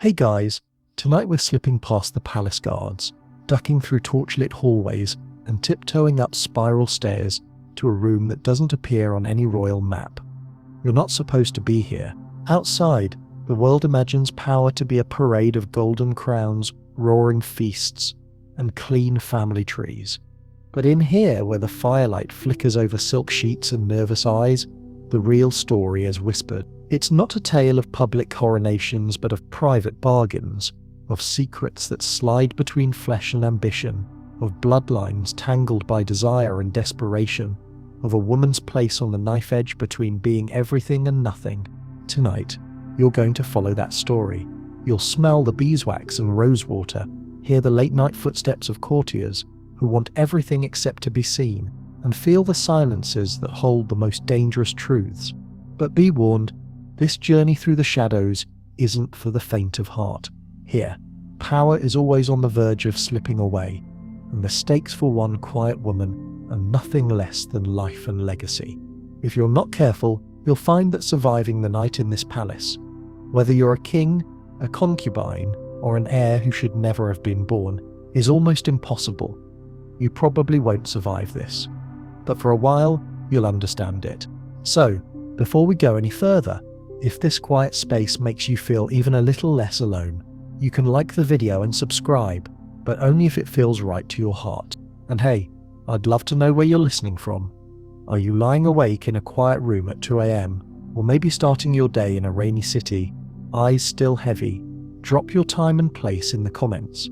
Hey guys, tonight we're slipping past the palace guards, ducking through torchlit hallways and tiptoeing up spiral stairs to a room that doesn't appear on any royal map. You're not supposed to be here. Outside, the world imagines power to be a parade of golden crowns, roaring feasts, and clean family trees. But in here, where the firelight flickers over silk sheets and nervous eyes, the real story is whispered. It's not a tale of public coronations, but of private bargains, of secrets that slide between flesh and ambition, of bloodlines tangled by desire and desperation, of a woman's place on the knife edge between being everything and nothing. Tonight, you're going to follow that story. You'll smell the beeswax and rosewater, hear the late-night footsteps of courtiers who want everything except to be seen, and feel the silences that hold the most dangerous truths. But be warned, this journey through the shadows isn't for the faint of heart. Here, power is always on the verge of slipping away, and the stakes for one quiet woman are nothing less than life and legacy. If you're not careful, you'll find that surviving the night in this palace, whether you're a king, a concubine, or an heir who should never have been born, is almost impossible. You probably won't survive this, but for a while, you'll understand it. So, before we go any further, if this quiet space makes you feel even a little less alone, you can like the video and subscribe, but only if it feels right to your heart. And hey, I'd love to know where you're listening from. Are you lying awake in a quiet room at 2 a.m, or maybe starting your day in a rainy city, eyes still heavy? Drop your time and place in the comments.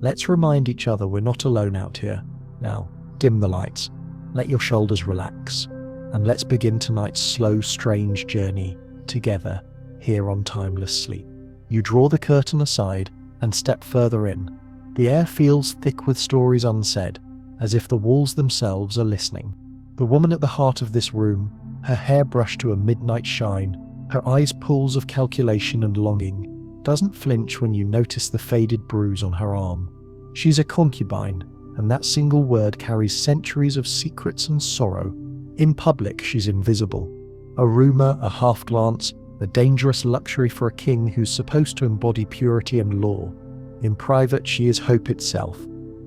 Let's remind each other we're not alone out here. Now, dim the lights, let your shoulders relax, and let's begin tonight's slow, strange journey together here on Timeless Sleep. You draw the curtain aside and step further in. The air feels thick with stories unsaid, as if the walls themselves are listening. The woman at the heart of this room, her hair brushed to a midnight shine, her eyes pools of calculation and longing, doesn't flinch when you notice the faded bruise on her arm. She's a concubine, and that single word carries centuries of secrets and sorrow. In public, she's invisible. A rumour, a half-glance, a dangerous luxury for a king who's supposed to embody purity and law. In private, she is hope itself,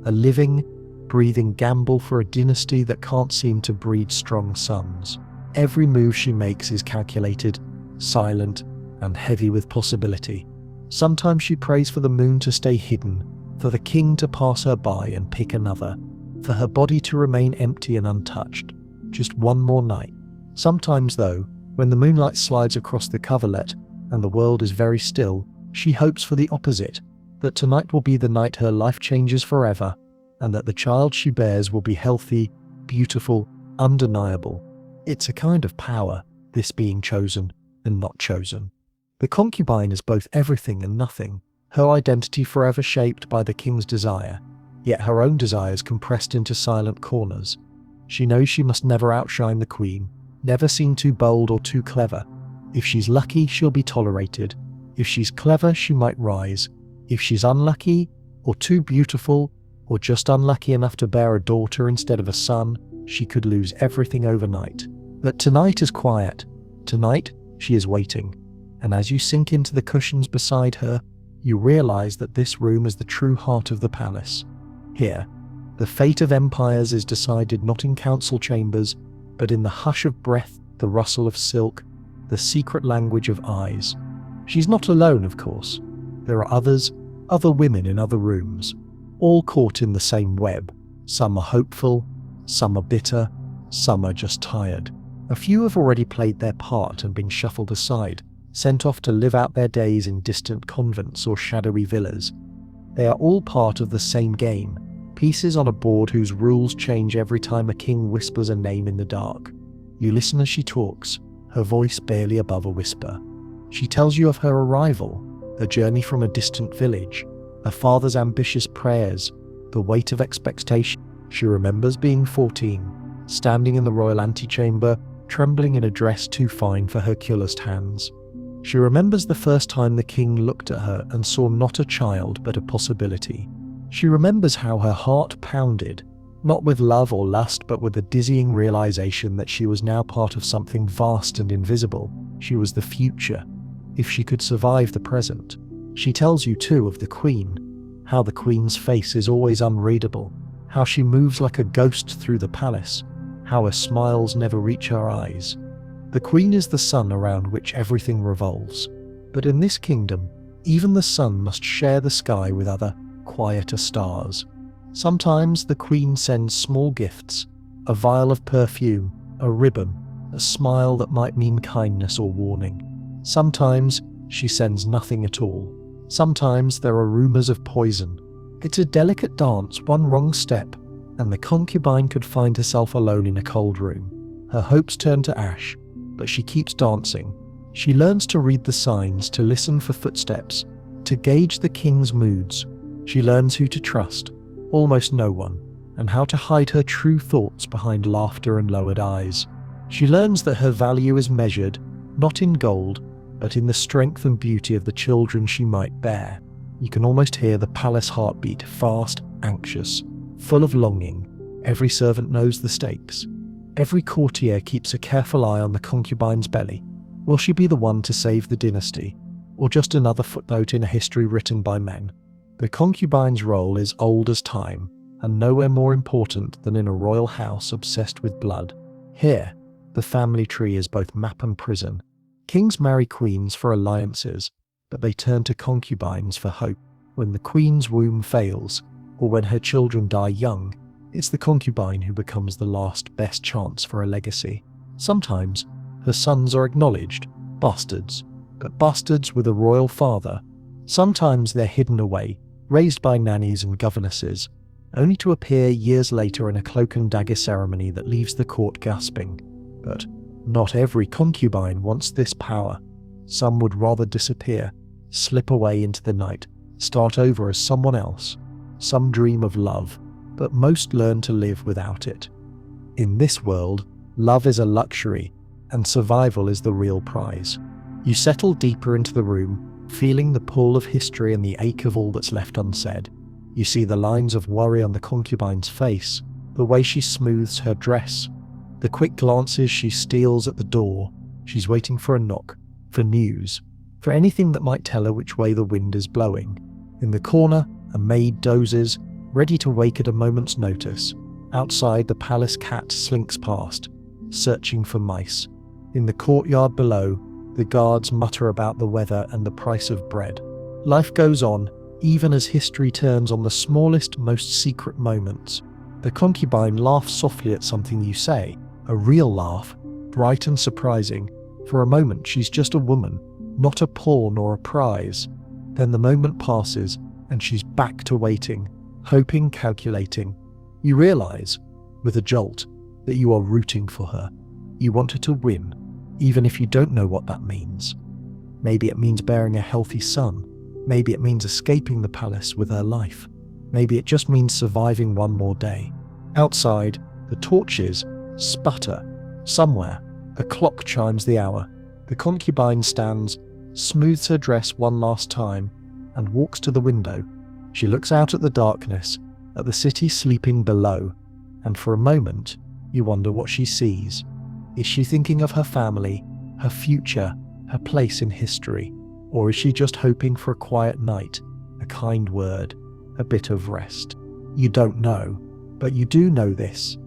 a living, breathing gamble for a dynasty that can't seem to breed strong sons. Every move she makes is calculated, silent, and heavy with possibility. Sometimes she prays for the moon to stay hidden, for the king to pass her by and pick another, for her body to remain empty and untouched. Just one more night. Sometimes, though, when the moonlight slides across the coverlet and the world is very still, she hopes for the opposite, that tonight will be the night her life changes forever, and that the child she bears will be healthy, beautiful, undeniable. It's a kind of power, this being chosen and not chosen. The concubine is both everything and nothing, her identity forever shaped by the king's desire, yet her own desires compressed into silent corners. She knows she must never outshine the queen, never seem too bold or too clever. If she's lucky, she'll be tolerated. If she's clever, she might rise. If she's unlucky, or too beautiful, or just unlucky enough to bear a daughter instead of a son, she could lose everything overnight. But tonight is quiet. Tonight, she is waiting. And as you sink into the cushions beside her, you realize that this room is the true heart of the palace. Here, the fate of empires is decided not in council chambers, but in the hush of breath, the rustle of silk, the secret language of eyes. She's not alone, of course. There are others, other women in other rooms, all caught in the same web. Some are hopeful, some are bitter, some are just tired. A few have already played their part and been shuffled aside, sent off to live out their days in distant convents or shadowy villas. They are all part of the same game, pieces on a board whose rules change every time a king whispers a name in the dark. You listen as she talks, her voice barely above a whisper. She tells you of her arrival, a journey from a distant village, her father's ambitious prayers, the weight of expectation. She remembers being 14, standing in the royal antechamber, trembling in a dress too fine for her calloused hands. She remembers the first time the king looked at her and saw not a child but a possibility. She remembers how her heart pounded, not with love or lust, but with a dizzying realization that she was now part of something vast and invisible. She was the future. If she could survive the present, She tells you too of the queen, how the queen's face is always unreadable, how she moves like a ghost through the palace, how her smiles never reach her eyes. The queen is the sun around which everything revolves. But in this kingdom, even the sun must share the sky with other, quieter stars. Sometimes the queen sends small gifts, a vial of perfume, a ribbon, a smile that might mean kindness or warning. Sometimes she sends nothing at all. Sometimes there are rumors of poison. It's a delicate dance, one wrong step, and the concubine could find herself alone in a cold room. Her hopes turn to ash, but she keeps dancing. She learns to read the signs, to listen for footsteps, to gauge the king's moods. She learns who to trust, almost no one, and how to hide her true thoughts behind laughter and lowered eyes. She learns that her value is measured, not in gold, but in the strength and beauty of the children she might bear. You can almost hear the palace heartbeat, fast, anxious, full of longing. Every servant knows the stakes. Every courtier keeps a careful eye on the concubine's belly. Will she be the one to save the dynasty, or just another footnote in a history written by men? The concubine's role is old as time, and nowhere more important than in a royal house obsessed with blood. Here, the family tree is both map and prison. Kings marry queens for alliances, but they turn to concubines for hope. When the queen's womb fails, or when her children die young, it's the concubine who becomes the last best chance for a legacy. Sometimes, her sons are acknowledged, bastards, but bastards with a royal father. Sometimes they're hidden away, raised by nannies and governesses, only to appear years later in a cloak and dagger ceremony that leaves the court gasping. But not every concubine wants this power. Some would rather disappear, slip away into the night, start over as someone else. Some dream of love, but most learn to live without it. In this world, love is a luxury, and survival is the real prize. You settle deeper into the room, feeling the pull of history and the ache of all that's left unsaid. You see the lines of worry on the concubine's face, the way she smooths her dress, the quick glances she steals at the door. She's waiting for a knock, for news, for anything that might tell her which way the wind is blowing. In the corner, a maid dozes, ready to wake at a moment's notice. Outside, the palace cat slinks past, searching for mice. In the courtyard below, the guards mutter about the weather and the price of bread. Life goes on, even as history turns on the smallest, most secret moments. The concubine laughs softly at something you say, a real laugh, bright and surprising. For a moment she's just a woman, not a pawn or a prize. Then the moment passes, and she's back to waiting, hoping, calculating. You realize, with a jolt, that you are rooting for her. You want her to win, even if you don't know what that means. Maybe it means bearing a healthy son. Maybe it means escaping the palace with her life. Maybe it just means surviving one more day. Outside, the torches sputter. Somewhere, a clock chimes the hour. The concubine stands, smooths her dress one last time, and walks to the window. She looks out at the darkness, at the city sleeping below, and for a moment, you wonder what she sees. Is she thinking of her family, her future, her place in history? Or is she just hoping for a quiet night, a kind word, a bit of rest? You don't know, but you do know this.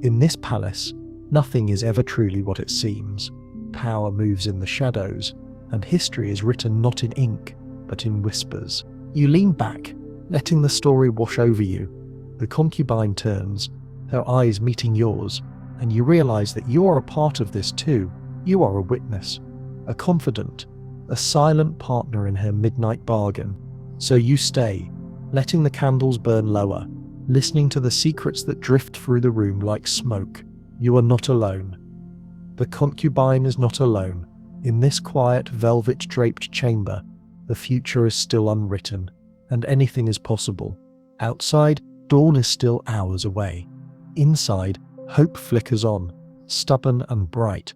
In this palace, nothing is ever truly what it seems. Power moves in the shadows, and history is written not in ink, but in whispers. You lean back, letting the story wash over you. The concubine turns, her eyes meeting yours, and you realize that you are a part of this too. You are a witness, a confidant, a silent partner in her midnight bargain. So you stay, letting the candles burn lower, listening to the secrets that drift through the room like smoke. You are not alone. The concubine is not alone. In this quiet, velvet-draped chamber, the future is still unwritten, and anything is possible. Outside, dawn is still hours away. Inside, hope flickers on, stubborn and bright.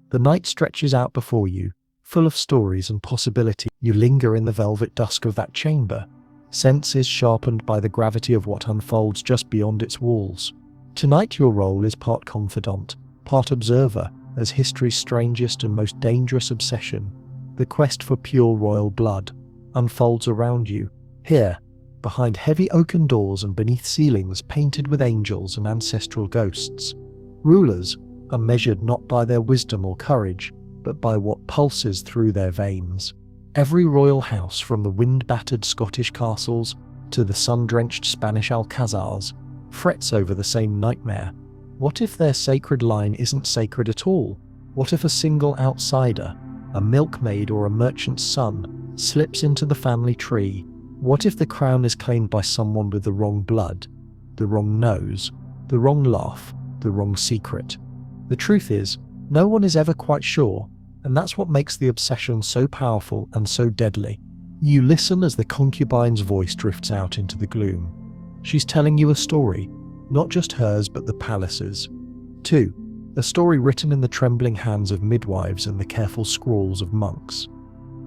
The night stretches out before you, full of stories and possibility. You linger in the velvet dusk of that chamber, senses sharpened by the gravity of what unfolds just beyond its walls. Tonight your role is part confidant, part observer, as history's strangest and most dangerous obsession, the quest for pure royal blood. unfolds around you. Here, behind heavy oaken doors and beneath ceilings painted with angels and ancestral ghosts, rulers are measured not by their wisdom or courage, but by what pulses through their veins. Every royal house, from the wind-battered Scottish castles to the sun-drenched Spanish alcazars, frets over the same nightmare. What if their sacred line isn't sacred at all? What if a single outsider, a milkmaid or a merchant's son, slips into the family tree? What if the crown is claimed by someone with the wrong blood, the wrong nose, the wrong laugh, the wrong secret? The truth is, no one is ever quite sure, and that's what makes the obsession so powerful and so deadly. You listen as the concubine's voice drifts out into the gloom. She's telling you a story, not just hers but the palace's. 2. A story written in the trembling hands of midwives and the careful scrawls of monks.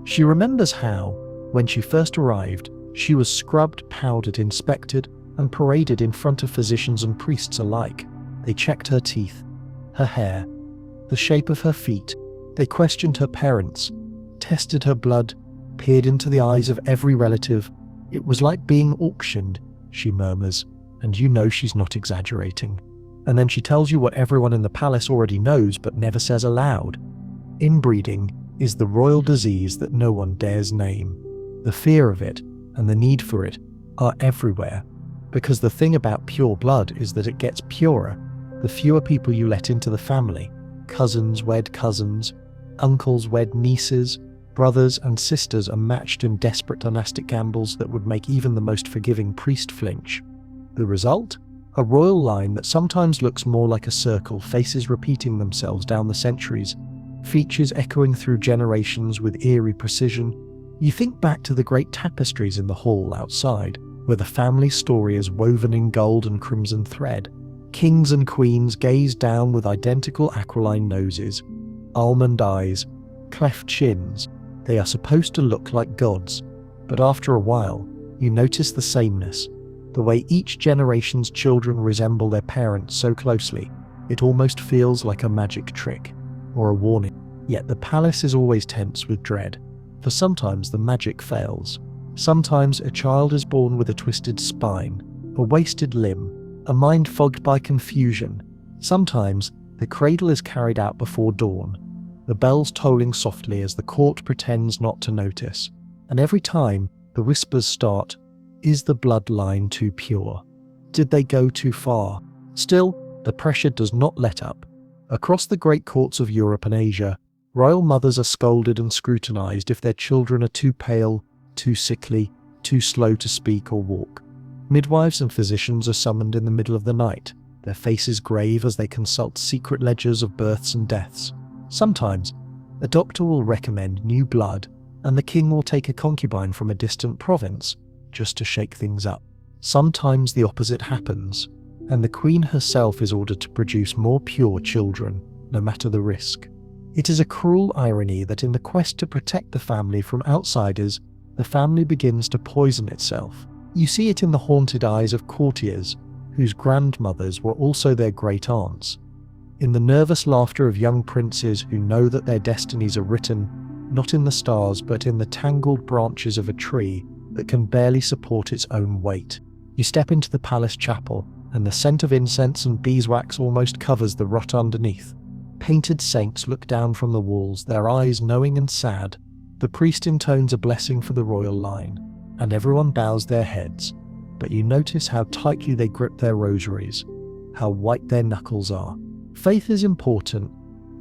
She remembers how, when she first arrived, she was scrubbed, powdered, inspected, and paraded in front of physicians and priests alike. They checked her teeth, her hair, the shape of her feet. They questioned her parents, tested her blood, peered into the eyes of every relative. It was like being auctioned, she murmurs, and you know she's not exaggerating. And then she tells you what everyone in the palace already knows but never says aloud. Inbreeding is the royal disease that no one dares name. The fear of it and the need for it are everywhere, because the thing about pure blood is that it gets purer the fewer people you let into the family. Cousins wed cousins, uncles wed nieces, brothers and sisters are matched in desperate dynastic gambles that would make even the most forgiving priest flinch. The result? A royal line that sometimes looks more like a circle, faces repeating themselves down the centuries, features echoing through generations with eerie precision. You think back to the great tapestries in the hall outside, where the family story is woven in gold and crimson thread. Kings and queens gaze down with identical aquiline noses, almond eyes, cleft chins. They are supposed to look like gods, but after a while, you notice the sameness. The way each generation's children resemble their parents so closely, it almost feels like a magic trick, or a warning. Yet the palace is always tense with dread, for sometimes the magic fails. Sometimes a child is born with a twisted spine, a wasted limb, a mind fogged by confusion. Sometimes the cradle is carried out before dawn, the bells tolling softly as the court pretends not to notice. And every time, the whispers start, is the bloodline too pure? Did they go too far? Still, the pressure does not let up. Across the great courts of Europe and Asia, royal mothers are scolded and scrutinized if their children are too pale, too sickly, too slow to speak or walk. Midwives and physicians are summoned in the middle of the night, their faces grave as they consult secret ledgers of births and deaths. Sometimes, a doctor will recommend new blood, and the king will take a concubine from a distant province, just to shake things up. Sometimes the opposite happens, and the queen herself is ordered to produce more pure children, no matter the risk. It is a cruel irony that in the quest to protect the family from outsiders, the family begins to poison itself. You see it in the haunted eyes of courtiers, whose grandmothers were also their great-aunts. In the nervous laughter of young princes who know that their destinies are written, not in the stars but in the tangled branches of a tree that can barely support its own weight. You step into the palace chapel, and the scent of incense and beeswax almost covers the rot underneath. Painted saints look down from the walls, their eyes knowing and sad. The priest intones a blessing for the royal line, and everyone bows their heads. But you notice how tightly they grip their rosaries, how white their knuckles are. Faith is important,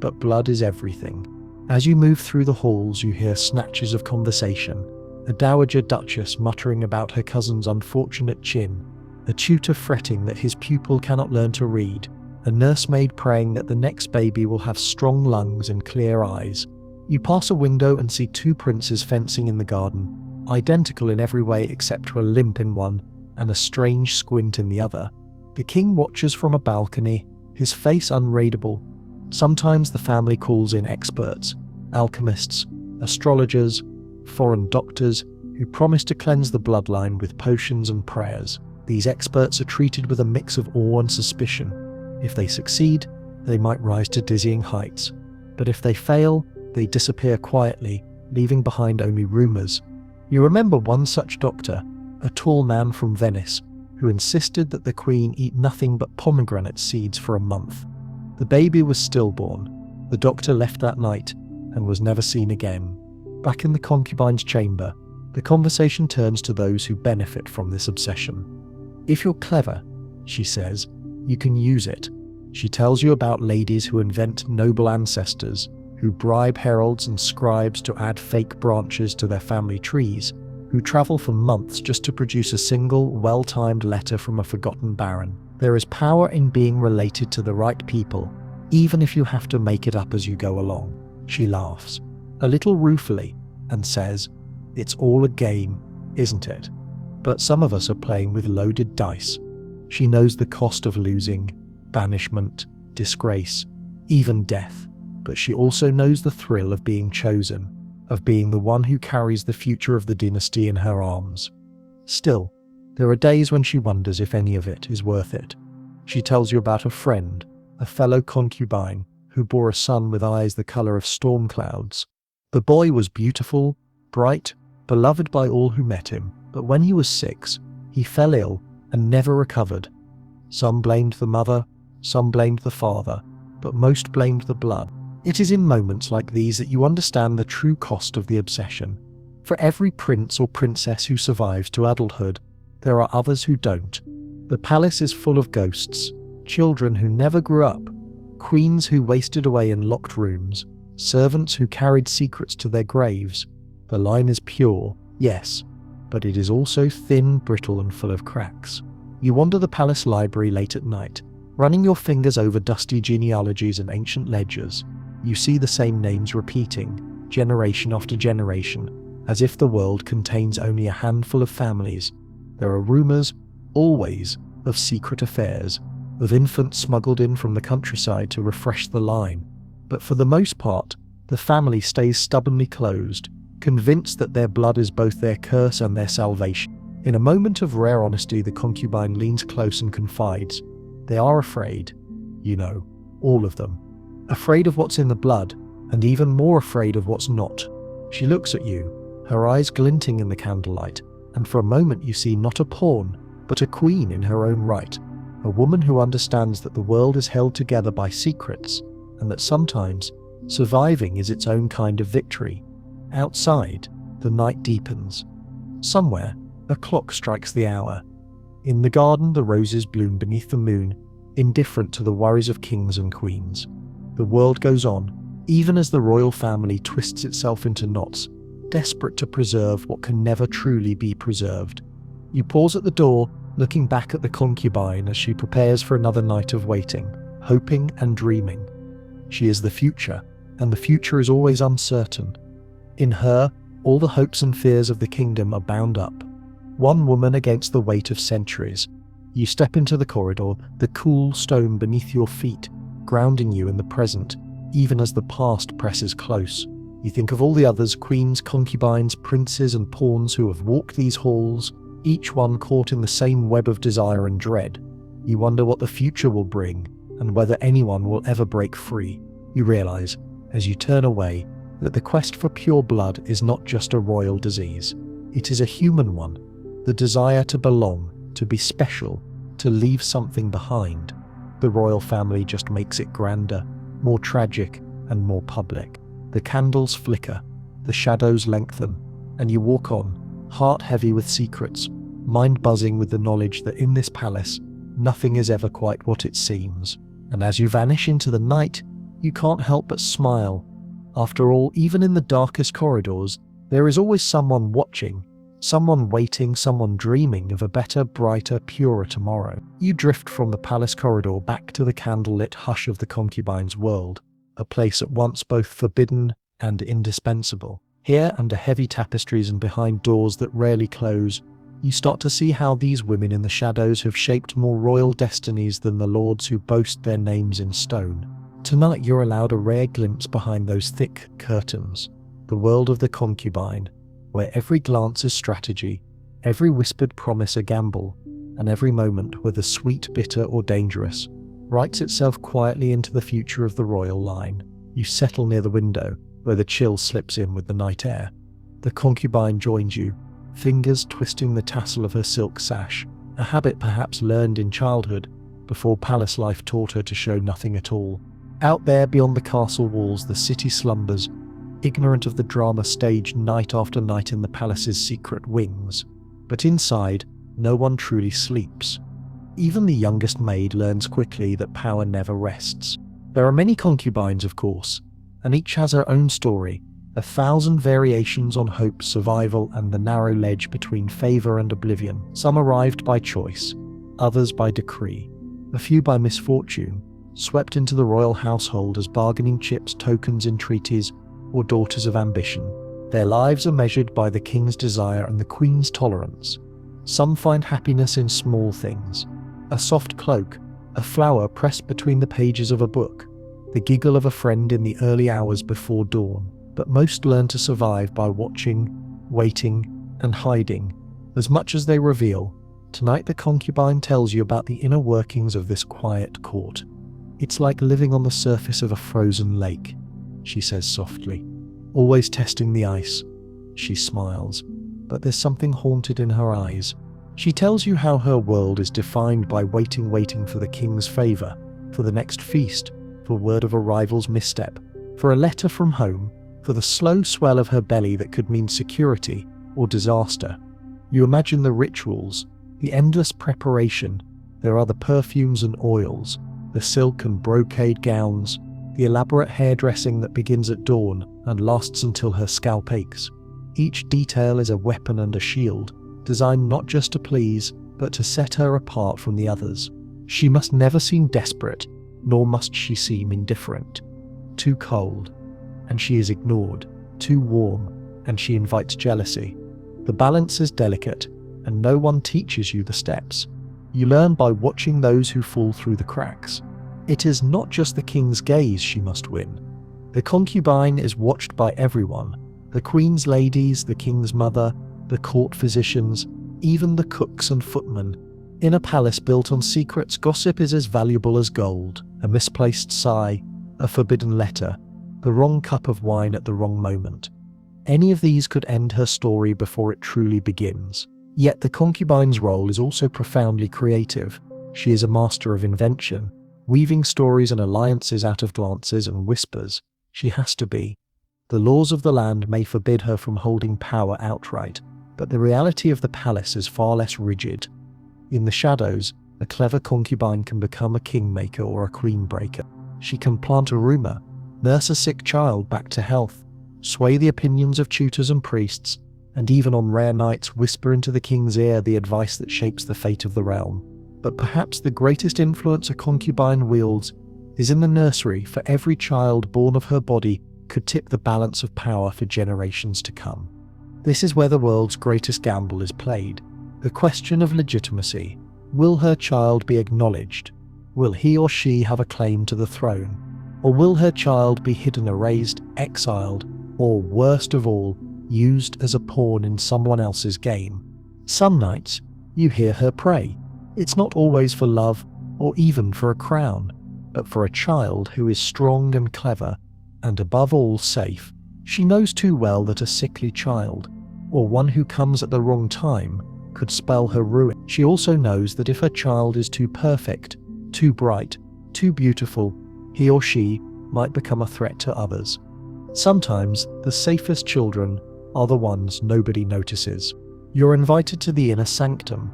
but blood is everything. As you move through the halls, you hear snatches of conversation. A dowager duchess muttering about her cousin's unfortunate chin, a tutor fretting that his pupil cannot learn to read, a nursemaid praying that the next baby will have strong lungs and clear eyes. You pass a window and see two princes fencing in the garden, identical in every way except for a limp in one and a strange squint in the other. The king watches from a balcony, his face unreadable. Sometimes the family calls in experts, alchemists, astrologers, foreign doctors, who promise to cleanse the bloodline with potions and prayers. These experts are treated with a mix of awe and suspicion. If they succeed, they might rise to dizzying heights. But if they fail, they disappear quietly, leaving behind only rumors. You remember one such doctor, a tall man from Venice, who insisted that the queen eat nothing but pomegranate seeds for a month. The baby was stillborn. The doctor left that night and was never seen again. Back in the concubine's chamber, the conversation turns to those who benefit from this obsession. If you're clever, she says, you can use it. She tells you about ladies who invent noble ancestors, who bribe heralds and scribes to add fake branches to their family trees, who travel for months just to produce a single, well-timed letter from a forgotten baron. There is power in being related to the right people, even if you have to make it up as you go along. She laughs, a little ruefully, and says, "It's all a game, isn't it? But some of us are playing with loaded dice." She knows the cost of losing, banishment, disgrace, even death. But she also knows the thrill of being chosen, of being the one who carries the future of the dynasty in her arms. Still, there are days when she wonders if any of it is worth it. She tells you about a friend, a fellow concubine, who bore a son with eyes the colour of storm clouds. The boy was beautiful, bright, beloved by all who met him, but when he was 6, he fell ill and never recovered. Some blamed the mother, some blamed the father, but most blamed the blood. It is in moments like these that you understand the true cost of the obsession. For every prince or princess who survives to adulthood, there are others who don't. The palace is full of ghosts, children who never grew up, queens who wasted away in locked rooms, servants who carried secrets to their graves. The line is pure, yes, but it is also thin, brittle, and full of cracks. You wander the palace library late at night, running your fingers over dusty genealogies and ancient ledgers. You see the same names repeating, generation after generation, as if the world contains only a handful of families. There are rumours, always, of secret affairs, of infants smuggled in from the countryside to refresh the line. But for the most part, the family stays stubbornly closed, convinced that their blood is both their curse and their salvation. In a moment of rare honesty, the concubine leans close and confides. They are afraid, you know, all of them. Afraid of what's in the blood, and even more afraid of what's not. She looks at you, her eyes glinting in the candlelight, and for a moment you see not a pawn, but a queen in her own right, a woman who understands that the world is held together by secrets, and that sometimes surviving is its own kind of victory. Outside, the night deepens. Somewhere, a clock strikes the hour. In the garden, the roses bloom beneath the moon, indifferent to the worries of kings and queens. The world goes on, even as the royal family twists itself into knots, desperate to preserve what can never truly be preserved. You pause at the door, looking back at the concubine as she prepares for another night of waiting, hoping and dreaming. She is the future, and the future is always uncertain. In her, all the hopes and fears of the kingdom are bound up. One woman against the weight of centuries. You step into the corridor, the cool stone beneath your feet, grounding you in the present, even as the past presses close. You think of all the others, queens, concubines, princes, and pawns who have walked these halls, each one caught in the same web of desire and dread. You wonder what the future will bring, and whether anyone will ever break free. You realize, as you turn away, that the quest for pure blood is not just a royal disease. It is a human one. The desire to belong, to be special, to leave something behind. The royal family just makes it grander, more tragic, and more public. The candles flicker, the shadows lengthen, and you walk on, heart heavy with secrets, mind buzzing with the knowledge that in this palace, nothing is ever quite what it seems. And as you vanish into the night, you can't help but smile. After all, even in the darkest corridors, there is always someone watching, someone waiting, someone dreaming of a better, brighter, purer tomorrow. You drift from the palace corridor back to the candlelit hush of the concubine's world, a place at once both forbidden and indispensable. Here, under heavy tapestries and behind doors that rarely close, you start to see how these women in the shadows have shaped more royal destinies than the lords who boast their names in stone. Tonight you're allowed a rare glimpse behind those thick curtains, the world of the concubine, where every glance is strategy, every whispered promise a gamble, and every moment, whether sweet, bitter, or dangerous, writes itself quietly into the future of the royal line. You settle near the window, where the chill slips in with the night air. The concubine joins you, fingers twisting the tassel of her silk sash, a habit perhaps learned in childhood before palace life taught her to show nothing at all. Out there beyond the castle walls, the city slumbers, ignorant of the drama staged night after night in the palace's secret wings. But inside, no one truly sleeps. Even the youngest maid learns quickly that power never rests. There are many concubines, of course, and each has her own story, 1,000 variations on hope, survival, and the narrow ledge between favor and oblivion. Some arrived by choice, others by decree, a few by misfortune, swept into the royal household as bargaining chips, tokens, entreaties, or daughters of ambition. Their lives are measured by the king's desire and the queen's tolerance. Some find happiness in small things: a soft cloak, a flower pressed between the pages of a book, the giggle of a friend in the early hours before dawn. But most learn to survive by watching, waiting, and hiding. As much as they reveal, tonight the concubine tells you about the inner workings of this quiet court. It's like living on the surface of a frozen lake, she says softly. Always testing the ice. She smiles, but there's something haunted in her eyes. She tells you how her world is defined by waiting for the king's favor, for the next feast, for word of a rival's misstep, for a letter from home, for the slow swell of her belly that could mean security or disaster. You imagine the rituals, the endless preparation. There are the perfumes and oils, the silk and brocade gowns, the elaborate hairdressing that begins at dawn and lasts until her scalp aches. Each detail is a weapon and a shield, designed not just to please, but to set her apart from the others. She must never seem desperate, nor must she seem indifferent. Too cold, and she is ignored. Too warm, and she invites jealousy. The balance is delicate, and no one teaches you the steps. You learn by watching those who fall through the cracks. It is not just the king's gaze she must win. The concubine is watched by everyone: the queen's ladies, the king's mother, the court physicians, even the cooks and footmen. In a palace built on secrets, gossip is as valuable as gold. A misplaced sigh, a forbidden letter, the wrong cup of wine at the wrong moment. Any of these could end her story before it truly begins. Yet the concubine's role is also profoundly creative. She is a master of invention, weaving stories and alliances out of glances and whispers. She has to be. The laws of the land may forbid her from holding power outright, but the reality of the palace is far less rigid. In the shadows, a clever concubine can become a kingmaker or a queen-breaker. She can plant a rumor, nurse a sick child back to health, sway the opinions of tutors and priests, and even on rare nights whisper into the king's ear the advice that shapes the fate of the realm. But perhaps the greatest influence a concubine wields is in the nursery, for every child born of her body could tip the balance of power for generations to come. This is where the world's greatest gamble is played. The question of legitimacy. Will her child be acknowledged? Will he or she have a claim to the throne? Or will her child be hidden, erased, exiled, or worst of all, used as a pawn in someone else's game? Some nights, you hear her pray. It's not always for love or even for a crown, but for a child who is strong and clever, and above all safe. She knows too well that a sickly child, or one who comes at the wrong time, could spell her ruin. She also knows that if her child is too perfect, too bright, too beautiful, he or she might become a threat to others. Sometimes the safest children are the ones nobody notices. You're invited to the inner sanctum,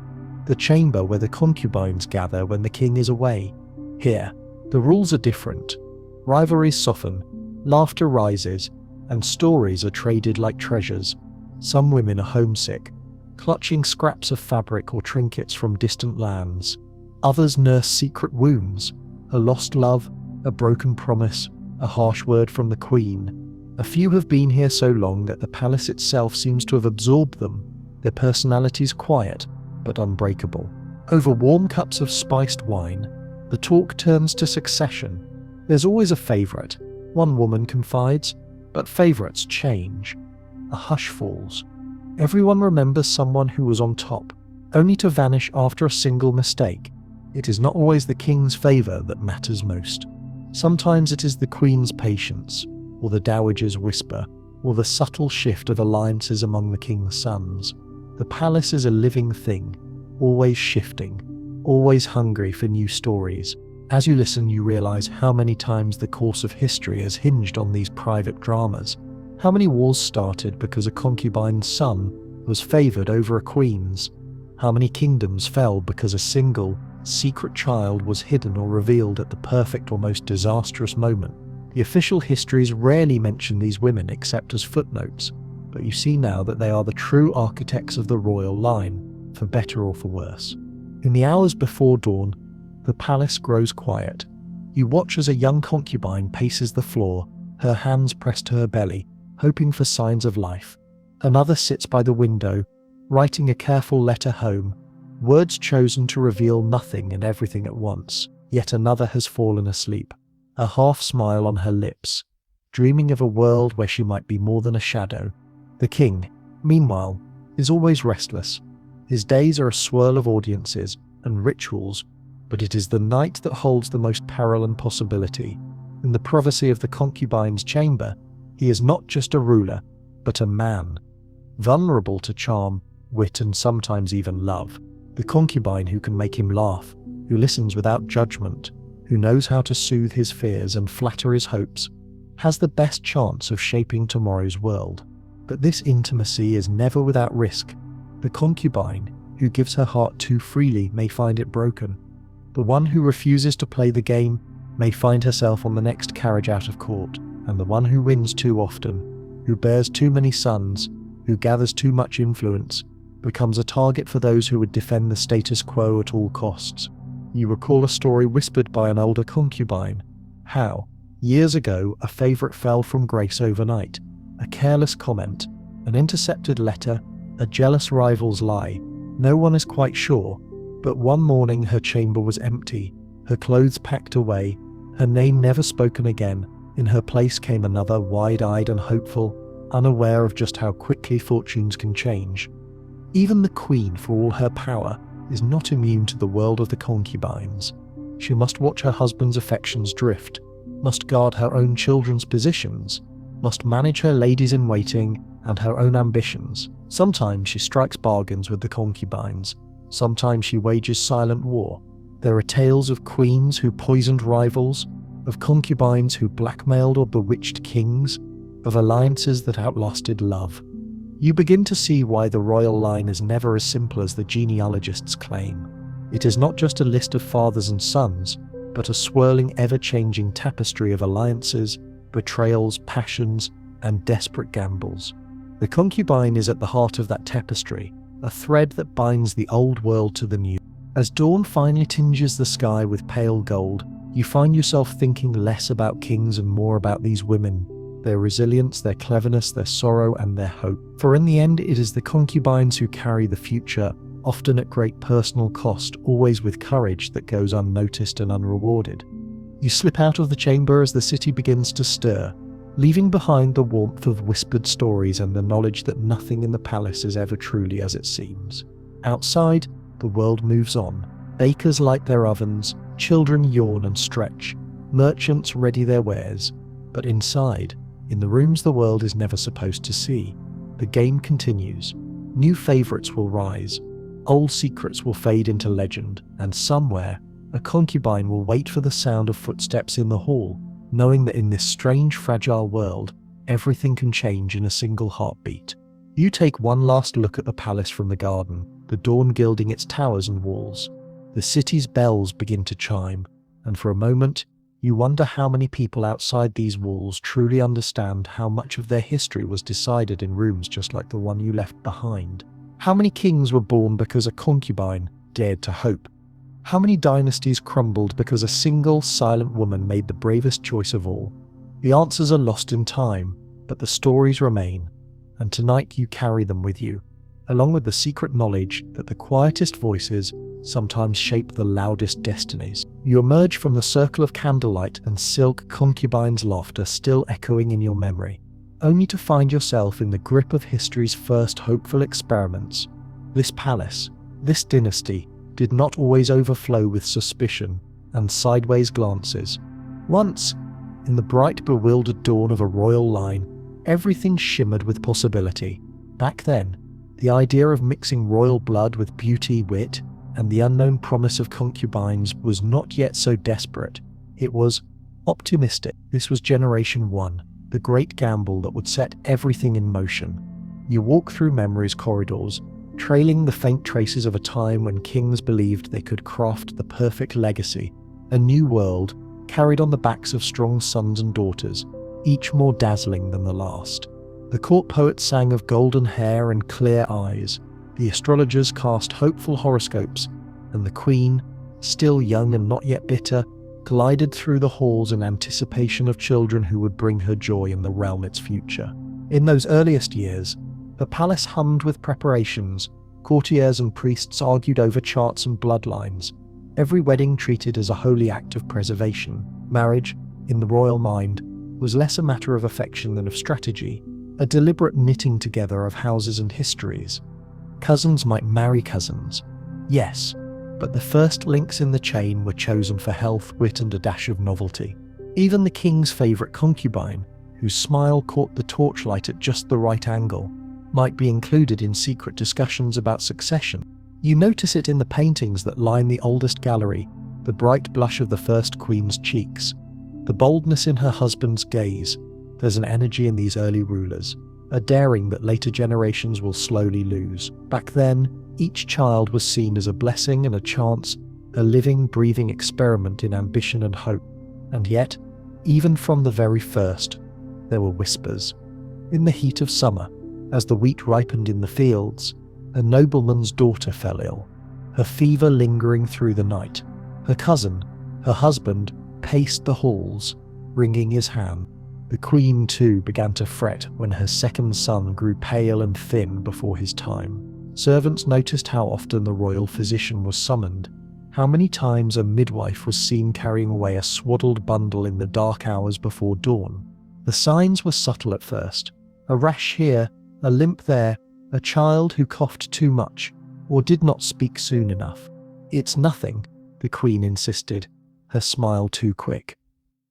the chamber where the concubines gather when the king is away. Here, the rules are different. Rivalries soften, laughter rises, and stories are traded like treasures. Some women are homesick, clutching scraps of fabric or trinkets from distant lands. Others nurse secret wounds, a lost love, a broken promise, a harsh word from the queen. A few have been here so long that the palace itself seems to have absorbed them, their personalities quiet but unbreakable. Over warm cups of spiced wine, the talk turns to succession. There's always a favorite, one woman confides, but favorites change. A hush falls. Everyone remembers someone who was on top, only to vanish after a single mistake. It is not always the king's favor that matters most. Sometimes it is the queen's patience, or the dowager's whisper, or the subtle shift of alliances among the king's sons. The palace is a living thing, always shifting, always hungry for new stories. As you listen, you realize how many times the course of history has hinged on these private dramas. How many wars started because a concubine's son was favored over a queen's? How many kingdoms fell because a single, secret child was hidden or revealed at the perfect or most disastrous moment? The official histories rarely mention these women except as footnotes, but you see now that they are the true architects of the royal line, for better or for worse. In the hours before dawn, the palace grows quiet. You watch as a young concubine paces the floor, her hands pressed to her belly, hoping for signs of life. Another sits by the window, writing a careful letter home, words chosen to reveal nothing and everything at once. Yet another has fallen asleep, a half smile on her lips, dreaming of a world where she might be more than a shadow. The king, meanwhile, is always restless. His days are a swirl of audiences and rituals, but it is the night that holds the most peril and possibility. In the privacy of the concubine's chamber, he is not just a ruler, but a man, vulnerable to charm, wit, and sometimes even love. The concubine who can make him laugh, who listens without judgment, who knows how to soothe his fears and flatter his hopes, has the best chance of shaping tomorrow's world. But this intimacy is never without risk. The concubine who gives her heart too freely may find it broken. The one who refuses to play the game may find herself on the next carriage out of court, and the one who wins too often, who bears too many sons, who gathers too much influence, becomes a target for those who would defend the status quo at all costs. You recall a story whispered by an older concubine, how, years ago, a favourite fell from grace overnight. A careless comment, an intercepted letter, a jealous rival's lie. No one is quite sure, but one morning her chamber was empty, her clothes packed away, her name never spoken again. In her place came another, wide-eyed and hopeful, unaware of just how quickly fortunes can change. Even the queen, for all her power, is not immune to the world of the concubines. She must watch her husband's affections drift, must guard her own children's positions, must manage her ladies-in-waiting and her own ambitions. Sometimes she strikes bargains with the concubines, sometimes she wages silent war. There are tales of queens who poisoned rivals, of concubines who blackmailed or bewitched kings, of alliances that outlasted love. You begin to see why the royal line is never as simple as the genealogists claim. It is not just a list of fathers and sons, but a swirling, ever-changing tapestry of alliances, betrayals, passions, and desperate gambles. The concubine is at the heart of that tapestry, a thread that binds the old world to the new. As dawn finally tinges the sky with pale gold, you find yourself thinking less about kings and more about these women, their resilience, their cleverness, their sorrow, and their hope. For in the end, it is the concubines who carry the future, often at great personal cost, always with courage that goes unnoticed and unrewarded. You slip out of the chamber as the city begins to stir, leaving behind the warmth of whispered stories and the knowledge that nothing in the palace is ever truly as it seems. Outside, the world moves on. Bakers light their ovens, children yawn and stretch, merchants ready their wares. But inside, in the rooms the world is never supposed to see, the game continues. New favourites will rise, old secrets will fade into legend, and somewhere, a concubine will wait for the sound of footsteps in the hall, knowing that in this strange, fragile world, everything can change in a single heartbeat. You take one last look at the palace from the garden, the dawn gilding its towers and walls. The city's bells begin to chime, and for a moment, you wonder how many people outside these walls truly understand how much of their history was decided in rooms just like the one you left behind. How many kings were born because a concubine dared to hope? How many dynasties crumbled because a single, silent woman made the bravest choice of all? The answers are lost in time, but the stories remain, and tonight you carry them with you, along with the secret knowledge that the quietest voices sometimes shape the loudest destinies. You emerge from the circle of candlelight and silk concubine's laughter still echoing in your memory, only to find yourself in the grip of history's first hopeful experiments. This palace, this dynasty, did not always overflow with suspicion and sideways glances. Once, in the bright, bewildered dawn of a royal line, everything shimmered with possibility. Back then, The idea of mixing royal blood with beauty, wit, and the unknown promise of concubines was not yet so desperate. It was optimistic. This was Generation 1, the great gamble that would set everything in motion. You walk through memory's corridors, trailing the faint traces of a time when kings believed they could craft the perfect legacy, a new world carried on the backs of strong sons and daughters, each more dazzling than the last. The court poets sang of golden hair and clear eyes, the astrologers cast hopeful horoscopes, and the queen, still young and not yet bitter, glided through the halls in anticipation of children who would bring her joy in the realm its future. In those earliest years, the palace hummed with preparations. Courtiers and priests argued over charts and bloodlines, every wedding treated as a holy act of preservation. Marriage, in the royal mind, was less a matter of affection than of strategy, a deliberate knitting together of houses and histories. Cousins might marry cousins, yes, but the first links in the chain were chosen for health, wit, and a dash of novelty. Even the king's favourite concubine, whose smile caught the torchlight at just the right angle, might be included in secret discussions about succession. You notice it in the paintings that line the oldest gallery, the bright blush of the first queen's cheeks, the boldness in her husband's gaze. There's an energy in these early rulers, a daring that later generations will slowly lose. Back then, each child was seen as a blessing and a chance, a living, breathing experiment in ambition and hope. And yet, even from the very first, there were whispers. In the heat of summer, as the wheat ripened in the fields, a nobleman's daughter fell ill, her fever lingering through the night. Her cousin, her husband, paced the halls, wringing his hand. The queen, too, began to fret when her second son grew pale and thin before his time. Servants noticed how often the royal physician was summoned, how many times a midwife was seen carrying away a swaddled bundle in the dark hours before dawn. The signs were subtle at first. A rash here, a limp there, a child who coughed too much, or did not speak soon enough. "It's nothing," the queen insisted, her smile too quick.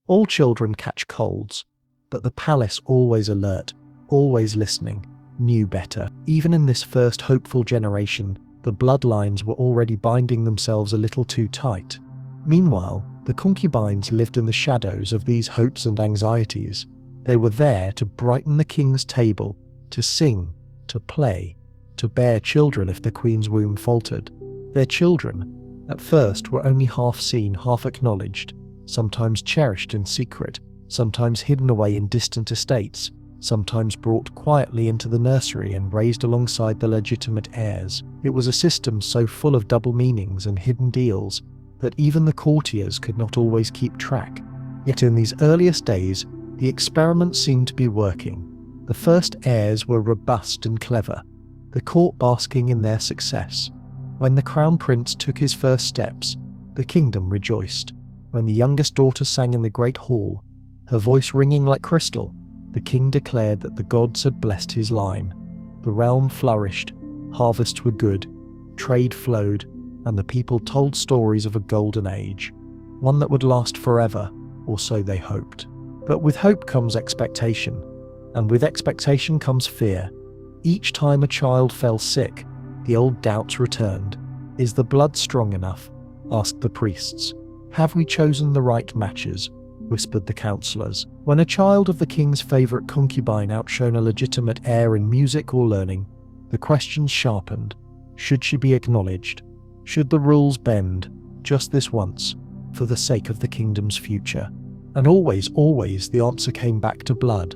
All children catch colds, but the palace, always alert, always listening, knew better. Even in this first hopeful generation, the bloodlines were already binding themselves a little too tight. Meanwhile, the concubines lived in the shadows of these hopes and anxieties. They were there to brighten the king's table, to sing, to play, to bear children if the queen's womb faltered. Their children, at first, were only half seen, half acknowledged, sometimes cherished in secret, sometimes hidden away in distant estates, sometimes brought quietly into the nursery and raised alongside the legitimate heirs. It was a system so full of double meanings and hidden deals that even the courtiers could not always keep track. Yet in these earliest days, the experiment seemed to be working. The first heirs were robust and clever, the court basking in their success. When the crown prince took his first steps, the kingdom rejoiced. When the youngest daughter sang in the great hall, her voice ringing like crystal, the king declared that the gods had blessed his line. The realm flourished, harvests were good, trade flowed, and the people told stories of a golden age, one that would last forever, or so they hoped. But with hope comes expectation, and with expectation comes fear. Each time a child fell sick, the old doubts returned. Is the blood strong enough? Asked the priests. Have we chosen the right matches? Whispered the councillors. When a child of the king's favourite concubine outshone a legitimate heir in music or learning, the questions sharpened. Should she be acknowledged? Should the rules bend, just this once, for the sake of the kingdom's future? And always, always the answer came back to blood.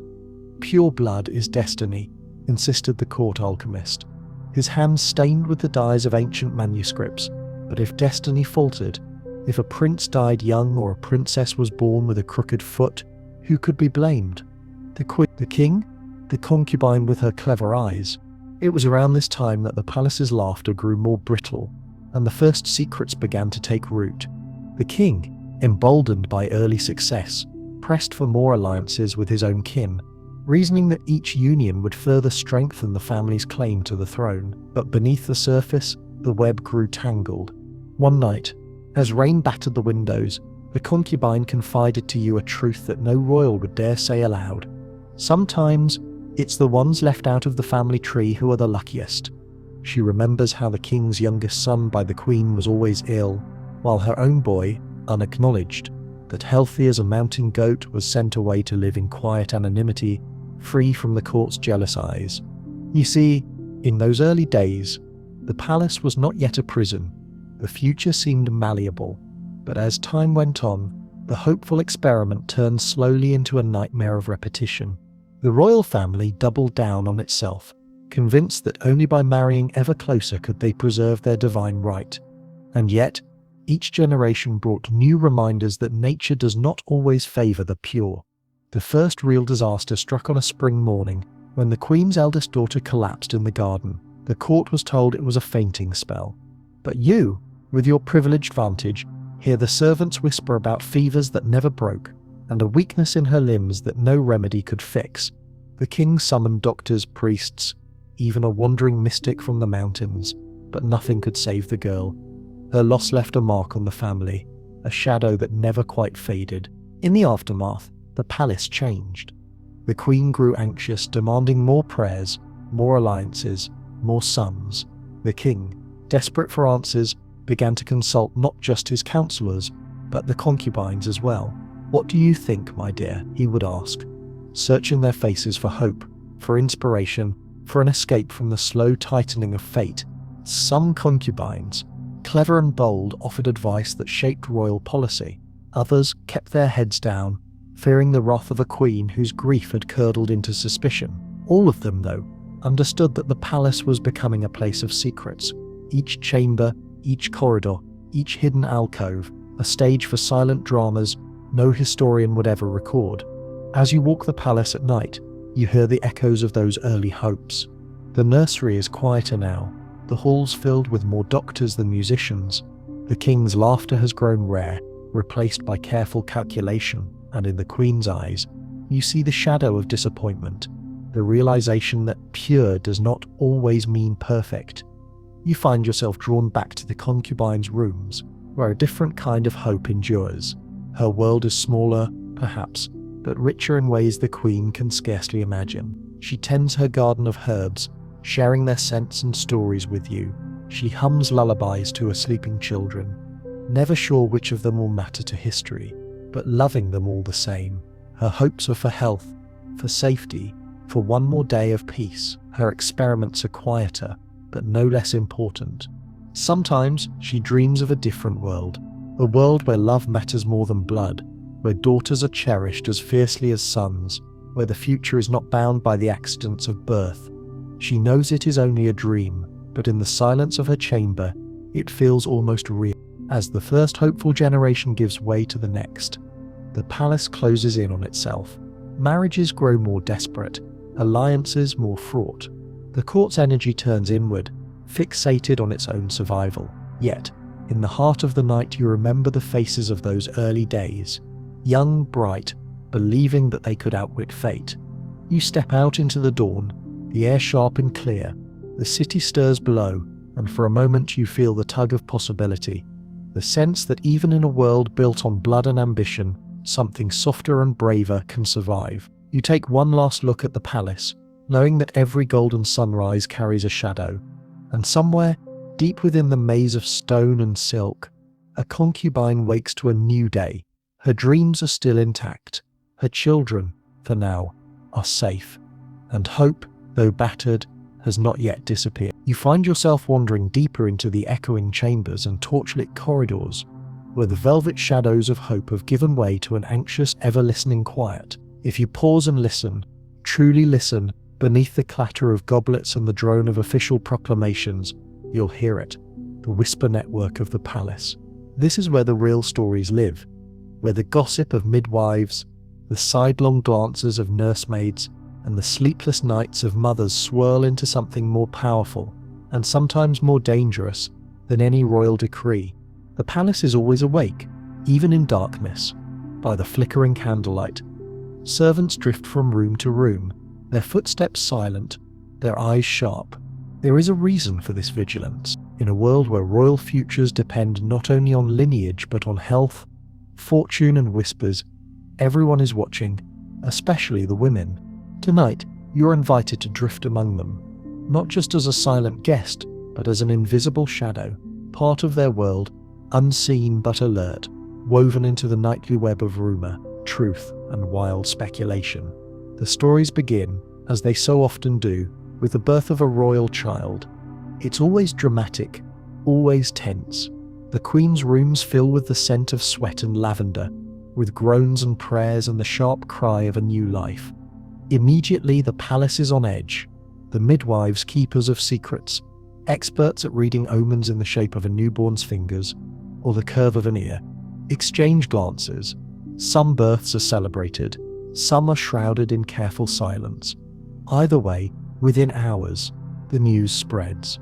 Pure blood is destiny, insisted the court alchemist, his hands stained with the dyes of ancient manuscripts. But if destiny faltered, if a prince died young or a princess was born with a crooked foot, who could be blamed? The king? The concubine with her clever eyes? It was around this time that the palace's laughter grew more brittle, and the first secrets began to take root. The king, emboldened by early success, pressed for more alliances with his own kin, reasoning that each union would further strengthen the family's claim to the throne. But beneath the surface, the web grew tangled. One night, as rain battered the windows, the concubine confided to you a truth that no royal would dare say aloud. Sometimes, it's the ones left out of the family tree who are the luckiest. She remembers how the king's youngest son by the queen was always ill, while her own boy, unacknowledged, that healthy as a mountain goat, was sent away to live in quiet anonymity, free from the court's jealous eyes. You see, in those early days, the palace was not yet a prison. The future seemed malleable, but as time went on, the hopeful experiment turned slowly into a nightmare of repetition. The royal family doubled down on itself, convinced that only by marrying ever closer could they preserve their divine right. And yet, each generation brought new reminders that nature does not always favour the pure. The first real disaster struck on a spring morning, when the queen's eldest daughter collapsed in the garden. The court was told it was a fainting spell. But you, with your privileged vantage, hear the servants whisper about fevers that never broke, and a weakness in her limbs that no remedy could fix. The king summoned doctors, priests, even a wandering mystic from the mountains, but nothing could save the girl. Her loss left a mark on the family, a shadow that never quite faded. In the aftermath, the palace changed. The queen grew anxious, demanding more prayers, more alliances, more sons. The king, desperate for answers, began to consult not just his counselors, but the concubines as well. "What do you think, my dear?" he would ask, searching their faces for hope, for inspiration, for an escape from the slow tightening of fate. Some concubines, clever and bold, offered advice that shaped royal policy. Others kept their heads down, fearing the wrath of a queen whose grief had curdled into suspicion. All of them, though, understood that the palace was becoming a place of secrets. Each chamber, each corridor, each hidden alcove, a stage for silent dramas no historian would ever record. As you walk the palace at night, you hear the echoes of those early hopes. The nursery is quieter now, the halls filled with more doctors than musicians. The king's laughter has grown rare, replaced by careful calculation, and in the queen's eyes, you see the shadow of disappointment, the realization that pure does not always mean perfect. You find yourself drawn back to the concubine's rooms, where a different kind of hope endures. Her world is smaller, perhaps, but richer in ways the queen can scarcely imagine. She tends her garden of herbs, sharing their scents and stories with you. She hums lullabies to her sleeping children, never sure which of them will matter to history, but loving them all the same. Her hopes are for health, for safety, for one more day of peace. Her experiments are quieter, but no less important. Sometimes she dreams of a different world, a world where love matters more than blood, where daughters are cherished as fiercely as sons, where the future is not bound by the accidents of birth. She knows it is only a dream, but in the silence of her chamber, it feels almost real. As the first hopeful generation gives way to the next, the palace closes in on itself. Marriages grow more desperate, alliances more fraught. The court's energy turns inward, fixated on its own survival. Yet, in the heart of the night you remember the faces of those early days, young, bright, believing that they could outwit fate. You step out into the dawn, the air sharp and clear, the city stirs below, and for a moment you feel the tug of possibility, the sense that even in a world built on blood and ambition, something softer and braver can survive. You take one last look at the palace, knowing that every golden sunrise carries a shadow, and somewhere, deep within the maze of stone and silk, a concubine wakes to a new day. Her dreams are still intact. Her children, for now, are safe. And hope, though battered, has not yet disappeared. You find yourself wandering deeper into the echoing chambers and torchlit corridors, where the velvet shadows of hope have given way to an anxious, ever-listening quiet. If you pause and listen, truly listen, beneath the clatter of goblets and the drone of official proclamations, you'll hear it, the whisper network of the palace. This is where the real stories live, where the gossip of midwives, the sidelong glances of nursemaids, and the sleepless nights of mothers swirl into something more powerful, and sometimes more dangerous, than any royal decree. The palace is always awake, even in darkness, by the flickering candlelight. Servants drift from room to room, their footsteps silent, their eyes sharp. There is a reason for this vigilance. In a world where royal futures depend not only on lineage but on health, fortune and whispers, everyone is watching, especially the women. Tonight, you're invited to drift among them, not just as a silent guest, but as an invisible shadow, part of their world, unseen but alert, woven into the nightly web of rumor, truth, and wild speculation. The stories begin, as they so often do, with the birth of a royal child. It's always dramatic, always tense. The queen's rooms fill with the scent of sweat and lavender, with groans and prayers and the sharp cry of a new life. Immediately the palace is on edge. The midwives, keepers of secrets, experts at reading omens in the shape of a newborn's fingers or the curve of an ear, exchange glances. Some births are celebrated, some are shrouded in careful silence. Either way, within hours, the news spreads.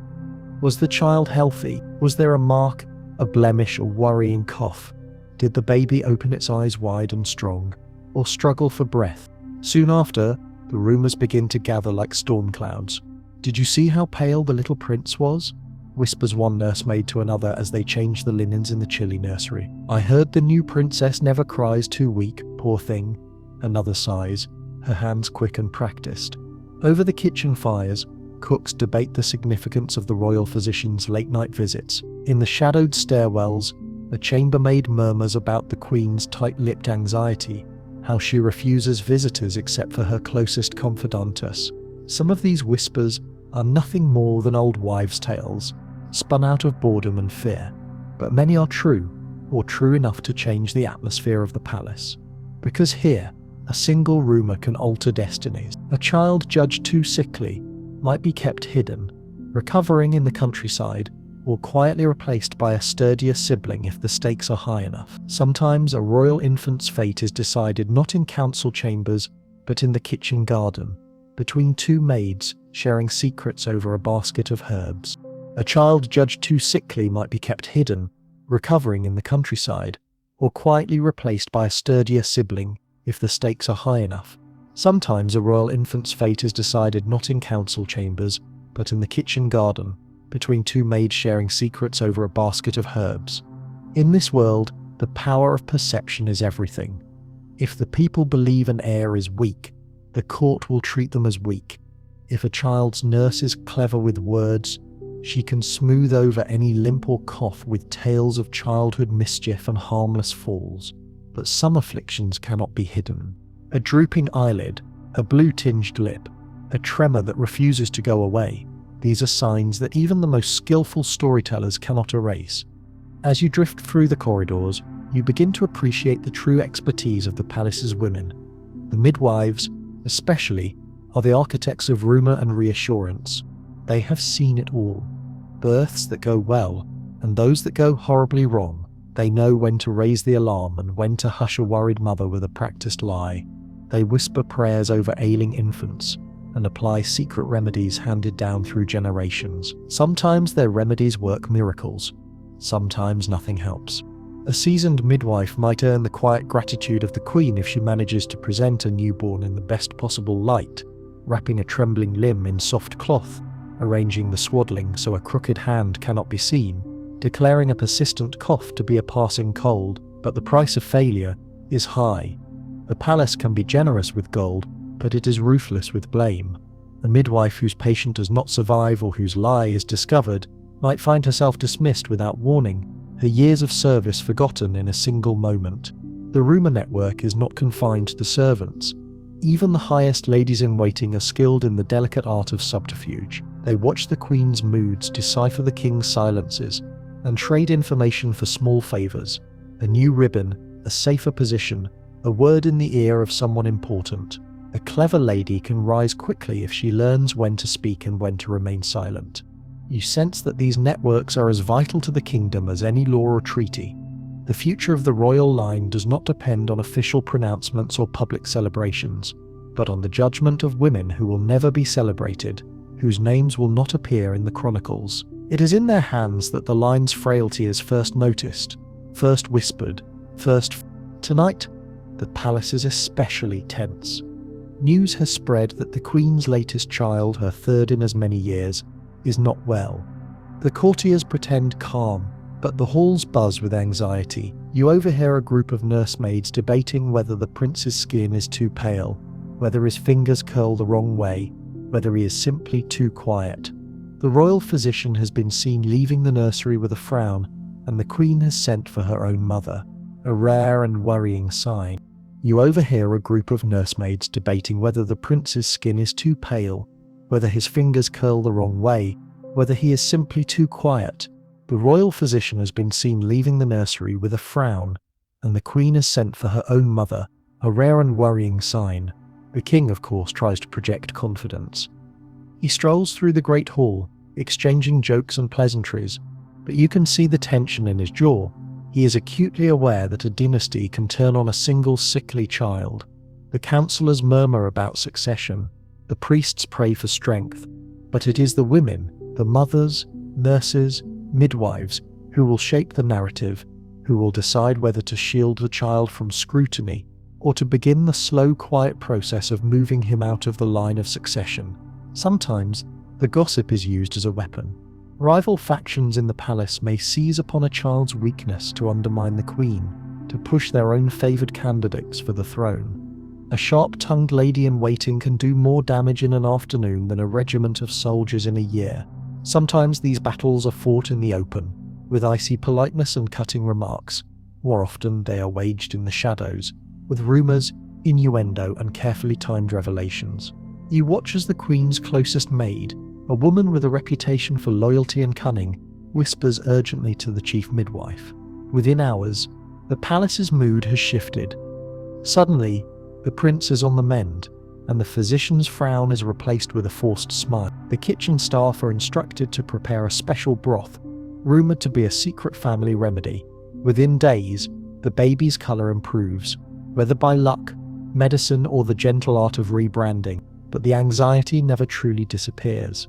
Was the child healthy? Was there a mark, a blemish, a worrying cough? Did the baby open its eyes wide and strong, or struggle for breath? Soon after, the rumors begin to gather like storm clouds. Did you see how pale the little prince was? Whispers one nursemaid to another as they change the linens in the chilly nursery. I heard the new princess never cries, too weak, poor thing. Another sighs, her hands quick and practiced. Over the kitchen fires, cooks debate the significance of the royal physician's late-night visits. In the shadowed stairwells, the chambermaid murmurs about the queen's tight-lipped anxiety, how she refuses visitors except for her closest confidantess. Some of these whispers are nothing more than old wives' tales, spun out of boredom and fear, but many are true, or true enough to change the atmosphere of the palace. Because here, a single rumor can alter destinies. A child judged too sickly might be kept hidden, recovering in the countryside, or quietly replaced by a sturdier sibling if the stakes are high enough. Sometimes a royal infant's fate is decided not in council chambers, but in the kitchen garden, between two maids sharing secrets over a basket of herbs. A child judged too sickly might be kept hidden, recovering in the countryside, or quietly replaced by a sturdier sibling if the stakes are high enough. Sometimes a royal infant's fate is decided not in council chambers, but in the kitchen garden, between two maids sharing secrets over a basket of herbs. In this world, the power of perception is everything. If the people believe an heir is weak, the court will treat them as weak. If a child's nurse is clever with words, she can smooth over any limp or cough with tales of childhood mischief and harmless falls. But some afflictions cannot be hidden. A drooping eyelid, a blue-tinged lip, a tremor that refuses to go away. These are signs that even the most skillful storytellers cannot erase. As you drift through the corridors, you begin to appreciate the true expertise of the palace's women. The midwives, especially, are the architects of rumor and reassurance. They have seen it all. Births that go well, and those that go horribly wrong. They know when to raise the alarm and when to hush a worried mother with a practiced lie. They whisper prayers over ailing infants and apply secret remedies handed down through generations. Sometimes their remedies work miracles. Sometimes nothing helps. A seasoned midwife might earn the quiet gratitude of the queen if she manages to present a newborn in the best possible light, wrapping a trembling limb in soft cloth, arranging the swaddling so a crooked hand cannot be seen, declaring a persistent cough to be a passing cold, but the price of failure is high. The palace can be generous with gold, but it is ruthless with blame. A midwife whose patient does not survive or whose lie is discovered might find herself dismissed without warning, her years of service forgotten in a single moment. The rumor network is not confined to servants. Even the highest ladies-in-waiting are skilled in the delicate art of subterfuge. They watch the queen's moods, decipher the king's silences, and trade information for small favors. A new ribbon, a safer position, a word in the ear of someone important. A clever lady can rise quickly if she learns when to speak and when to remain silent. You sense that these networks are as vital to the kingdom as any law or treaty. The future of the royal line does not depend on official pronouncements or public celebrations, but on the judgment of women who will never be celebrated, whose names will not appear in the chronicles. It is in their hands that the line's frailty is first noticed, first whispered, Tonight, the palace is especially tense. News has spread that the Queen's latest child, her third in as many years, is not well. The courtiers pretend calm, but the halls buzz with anxiety. You overhear a group of nursemaids debating whether the prince's skin is too pale, whether his fingers curl the wrong way, whether he is simply too quiet. The royal physician has been seen leaving the nursery with a frown, and the queen has sent for her own mother, a rare and worrying sign. You overhear a group of nursemaids debating whether the prince's skin is too pale, whether his fingers curl the wrong way, whether he is simply too quiet. The royal physician has been seen leaving the nursery with a frown, and the queen has sent for her own mother, a rare and worrying sign. The king, of course, tries to project confidence. He strolls through the great hall, exchanging jokes and pleasantries, but you can see the tension in his jaw. He is acutely aware that a dynasty can turn on a single sickly child. The councillors murmur about succession. The priests pray for strength. But it is the women, the mothers, nurses, midwives, who will shape the narrative, who will decide whether to shield the child from scrutiny or to begin the slow, quiet process of moving him out of the line of succession. Sometimes, the gossip is used as a weapon. Rival factions in the palace may seize upon a child's weakness to undermine the queen, to push their own favoured candidates for the throne. A sharp-tongued lady-in-waiting can do more damage in an afternoon than a regiment of soldiers in a year. Sometimes these battles are fought in the open, with icy politeness and cutting remarks. More often they are waged in the shadows, with rumours, innuendo and carefully timed revelations. You watch as the queen's closest maid, a woman with a reputation for loyalty and cunning, whispers urgently to the chief midwife. Within hours, the palace's mood has shifted. Suddenly, the prince is on the mend, and the physician's frown is replaced with a forced smile. The kitchen staff are instructed to prepare a special broth, rumoured to be a secret family remedy. Within days, the baby's colour improves, whether by luck, medicine, or the gentle art of rebranding, but the anxiety never truly disappears.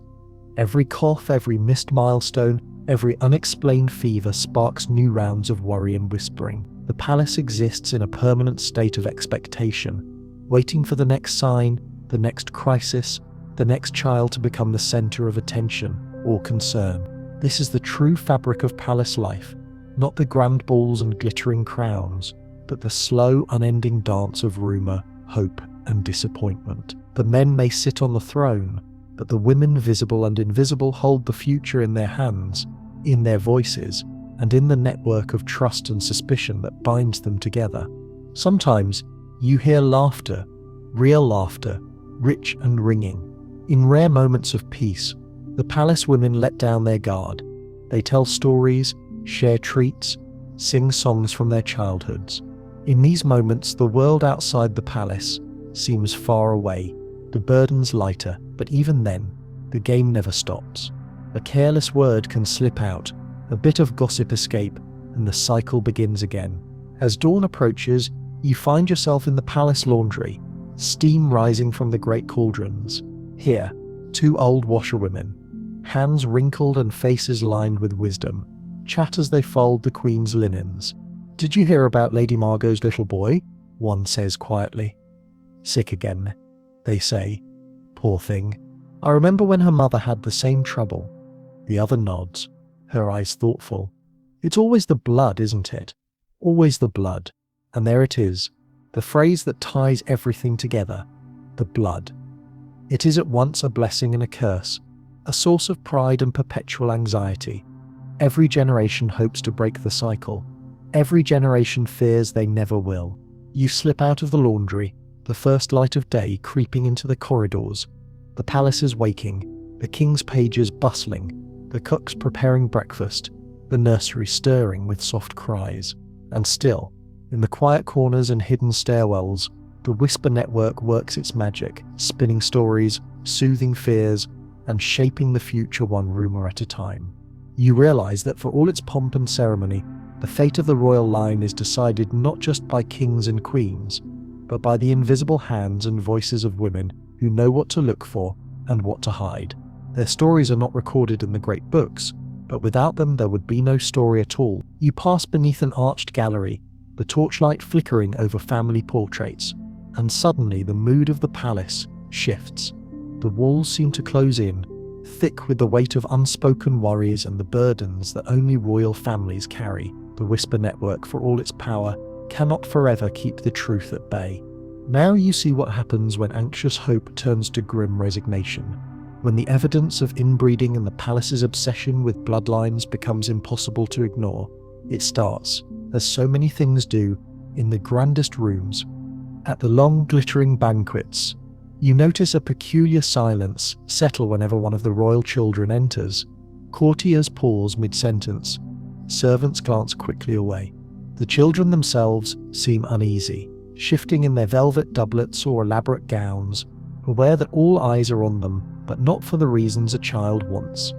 Every cough, every missed milestone, every unexplained fever sparks new rounds of worry and whispering. The palace exists in a permanent state of expectation, waiting for the next sign, the next crisis, the next child to become the centre of attention or concern. This is the true fabric of palace life, not the grand balls and glittering crowns, but the slow, unending dance of rumour, hope, and disappointment. The men may sit on the throne, but the women, visible and invisible, hold the future in their hands, in their voices, and in the network of trust and suspicion that binds them together. Sometimes you hear laughter, real laughter, rich and ringing. In rare moments of peace, the palace women let down their guard. They tell stories, share treats, sing songs from their childhoods. In these moments, the world outside the palace seems far away, the burdens lighter, but even then, the game never stops. A careless word can slip out, a bit of gossip escape, and the cycle begins again. As dawn approaches, you find yourself in the palace laundry, steam rising from the great cauldrons. Here, two old washerwomen, hands wrinkled and faces lined with wisdom, chat as they fold the queen's linens. "Did you hear about Lady Margot's little boy?" one says quietly. "Sick again," they say. "Poor thing. I remember when her mother had the same trouble." The other nods, her eyes thoughtful. "It's always the blood, isn't it? Always the blood." And there it is, the phrase that ties everything together. The blood. It is at once a blessing and a curse, a source of pride and perpetual anxiety. Every generation hopes to break the cycle. Every generation fears they never will. You slip out of the laundry, the first light of day creeping into the corridors. The palace is waking, the king's pages bustling, the cooks preparing breakfast, the nursery stirring with soft cries. And still, in the quiet corners and hidden stairwells, the whisper network works its magic, spinning stories, soothing fears, and shaping the future one rumour at a time. You realise that for all its pomp and ceremony, the fate of the royal line is decided not just by kings and queens, but by the invisible hands and voices of women who know what to look for and what to hide. Their stories are not recorded in the great books, but without them there would be no story at all. You pass beneath an arched gallery, the torchlight flickering over family portraits, and suddenly the mood of the palace shifts. The walls seem to close in, thick with the weight of unspoken worries and the burdens that only royal families carry. The whisper network, for all its power, cannot forever keep the truth at bay. Now you see what happens when anxious hope turns to grim resignation. When the evidence of inbreeding and the palace's obsession with bloodlines becomes impossible to ignore, it starts, as so many things do, in the grandest rooms. At the long, glittering banquets, you notice a peculiar silence settle whenever one of the royal children enters. Courtiers pause mid-sentence. Servants glance quickly away. The children themselves seem uneasy, shifting in their velvet doublets or elaborate gowns, aware that all eyes are on them, but not for the reasons a child wants.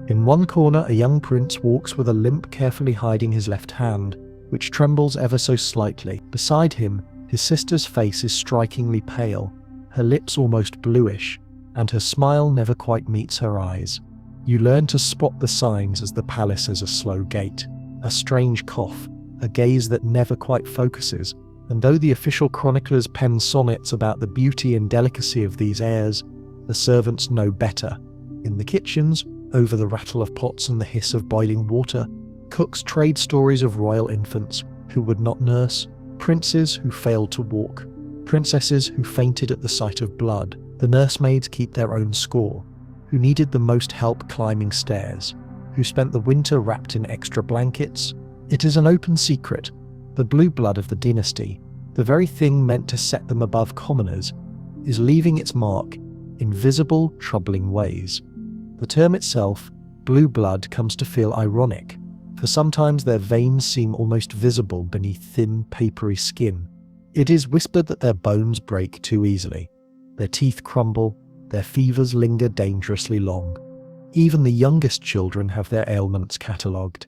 In one corner, a young prince walks with a limp, carefully hiding his left hand, which trembles ever so slightly. Beside him, his sister's face is strikingly pale, her lips almost bluish, and her smile never quite meets her eyes. You learn to spot the signs as the palace has a slow gait, a strange cough, a gaze that never quite focuses, and though the official chroniclers pen sonnets about the beauty and delicacy of these airs, the servants know better. In the kitchens, over the rattle of pots and the hiss of boiling water, cooks trade stories of royal infants who would not nurse, princes who failed to walk, princesses who fainted at the sight of blood. The nursemaids keep their own score, who needed the most help climbing stairs, who spent the winter wrapped in extra blankets. It is an open secret. The blue blood of the dynasty, the very thing meant to set them above commoners, is leaving its mark in visible, troubling ways. The term itself, blue blood, comes to feel ironic, for sometimes their veins seem almost visible beneath thin, papery skin. It is whispered that their bones break too easily, their teeth crumble, their fevers linger dangerously long. Even the youngest children have their ailments catalogued.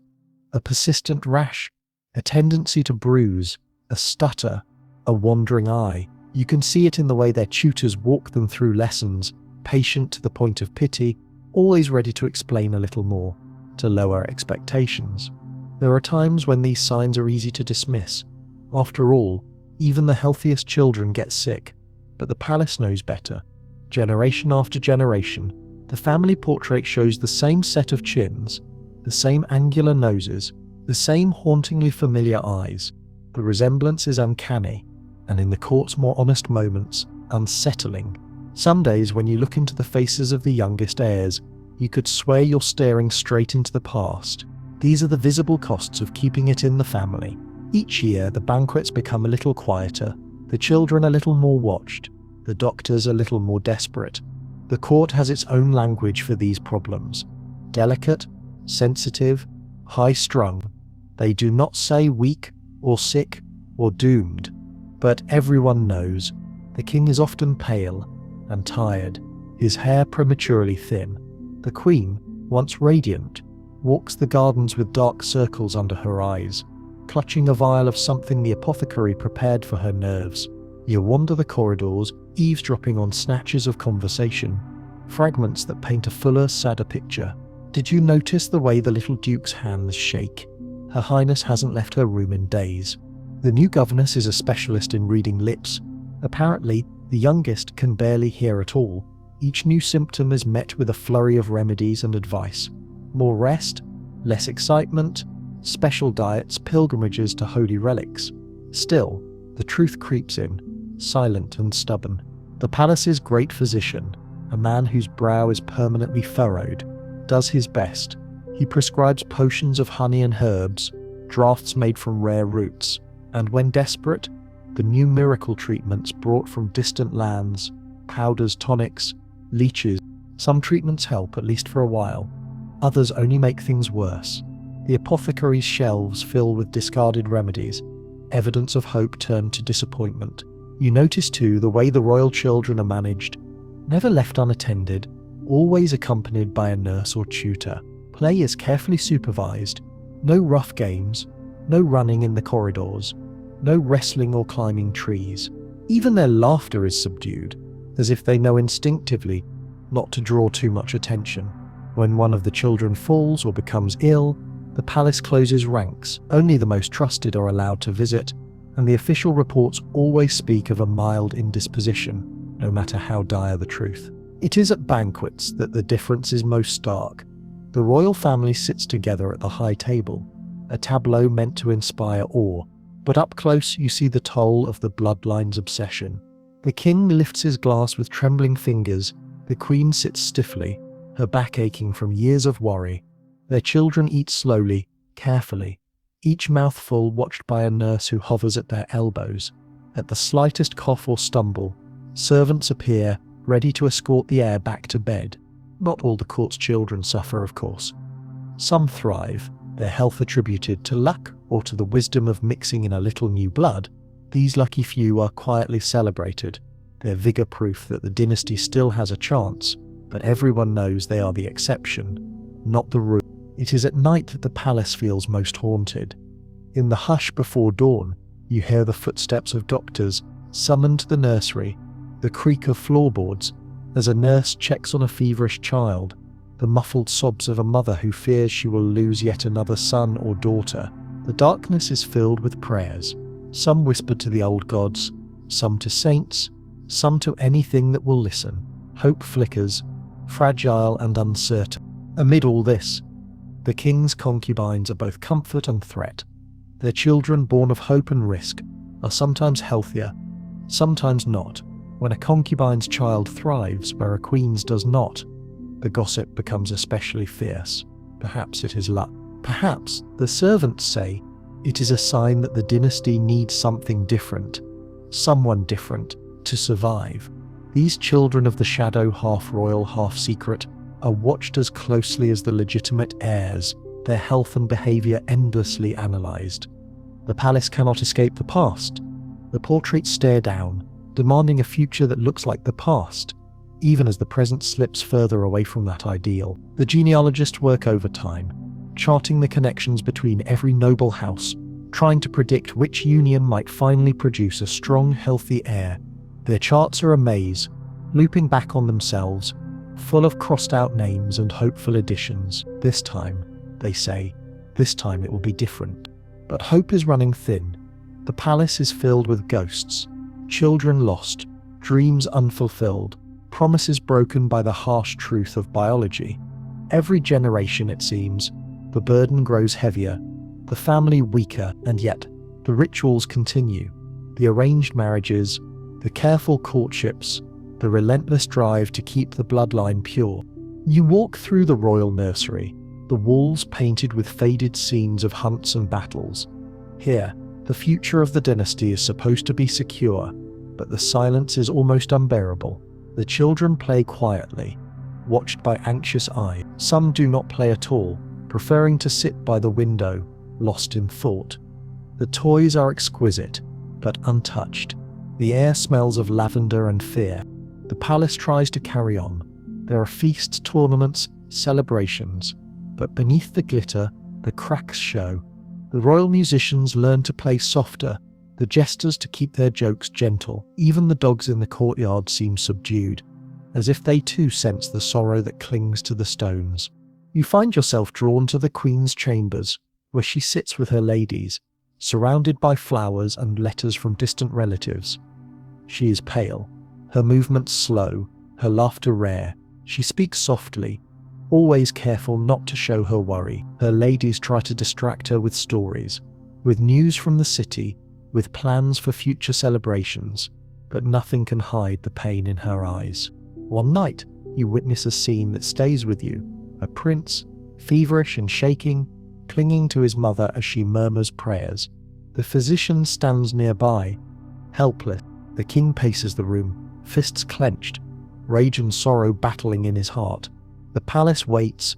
A persistent rash, a tendency to bruise, a stutter, a wandering eye. You can see it in the way their tutors walk them through lessons, patient to the point of pity, always ready to explain a little more, to lower expectations. There are times when these signs are easy to dismiss. After all, even the healthiest children get sick, but the palace knows better. Generation after generation, the family portrait shows the same set of chins, the same angular noses, the same hauntingly familiar eyes. The resemblance is uncanny, and in the court's more honest moments, unsettling. Some days when you look into the faces of the youngest heirs, you could swear you're staring straight into the past. These are the visible costs of keeping it in the family. Each year, the banquets become a little quieter, the children a little more watched, the doctors a little more desperate. The court has its own language for these problems. Delicate, sensitive, high-strung. They do not say weak or sick or doomed, but everyone knows. The king is often pale and tired, his hair prematurely thin. The queen, once radiant, walks the gardens with dark circles under her eyes, clutching a vial of something the apothecary prepared for her nerves. You wander the corridors, eavesdropping on snatches of conversation, fragments that paint a fuller, sadder picture. Did you notice the way the little duke's hands shake? Her Highness hasn't left her room in days. The new governess is a specialist in reading lips. Apparently, the youngest can barely hear at all. Each new symptom is met with a flurry of remedies and advice. More rest, less excitement, special diets, pilgrimages to holy relics. Still, the truth creeps in, silent and stubborn. The palace's great physician, a man whose brow is permanently furrowed, does his best. He prescribes potions of honey and herbs, draughts made from rare roots, and when desperate, the new miracle treatments brought from distant lands, powders, tonics, leeches. Some treatments help, at least for a while. Others only make things worse. The apothecary's shelves fill with discarded remedies, evidence of hope turned to disappointment. You notice too the way the royal children are managed, never left unattended, always accompanied by a nurse or tutor. Play is carefully supervised, no rough games, no running in the corridors, no wrestling or climbing trees. Even their laughter is subdued, as if they know instinctively not to draw too much attention. When one of the children falls or becomes ill, the palace closes ranks. Only the most trusted are allowed to visit, and the official reports always speak of a mild indisposition, no matter how dire the truth. It is at banquets that the difference is most stark. The royal family sits together at the high table, a tableau meant to inspire awe, but up close you see the toll of the bloodline's obsession. The king lifts his glass with trembling fingers, The queen sits stiffly, her back aching from years of worry. Their children eat slowly, carefully, each mouthful watched by a nurse who hovers at their elbows. At the slightest cough or stumble, servants appear, ready to escort the heir back to bed. Not all the court's children suffer, of course. Some thrive, their health attributed to luck or to the wisdom of mixing in a little new blood. These lucky few are quietly celebrated, their vigor proof that the dynasty still has a chance, but everyone knows they are the exception, not the rule. It is at night that the palace feels most haunted. In the hush before dawn, you hear the footsteps of doctors summoned to the nursery, the creak of floorboards as a nurse checks on a feverish child, the muffled sobs of a mother who fears she will lose yet another son or daughter. The darkness is filled with prayers, some whispered to the old gods, some to saints, some to anything that will listen. Hope flickers, fragile and uncertain. Amid all this, the king's concubines are both comfort and threat. Their children, born of hope and risk, are sometimes healthier, sometimes not. When a concubine's child thrives where a queen's does not, the gossip becomes especially fierce. Perhaps it is luck. Perhaps, the servants say, it is a sign that the dynasty needs something different, someone different, to survive. These children of the shadow, half royal, half secret, are watched as closely as the legitimate heirs, their health and behavior endlessly analyzed. The palace cannot escape the past. The portraits stare down, demanding a future that looks like the past, even as the present slips further away from that ideal. The genealogists work overtime, charting the connections between every noble house, trying to predict which union might finally produce a strong, healthy heir. Their charts are a maze, looping back on themselves, full of crossed-out names and hopeful additions. This time, they say, this time it will be different. But hope is running thin. The palace is filled with ghosts, children lost, dreams unfulfilled, promises broken by the harsh truth of biology. Every generation, it seems, the burden grows heavier, the family weaker, and yet the rituals continue. The arranged marriages, the careful courtships, the relentless drive to keep the bloodline pure. You walk through the royal nursery, the walls painted with faded scenes of hunts and battles. Here, the future of the dynasty is supposed to be secure, but the silence is almost unbearable. The children play quietly, watched by anxious eyes. Some do not play at all, preferring to sit by the window, lost in thought. The toys are exquisite, but untouched. The air smells of lavender and fear. The palace tries to carry on. There are feasts, tournaments, celebrations, but beneath the glitter, the cracks show. The royal musicians learn to play softer, the jesters to keep their jokes gentle. Even the dogs in the courtyard seem subdued, as if they too sense the sorrow that clings to the stones. You find yourself drawn to the queen's chambers, where she sits with her ladies, surrounded by flowers and letters from distant relatives. She is pale, her movements slow, her laughter rare. She speaks softly, always careful not to show her worry. Her ladies try to distract her with stories, with news from the city, with plans for future celebrations, but nothing can hide the pain in her eyes. One night, you witness a scene that stays with you. A prince, feverish and shaking, clinging to his mother as she murmurs prayers. The physician stands nearby, helpless. The king paces the room, fists clenched, rage and sorrow battling in his heart. The palace waits,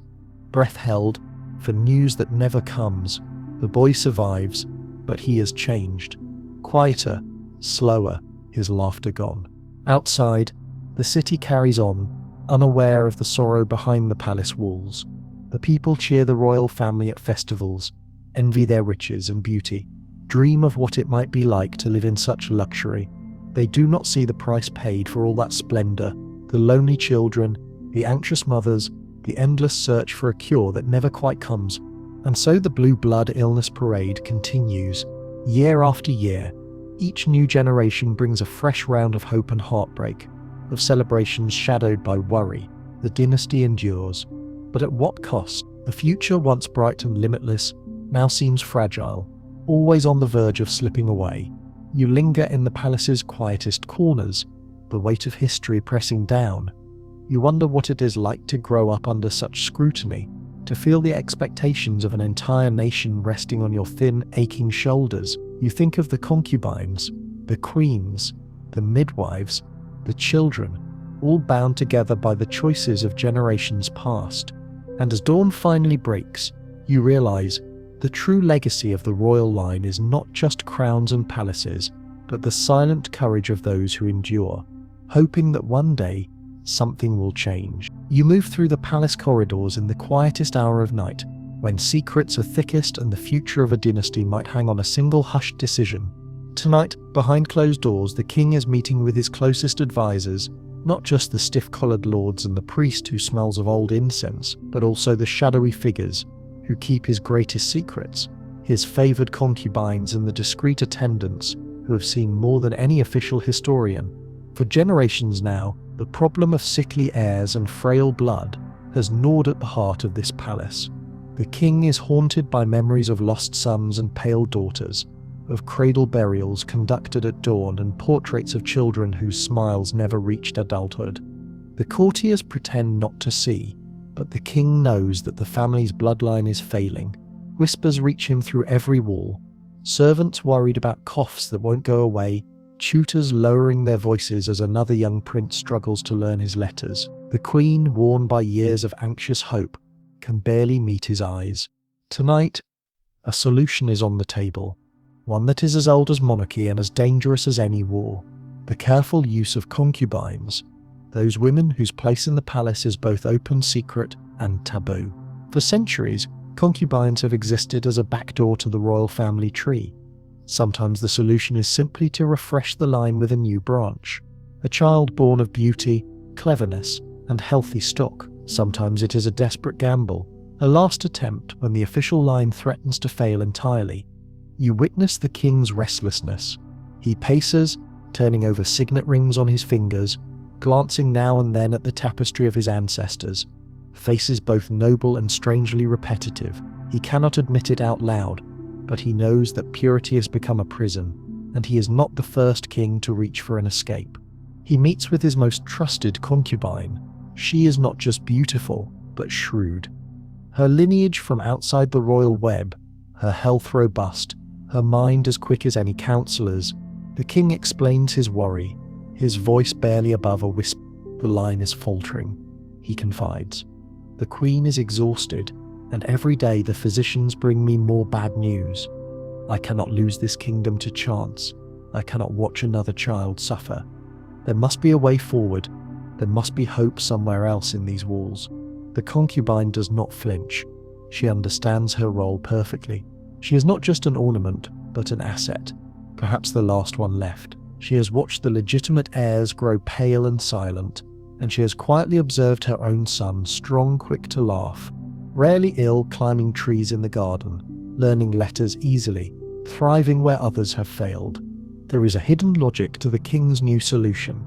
breath held, for news that never comes. The boy survives, but he has changed. Quieter, slower, his laughter gone. Outside, the city carries on, unaware of the sorrow behind the palace walls. The people cheer the royal family at festivals, envy their riches and beauty, dream of what it might be like to live in such luxury. They do not see the price paid for all that splendor, the lonely children, the anxious mothers, the endless search for a cure that never quite comes. And so the blue blood illness parade continues, year after year. Each new generation brings a fresh round of hope and heartbreak, of celebrations shadowed by worry. The dynasty endures. But at what cost? The future, once bright and limitless, now seems fragile, always on the verge of slipping away. You linger in the palace's quietest corners, the weight of history pressing down. You wonder what it is like to grow up under such scrutiny, to feel the expectations of an entire nation resting on your thin, aching shoulders. You think of the concubines, the queens, the midwives, the children, all bound together by the choices of generations past. And as dawn finally breaks, you realize the true legacy of the royal line is not just crowns and palaces, but the silent courage of those who endure, hoping that one day something will change. You move through the palace corridors in the quietest hour of night, when secrets are thickest and the future of a dynasty might hang on a single hushed decision. Tonight, behind closed doors, the king is meeting with his closest advisors, not just the stiff-collared lords and the priest who smells of old incense, but also the shadowy figures who keep his greatest secrets, his favoured concubines and the discreet attendants who have seen more than any official historian. For generations now, the problem of sickly heirs and frail blood has gnawed at the heart of this palace. The king is haunted by memories of lost sons and pale daughters, of cradle burials conducted at dawn and portraits of children whose smiles never reached adulthood. The courtiers pretend not to see, but the king knows that the family's bloodline is failing. Whispers reach him through every wall. Servants worried about coughs that won't go away, tutors lowering their voices as another young prince struggles to learn his letters. The queen, worn by years of anxious hope, can barely meet his eyes. Tonight, a solution is on the table, one that is as old as monarchy and as dangerous as any war: the careful use of concubines, those women whose place in the palace is both open secret and taboo. For centuries, concubines have existed as a backdoor to the royal family tree. Sometimes the solution is simply to refresh the line with a new branch, a child born of beauty, cleverness, and healthy stock. Sometimes it is a desperate gamble, a last attempt when the official line threatens to fail entirely. You witness the king's restlessness. He paces, turning over signet rings on his fingers, glancing now and then at the tapestry of his ancestors. Faces both noble and strangely repetitive. He cannot admit it out loud, but he knows that purity has become a prison, and he is not the first king to reach for an escape. He meets with his most trusted concubine. She is not just beautiful, but shrewd. Her lineage from outside the royal web, her health robust, her mind as quick as any counselor's. The king explains his worry, his voice barely above a whisper. The line is faltering. He confides. The queen is exhausted, and every day the physicians bring me more bad news. I cannot lose this kingdom to chance. I cannot watch another child suffer. There must be a way forward. There must be hope somewhere else in these walls. The concubine does not flinch. She understands her role perfectly. She is not just an ornament, but an asset, perhaps the last one left. She has watched the legitimate heirs grow pale and silent, and she has quietly observed her own son, strong, quick to laugh, rarely ill, climbing trees in the garden, learning letters easily, thriving where others have failed. There is a hidden logic to the king's new solution.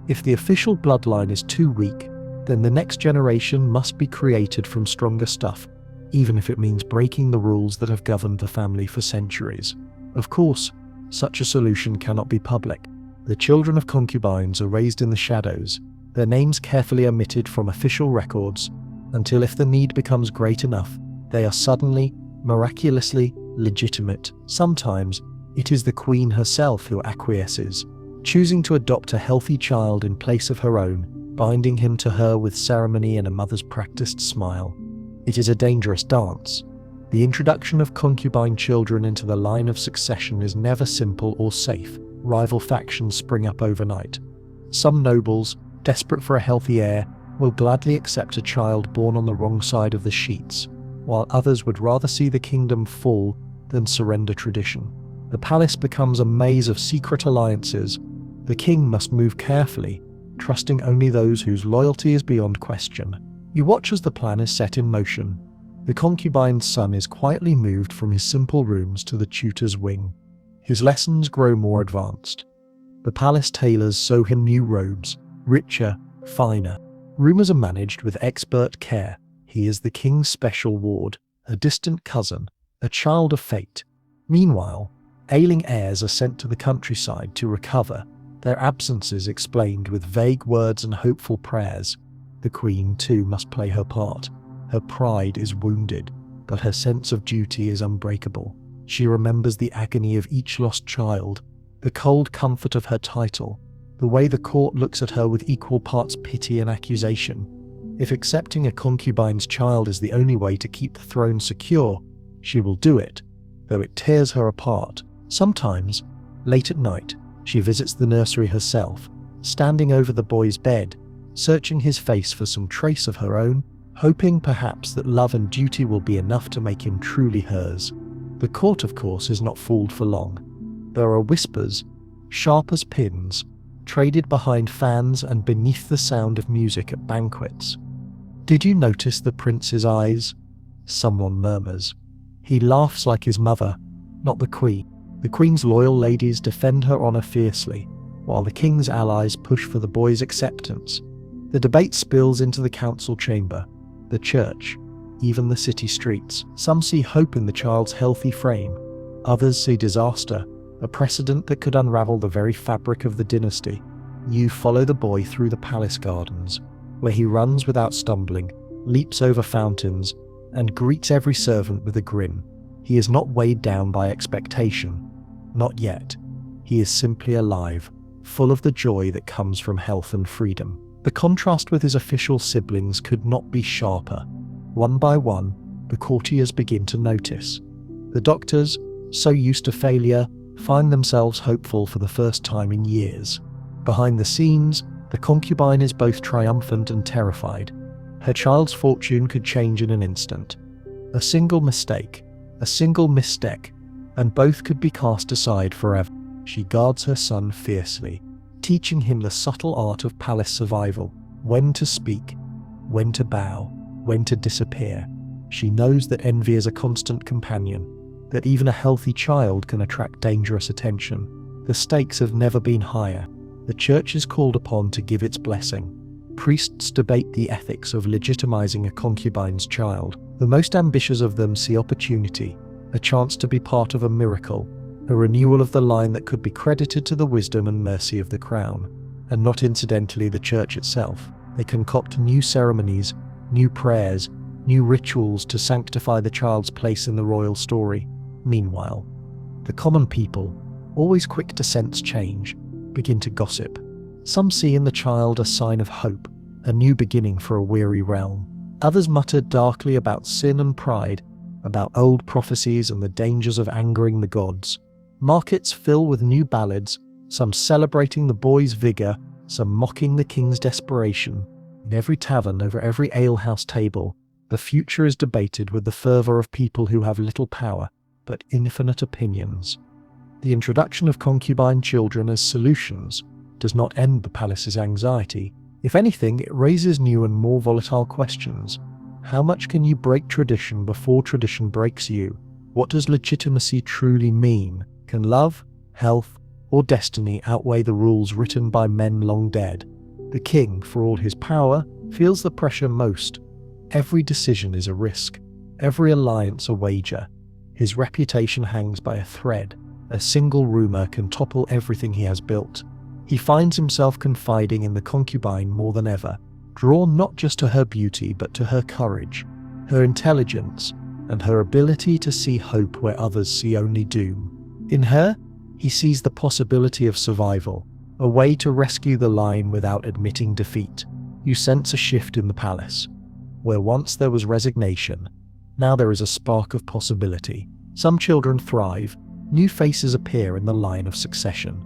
If the official bloodline is too weak, then the next generation must be created from stronger stuff, even if it means breaking the rules that have governed the family for centuries. Of course, such a solution cannot be public. The children of concubines are raised in the shadows, their names carefully omitted from official records, until if the need becomes great enough, they are suddenly, miraculously, legitimate. Sometimes, it is the queen herself who acquiesces, choosing to adopt a healthy child in place of her own, binding him to her with ceremony and a mother's practiced smile. It is a dangerous dance. The introduction of concubine children into the line of succession is never simple or safe. Rival factions spring up overnight. Some nobles, desperate for a healthy heir, will gladly accept a child born on the wrong side of the sheets, while others would rather see the kingdom fall than surrender tradition. The palace becomes a maze of secret alliances. The king must move carefully, trusting only those whose loyalty is beyond question. You watch as the plan is set in motion. The concubine's son is quietly moved from his simple rooms to the tutor's wing. His lessons grow more advanced. The palace tailors sew him new robes, richer, finer. Rumors are managed with expert care. He is the king's special ward, a distant cousin, a child of fate. Meanwhile, ailing heirs are sent to the countryside to recover, their absences explained with vague words and hopeful prayers. The queen, too, must play her part. Her pride is wounded, but her sense of duty is unbreakable. She remembers the agony of each lost child, the cold comfort of her title, the way the court looks at her with equal parts pity and accusation. If accepting a concubine's child is the only way to keep the throne secure, she will do it, though it tears her apart. Sometimes, late at night, she visits the nursery herself, standing over the boy's bed, searching his face for some trace of her own, hoping perhaps that love and duty will be enough to make him truly hers. The court, of course, is not fooled for long. There are whispers, sharp as pins, traded behind fans and beneath the sound of music at banquets. "Did you notice the prince's eyes?" someone murmurs. "He laughs like his mother, not the queen." The queen's loyal ladies defend her honor fiercely, while the king's allies push for the boy's acceptance. The debate spills into the council chamber, the church, even the city streets. Some see hope in the child's healthy frame. Others see disaster, a precedent that could unravel the very fabric of the dynasty. You follow the boy through the palace gardens, where he runs without stumbling, leaps over fountains, and greets every servant with a grin. He is not weighed down by expectation. Not yet. He is simply alive, full of the joy that comes from health and freedom. The contrast with his official siblings could not be sharper. One by one, the courtiers begin to notice. The doctors, so used to failure, find themselves hopeful for the first time in years. Behind the scenes, the concubine is both triumphant and terrified. Her child's fortune could change in an instant. A single mistake, a single misstep, and both could be cast aside forever. She guards her son fiercely, teaching him the subtle art of palace survival, when to speak, when to bow, when to disappear. She knows that envy is a constant companion, that even a healthy child can attract dangerous attention. The stakes have never been higher. The church is called upon to give its blessing. Priests debate the ethics of legitimizing a concubine's child. The most ambitious of them see opportunity, a chance to be part of a miracle, a renewal of the line that could be credited to the wisdom and mercy of the crown, and not incidentally the church itself. They concoct new ceremonies, new prayers, new rituals to sanctify the child's place in the royal story. Meanwhile, the common people, always quick to sense change, begin to gossip. Some see in the child a sign of hope, a new beginning for a weary realm. Others mutter darkly about sin and pride, about old prophecies and the dangers of angering the gods. Markets fill with new ballads, some celebrating the boy's vigor, some mocking the king's desperation. In every tavern, over every alehouse table, the future is debated with the fervor of people who have little power, but infinite opinions. The introduction of concubine children as solutions does not end the palace's anxiety. If anything, it raises new and more volatile questions. How much can you break tradition before tradition breaks you? What does legitimacy truly mean? Can love, health, or destiny outweigh the rules written by men long dead? The king, for all his power, feels the pressure most. Every decision is a risk, every alliance a wager. His reputation hangs by a thread. A single rumor can topple everything he has built. He finds himself confiding in the concubine more than ever, drawn not just to her beauty but to her courage, her intelligence, and her ability to see hope where others see only doom. In her, he sees the possibility of survival, a way to rescue the line without admitting defeat. You sense a shift in the palace. Where once there was resignation, now there is a spark of possibility. Some children thrive, new faces appear in the line of succession.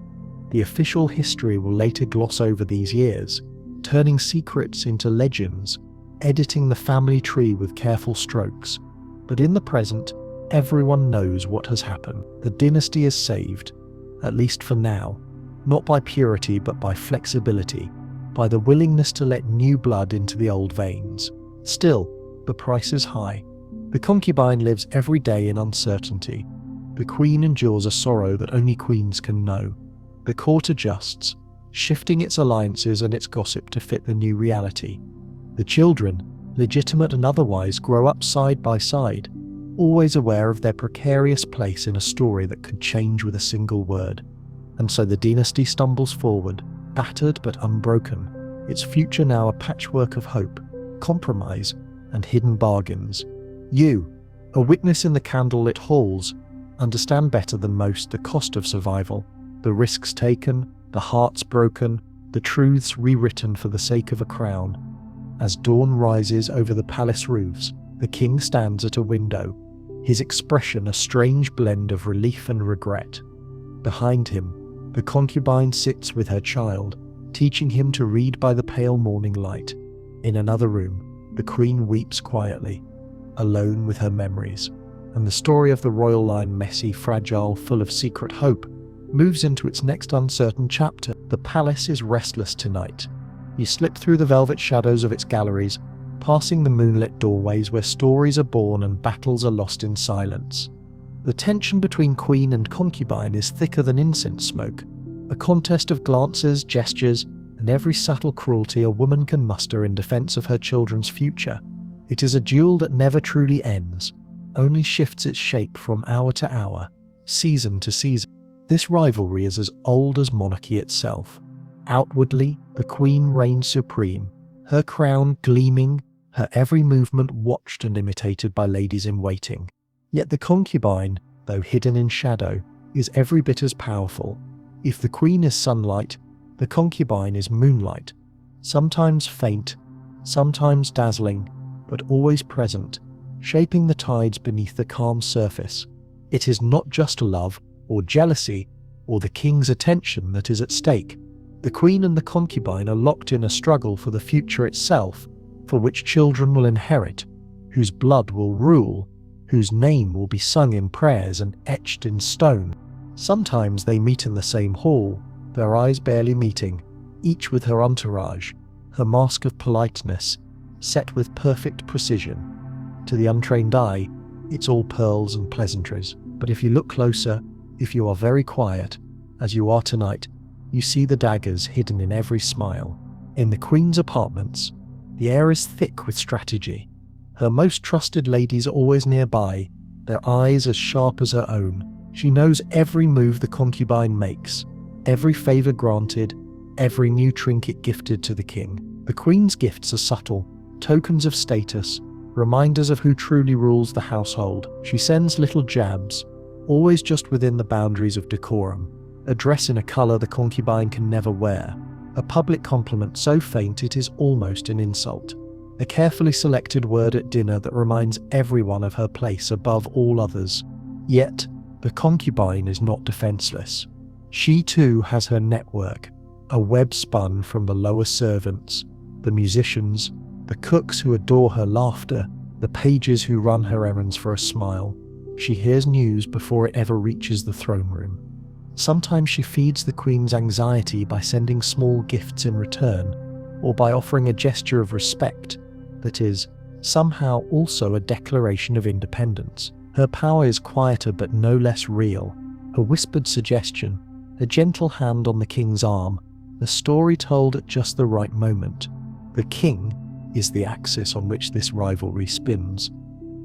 The official history will later gloss over these years, turning secrets into legends, editing the family tree with careful strokes. But in the present, everyone knows what has happened. The dynasty is saved, at least for now, not by purity but by flexibility, by the willingness to let new blood into the old veins. Still, the price is high. The concubine lives every day in uncertainty. The queen endures a sorrow that only queens can know. The court adjusts, shifting its alliances and its gossip to fit the new reality. The children, legitimate and otherwise, grow up side by side, always aware of their precarious place in a story that could change with a single word. And so the dynasty stumbles forward, battered but unbroken, its future now a patchwork of hope, compromise, and hidden bargains. You, a witness in the candlelit halls, understand better than most the cost of survival, the risks taken, the hearts broken, the truths rewritten for the sake of a crown. As dawn rises over the palace roofs, the king stands at a window, his expression a strange blend of relief and regret. Behind him, the concubine sits with her child, teaching him to read by the pale morning light. In another room, the queen weeps quietly, alone with her memories, and the story of the royal line, messy, fragile, full of secret hope, moves into its next uncertain chapter. The palace is restless tonight. You slip through the velvet shadows of its galleries, passing the moonlit doorways where stories are born and battles are lost in silence. The tension between queen and concubine is thicker than incense smoke, a contest of glances, gestures, and every subtle cruelty a woman can muster in defense of her children's future. It is a duel that never truly ends, only shifts its shape from hour to hour, season to season. This rivalry is as old as monarchy itself. Outwardly, the queen reigns supreme, her crown gleaming, her every movement watched and imitated by ladies in waiting. Yet the concubine, though hidden in shadow, is every bit as powerful. If the queen is sunlight, the concubine is moonlight, sometimes faint, sometimes dazzling, but always present, shaping the tides beneath the calm surface. It is not just love, or jealousy, or the king's attention that is at stake. The queen and the concubine are locked in a struggle for the future itself, for which children will inherit, whose blood will rule, whose name will be sung in prayers and etched in stone. Sometimes they meet in the same hall, their eyes barely meeting, each with her entourage, her mask of politeness, set with perfect precision. To the untrained eye, it's all pearls and pleasantries. But if you look closer, if you are very quiet, as you are tonight, you see the daggers hidden in every smile. In the queen's apartments, the air is thick with strategy. Her most trusted ladies are always nearby, their eyes as sharp as her own. She knows every move the concubine makes, every favor granted, every new trinket gifted to the king. The queen's gifts are subtle, tokens of status, reminders of who truly rules the household. She sends little jabs, always just within the boundaries of decorum. A dress in a color the concubine can never wear, a public compliment so faint it is almost an insult, a carefully selected word at dinner that reminds everyone of her place above all others. Yet, the concubine is not defenseless. She too has her network, a web spun from the lower servants, the musicians, the cooks who adore her laughter, the pages who run her errands for a smile. She hears news before it ever reaches the throne room. Sometimes she feeds the queen's anxiety by sending small gifts in return, or by offering a gesture of respect that is, somehow also a declaration of independence. Her power is quieter but no less real. A whispered suggestion, a gentle hand on the king's arm, a story told at just the right moment. The king is the axis on which this rivalry spins.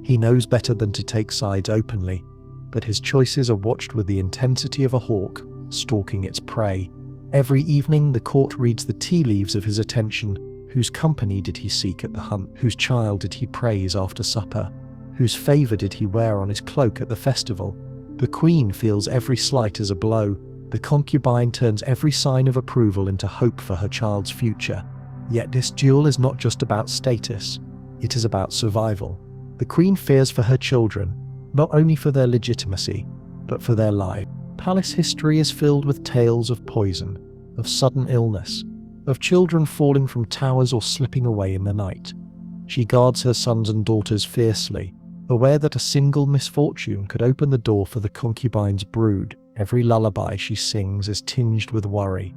He knows better than to take sides openly, but his choices are watched with the intensity of a hawk stalking its prey. Every evening the court reads the tea leaves of his attention. Whose company did he seek at the hunt? Whose child did he praise after supper? Whose favour did he wear on his cloak at the festival? The queen feels every slight as a blow. The concubine turns every sign of approval into hope for her child's future. Yet this duel is not just about status, it is about survival. The queen fears for her children, not only for their legitimacy, but for their life. Palace history is filled with tales of poison, of sudden illness, of children falling from towers or slipping away in the night. She guards her sons and daughters fiercely, aware that a single misfortune could open the door for the concubine's brood. Every lullaby she sings is tinged with worry.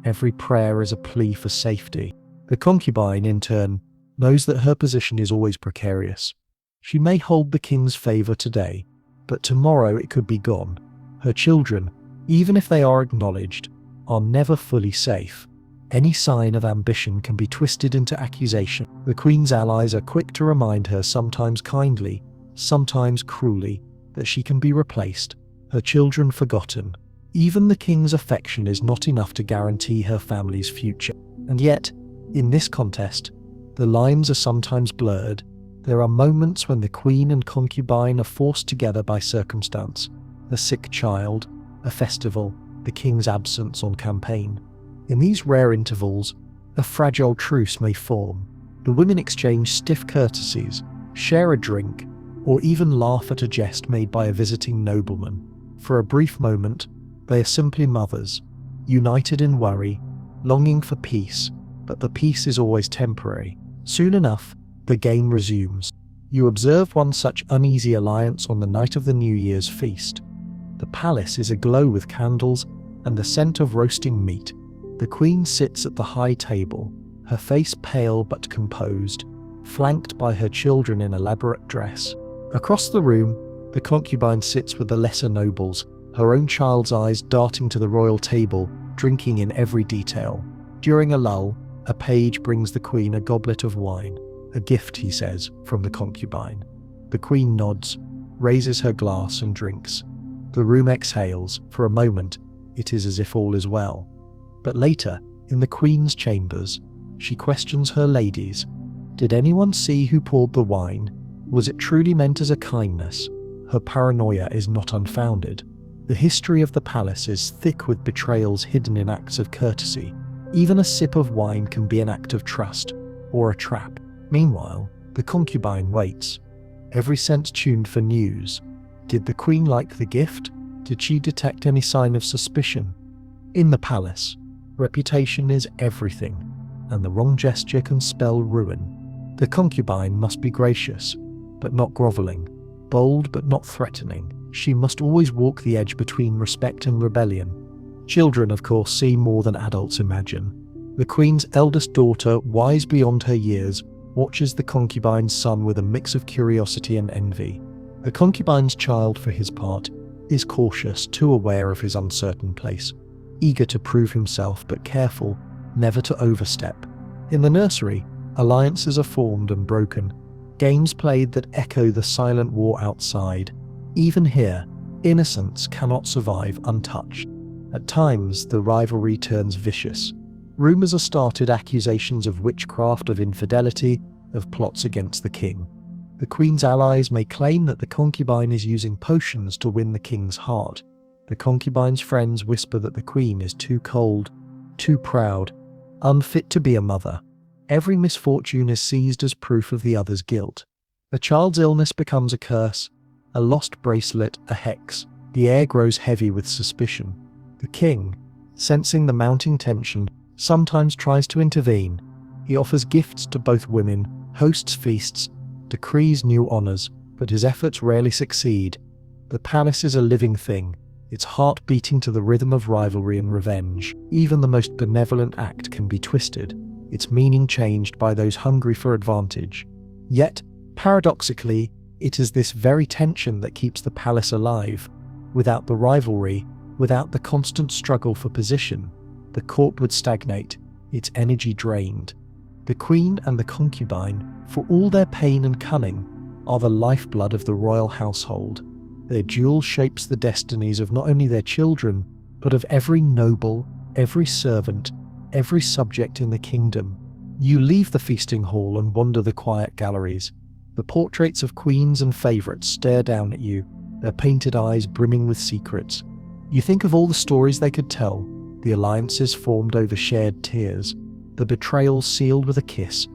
Every prayer is a plea for safety. The concubine, in turn, knows that her position is always precarious. She may hold the king's favour today, but tomorrow it could be gone. Her children, even if they are acknowledged, are never fully safe. Any sign of ambition can be twisted into accusation. The queen's allies are quick to remind her, sometimes kindly, sometimes cruelly, that she can be replaced, her children forgotten. Even the king's affection is not enough to guarantee her family's future. And yet, In this contest, the lines are sometimes blurred. There are moments when the queen and concubine are forced together by circumstance, a sick child, a festival, the king's absence on campaign. In these rare intervals, a fragile truce may form. The women exchange stiff courtesies, share a drink, or even laugh at a jest made by a visiting nobleman. For a brief moment, they are simply mothers, united in worry, longing for peace, but the peace is always temporary. Soon enough, the game resumes. You observe one such uneasy alliance on the night of the New Year's feast. The palace is aglow with candles and the scent of roasting meat. The queen sits at the high table, her face pale but composed, flanked by her children in elaborate dress. Across the room, the concubine sits with the lesser nobles, her own child's eyes darting to the royal table, drinking in every detail. During a lull, a page brings the queen a goblet of wine. A gift, he says, from the concubine. The queen nods, raises her glass and drinks. The room exhales. For a moment, it is as if all is well. But later, in the queen's chambers, she questions her ladies. Did anyone see who poured the wine? Was it truly meant as a kindness? Her paranoia is not unfounded. The history of the palace is thick with betrayals hidden in acts of courtesy. Even a sip of wine can be an act of trust, or a trap. Meanwhile, the concubine waits, every sense tuned for news. Did the queen like the gift? Did she detect any sign of suspicion? In the palace, reputation is everything, and the wrong gesture can spell ruin. The concubine must be gracious, but not groveling, bold but not threatening. She must always walk the edge between respect and rebellion. Children, of course, see more than adults imagine. The queen's eldest daughter, wise beyond her years, watches the concubine's son with a mix of curiosity and envy. The concubine's child, for his part, is cautious, too aware of his uncertain place, eager to prove himself but careful never to overstep. In the nursery, alliances are formed and broken, games played that echo the silent war outside. Even here, innocence cannot survive untouched. At times, the rivalry turns vicious. Rumors are started, accusations of witchcraft, of infidelity, of plots against the king. The queen's allies may claim that the concubine is using potions to win the king's heart. The concubine's friends whisper that the queen is too cold, too proud, unfit to be a mother. Every misfortune is seized as proof of the other's guilt. A child's illness becomes a curse, a lost bracelet a hex. The air grows heavy with suspicion. The king, sensing the mounting tension, sometimes tries to intervene. He offers gifts to both women, hosts feasts, decrees new honors, but his efforts rarely succeed. The palace is a living thing, its heart beating to the rhythm of rivalry and revenge. Even the most benevolent act can be twisted, its meaning changed by those hungry for advantage. Yet, paradoxically, it is this very tension that keeps the palace alive. Without the rivalry, without the constant struggle for position, the court would stagnate, its energy drained. The queen and the concubine, for all their pain and cunning, are the lifeblood of the royal household. Their duel shapes the destinies of not only their children, but of every noble, every servant, every subject in the kingdom. You leave the feasting hall and wander the quiet galleries. The portraits of queens and favourites stare down at you, their painted eyes brimming with secrets. You think of all the stories they could tell, the alliances formed over shared tears, the betrayals sealed with a kiss,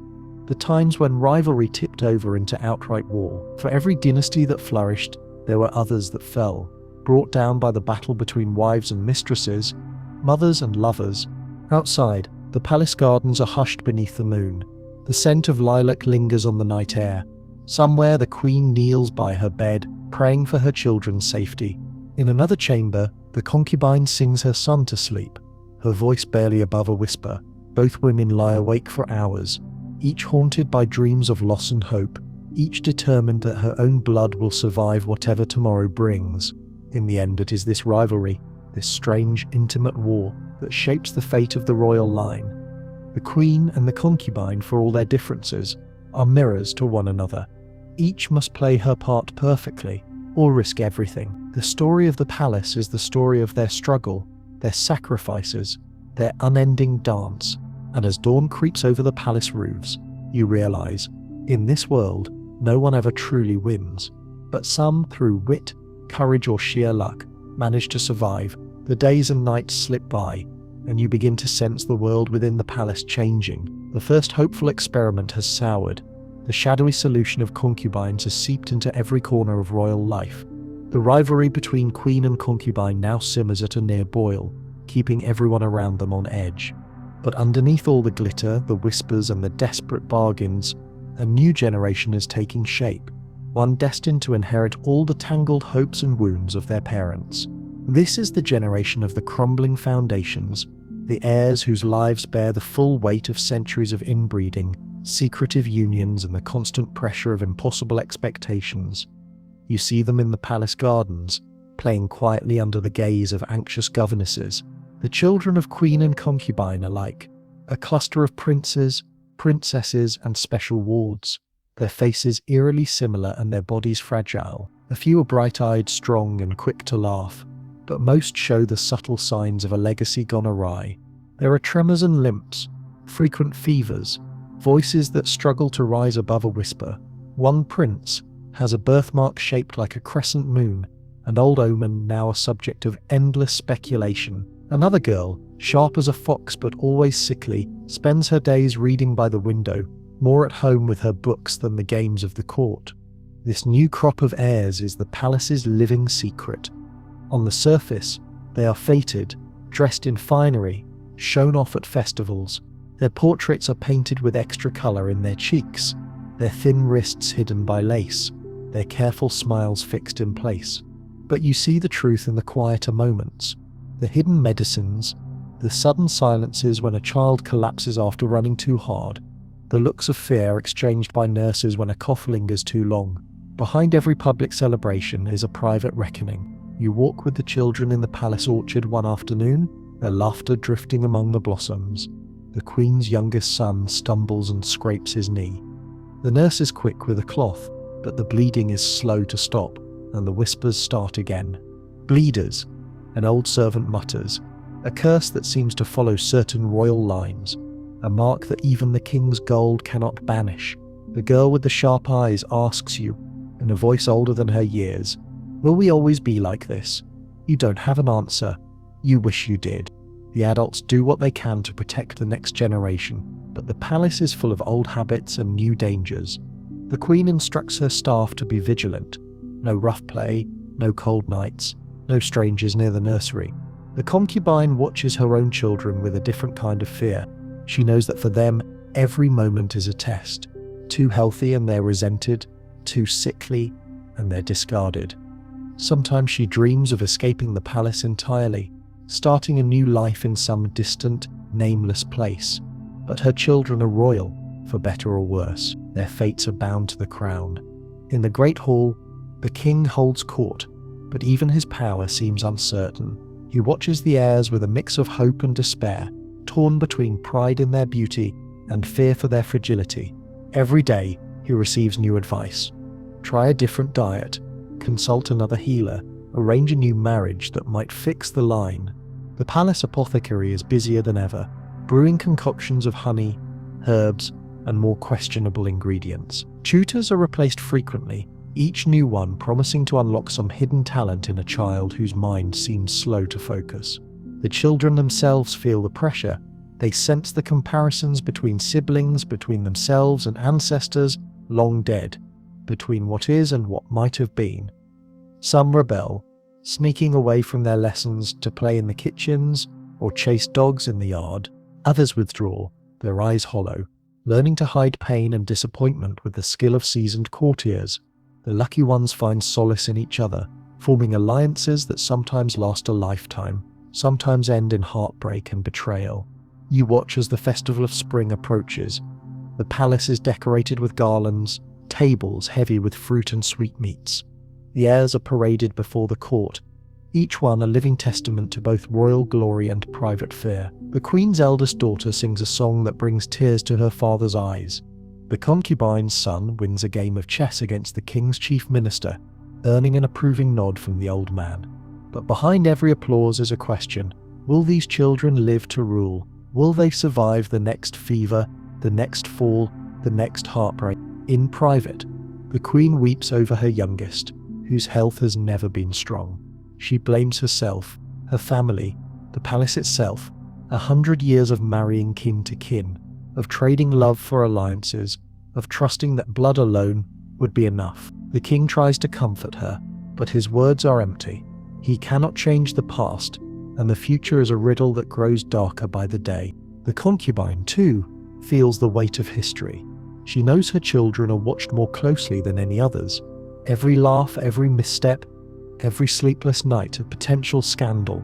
the times when rivalry tipped over into outright war. For every dynasty that flourished, there were others that fell, brought down by the battle between wives and mistresses, mothers and lovers. Outside, the palace gardens are hushed beneath the moon. The scent of lilac lingers on the night air. Somewhere the queen kneels by her bed, praying for her children's safety. In another chamber, the concubine sings her son to sleep, her voice barely above a whisper. Both women lie awake for hours, each haunted by dreams of loss and hope, each determined that her own blood will survive whatever tomorrow brings. In the end, it is this rivalry, this strange, intimate war, that shapes the fate of the royal line. The queen and the concubine, for all their differences, are mirrors to one another. Each must play her part perfectly, or risk everything. The story of the palace is the story of their struggle, their sacrifices, their unending dance. And as dawn creeps over the palace roofs, you realize, in this world, no one ever truly wins. But some, through wit, courage or sheer luck, manage to survive. The days and nights slip by, and you begin to sense the world within the palace changing. The first hopeful experiment has soured. The shadowy solution of concubines has seeped into every corner of royal life. The rivalry between queen and concubine now simmers at a near boil, keeping everyone around them on edge. But underneath all the glitter, the whispers and the desperate bargains, a new generation is taking shape, one destined to inherit all the tangled hopes and wounds of their parents. This is the generation of the crumbling foundations, the heirs whose lives bear the full weight of centuries of inbreeding, secretive unions and the constant pressure of impossible expectations. You see them in the palace gardens, playing quietly under the gaze of anxious governesses, the children of queen and concubine alike, a cluster of princes, princesses and special wards, their faces eerily similar and their bodies fragile. A few are bright-eyed, strong and quick to laugh, but most show the subtle signs of a legacy gone awry. There are tremors and limps, frequent fevers, voices that struggle to rise above a whisper. One prince has a birthmark shaped like a crescent moon, an old omen now a subject of endless speculation. Another girl, sharp as a fox but always sickly, spends her days reading by the window, more at home with her books than the games of the court. This new crop of heirs is the palace's living secret. On the surface, they are feted, dressed in finery, shown off at festivals. Their portraits are painted with extra colour in their cheeks, their thin wrists hidden by lace, their careful smiles fixed in place. But you see the truth in the quieter moments, the hidden medicines, the sudden silences when a child collapses after running too hard, the looks of fear exchanged by nurses when a cough lingers too long. Behind every public celebration is a private reckoning. You walk with the children in the palace orchard one afternoon, their laughter drifting among the blossoms. The queen's youngest son stumbles and scrapes his knee. The nurse is quick with a cloth, but the bleeding is slow to stop, and the whispers start again. Bleeders, an old servant mutters, a curse that seems to follow certain royal lines, a mark that even the king's gold cannot banish. The girl with the sharp eyes asks you, in a voice older than her years, will we always be like this? You don't have an answer. You wish you did. The adults do what they can to protect the next generation, but the palace is full of old habits and new dangers. The queen instructs her staff to be vigilant. No rough play, no cold nights, no strangers near the nursery. The concubine watches her own children with a different kind of fear. She knows that for them, every moment is a test. Too healthy and they're resented, too sickly and they're discarded. Sometimes she dreams of escaping the palace entirely, starting a new life in some distant, nameless place. But her children are royal, for better or worse. Their fates are bound to the crown. In the great hall, the king holds court, but even his power seems uncertain. He watches the heirs with a mix of hope and despair, torn between pride in their beauty and fear for their fragility. Every day, he receives new advice. Try a different diet, consult another healer, arrange a new marriage that might fix the line. The palace apothecary is busier than ever, brewing concoctions of honey, herbs, and more questionable ingredients. Tutors are replaced frequently, each new one promising to unlock some hidden talent in a child whose mind seems slow to focus. The children themselves feel the pressure. They sense the comparisons between siblings, between themselves and ancestors long dead, between what is and what might have been. Some rebel, sneaking away from their lessons to play in the kitchens or chase dogs in the yard. Others withdraw, their eyes hollow, learning to hide pain and disappointment with the skill of seasoned courtiers. The lucky ones find solace in each other, forming alliances that sometimes last a lifetime, sometimes end in heartbreak and betrayal. You watch as the festival of spring approaches. The palace is decorated with garlands, tables heavy with fruit and sweetmeats. The heirs are paraded before the court, each one a living testament to both royal glory and private fear. The queen's eldest daughter sings a song that brings tears to her father's eyes. The concubine's son wins a game of chess against the king's chief minister, earning an approving nod from the old man. But behind every applause is a question: will these children live to rule? Will they survive the next fever, the next fall, the next heartbreak? In private, the queen weeps over her youngest, whose health has never been strong. She blames herself, her family, the palace itself, 100 years of marrying kin to kin, of trading love for alliances, of trusting that blood alone would be enough. The king tries to comfort her, but his words are empty. He cannot change the past, and the future is a riddle that grows darker by the day. The concubine, too, feels the weight of history. She knows her children are watched more closely than any others. Every laugh, every misstep, every sleepless night of potential scandal.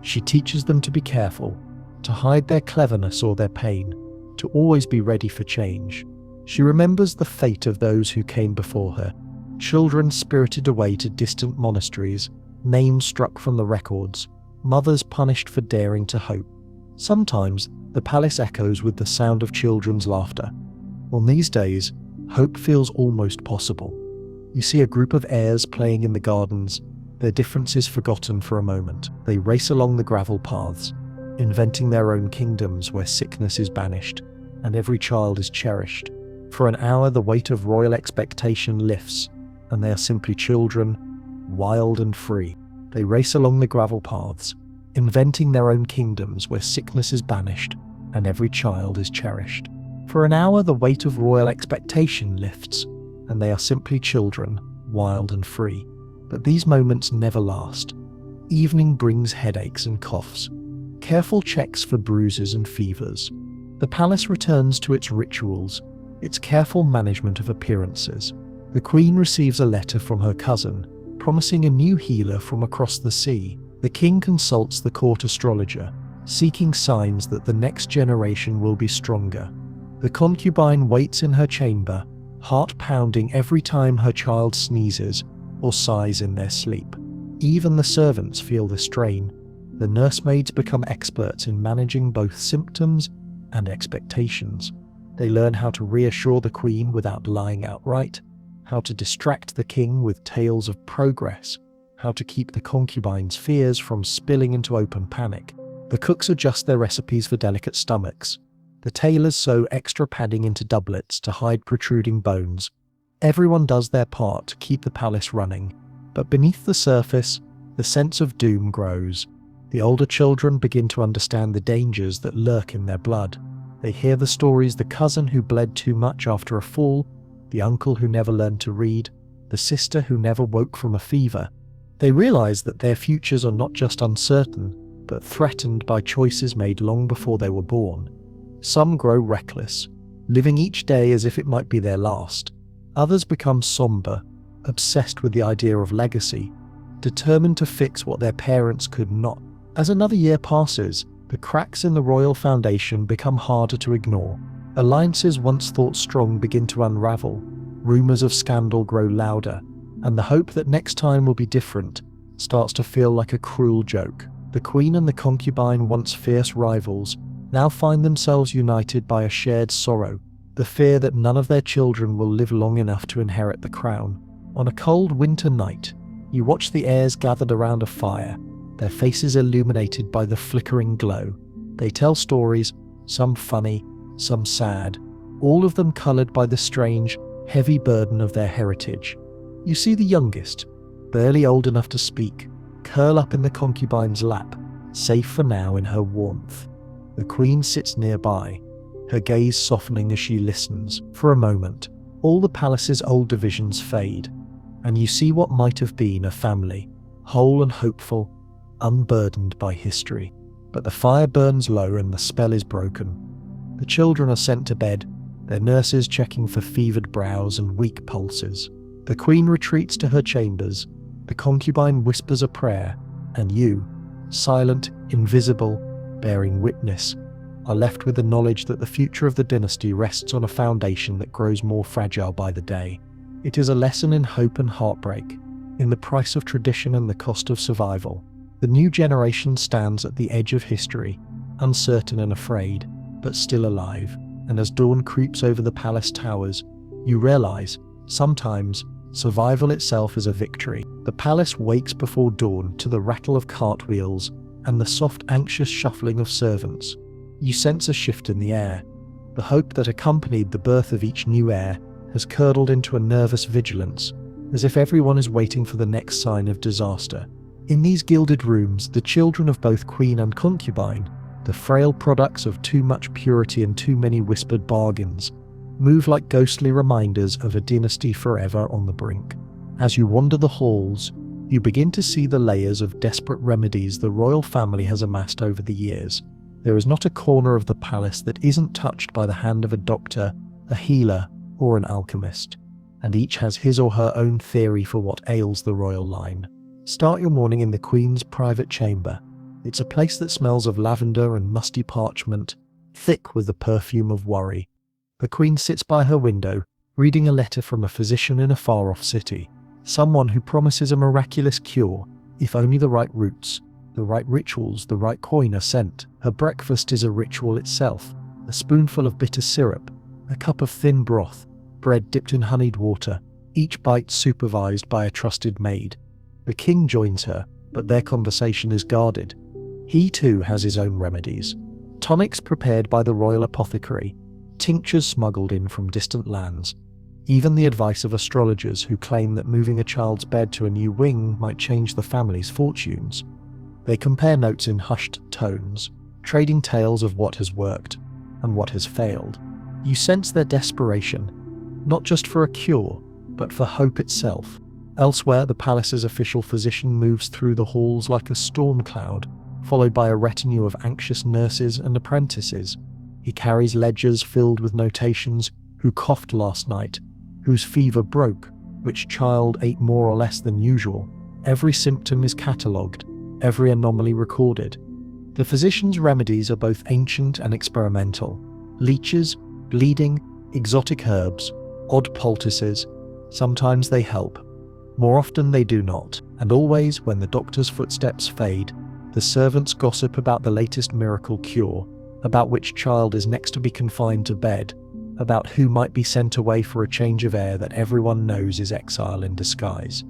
She teaches them to be careful, to hide their cleverness or their pain, to always be ready for change. She remembers the fate of those who came before her, children spirited away to distant monasteries, names struck from the records, mothers punished for daring to hope. Sometimes the palace echoes with the sound of children's laughter. On these days, hope feels almost possible. You see a group of heirs playing in the gardens, their differences forgotten for a moment. They race along the gravel paths, inventing their own kingdoms where sickness is banished and every child is cherished. For an hour, the weight of royal expectation lifts, and they are simply children, wild and free. They race along the gravel paths, inventing their own kingdoms where sickness is banished and every child is cherished. For an hour, the weight of royal expectation lifts, and they are simply children, wild and free. But these moments never last. Evening brings headaches and coughs, careful checks for bruises and fevers. The palace returns to its rituals, its careful management of appearances. The queen receives a letter from her cousin, promising a new healer from across the sea. The king consults the court astrologer, seeking signs that the next generation will be stronger. The concubine waits in her chamber, heart pounding every time her child sneezes or sighs in their sleep. Even the servants feel the strain. The nursemaids become experts in managing both symptoms and expectations. They learn how to reassure the queen without lying outright, how to distract the king with tales of progress, how to keep the concubine's fears from spilling into open panic. The cooks adjust their recipes for delicate stomachs. The tailors sew extra padding into doublets to hide protruding bones. Everyone does their part to keep the palace running, but beneath the surface, the sense of doom grows. The older children begin to understand the dangers that lurk in their blood. They hear the stories: the cousin who bled too much after a fall, the uncle who never learned to read, the sister who never woke from a fever. They realize that their futures are not just uncertain, but threatened by choices made long before they were born. Some grow reckless, living each day as if it might be their last. Others become somber, obsessed with the idea of legacy, determined to fix what their parents could not. As another year passes, the cracks in the royal foundation become harder to ignore. Alliances once thought strong begin to unravel, rumors of scandal grow louder, and the hope that next time will be different starts to feel like a cruel joke. The queen and the concubine, once fierce rivals, now find themselves united by a shared sorrow, the fear that none of their children will live long enough to inherit the crown. On a cold winter night, you watch the heirs gathered around a fire, their faces illuminated by the flickering glow. They tell stories, some funny, some sad, all of them colored by the strange, heavy burden of their heritage. You see the youngest, barely old enough to speak, curl up in the concubine's lap, safe for now in her warmth. The queen sits nearby, her gaze softening as she listens. For a moment, all the palace's old divisions fade, and you see what might have been a family, whole and hopeful, unburdened by history. But the fire burns low and the spell is broken. The children are sent to bed, their nurses checking for fevered brows and weak pulses. The queen retreats to her chambers, the concubine whispers a prayer, and you, silent, invisible, bearing witness, are left with the knowledge that the future of the dynasty rests on a foundation that grows more fragile by the day. It is a lesson in hope and heartbreak, in the price of tradition and the cost of survival. The new generation stands at the edge of history, uncertain and afraid, but still alive. And as dawn creeps over the palace towers, you realize, sometimes, survival itself is a victory. The palace wakes before dawn to the rattle of cartwheels and the soft, anxious shuffling of servants. You sense a shift in the air. The hope that accompanied the birth of each new heir has curdled into a nervous vigilance, as if everyone is waiting for the next sign of disaster. In these gilded rooms, the children of both queen and concubine, the frail products of too much purity and too many whispered bargains, move like ghostly reminders of a dynasty forever on the brink. As you wander the halls, you begin to see the layers of desperate remedies the royal family has amassed over the years. There is not a corner of the palace that isn't touched by the hand of a doctor, a healer, or an alchemist, and each has his or her own theory for what ails the royal line. Start your morning in the Queen's private chamber. It's a place that smells of lavender and musty parchment, thick with the perfume of worry. The Queen sits by her window, reading a letter from a physician in a far-off city. Someone who promises a miraculous cure, if only the right roots, the right rituals, the right coin are sent. Her breakfast is a ritual itself. A spoonful of bitter syrup, a cup of thin broth, bread dipped in honeyed water, each bite supervised by a trusted maid. The king joins her, but their conversation is guarded. He too has his own remedies. Tonics prepared by the royal apothecary, tinctures smuggled in from distant lands, even the advice of astrologers who claim that moving a child's bed to a new wing might change the family's fortunes. They compare notes in hushed tones, trading tales of what has worked and what has failed. You sense their desperation, not just for a cure, but for hope itself. Elsewhere, the palace's official physician moves through the halls like a storm cloud, followed by a retinue of anxious nurses and apprentices. He carries ledgers filled with notations: who coughed last night, whose fever broke, which child ate more or less than usual. Every symptom is catalogued, every anomaly recorded. The physician's remedies are both ancient and experimental. Leeches, bleeding, exotic herbs, odd poultices. Sometimes they help. More often they do not, and always, when the doctor's footsteps fade, the servants gossip about the latest miracle cure, about which child is next to be confined to bed, about who might be sent away for a change of air that everyone knows is exile in disguise.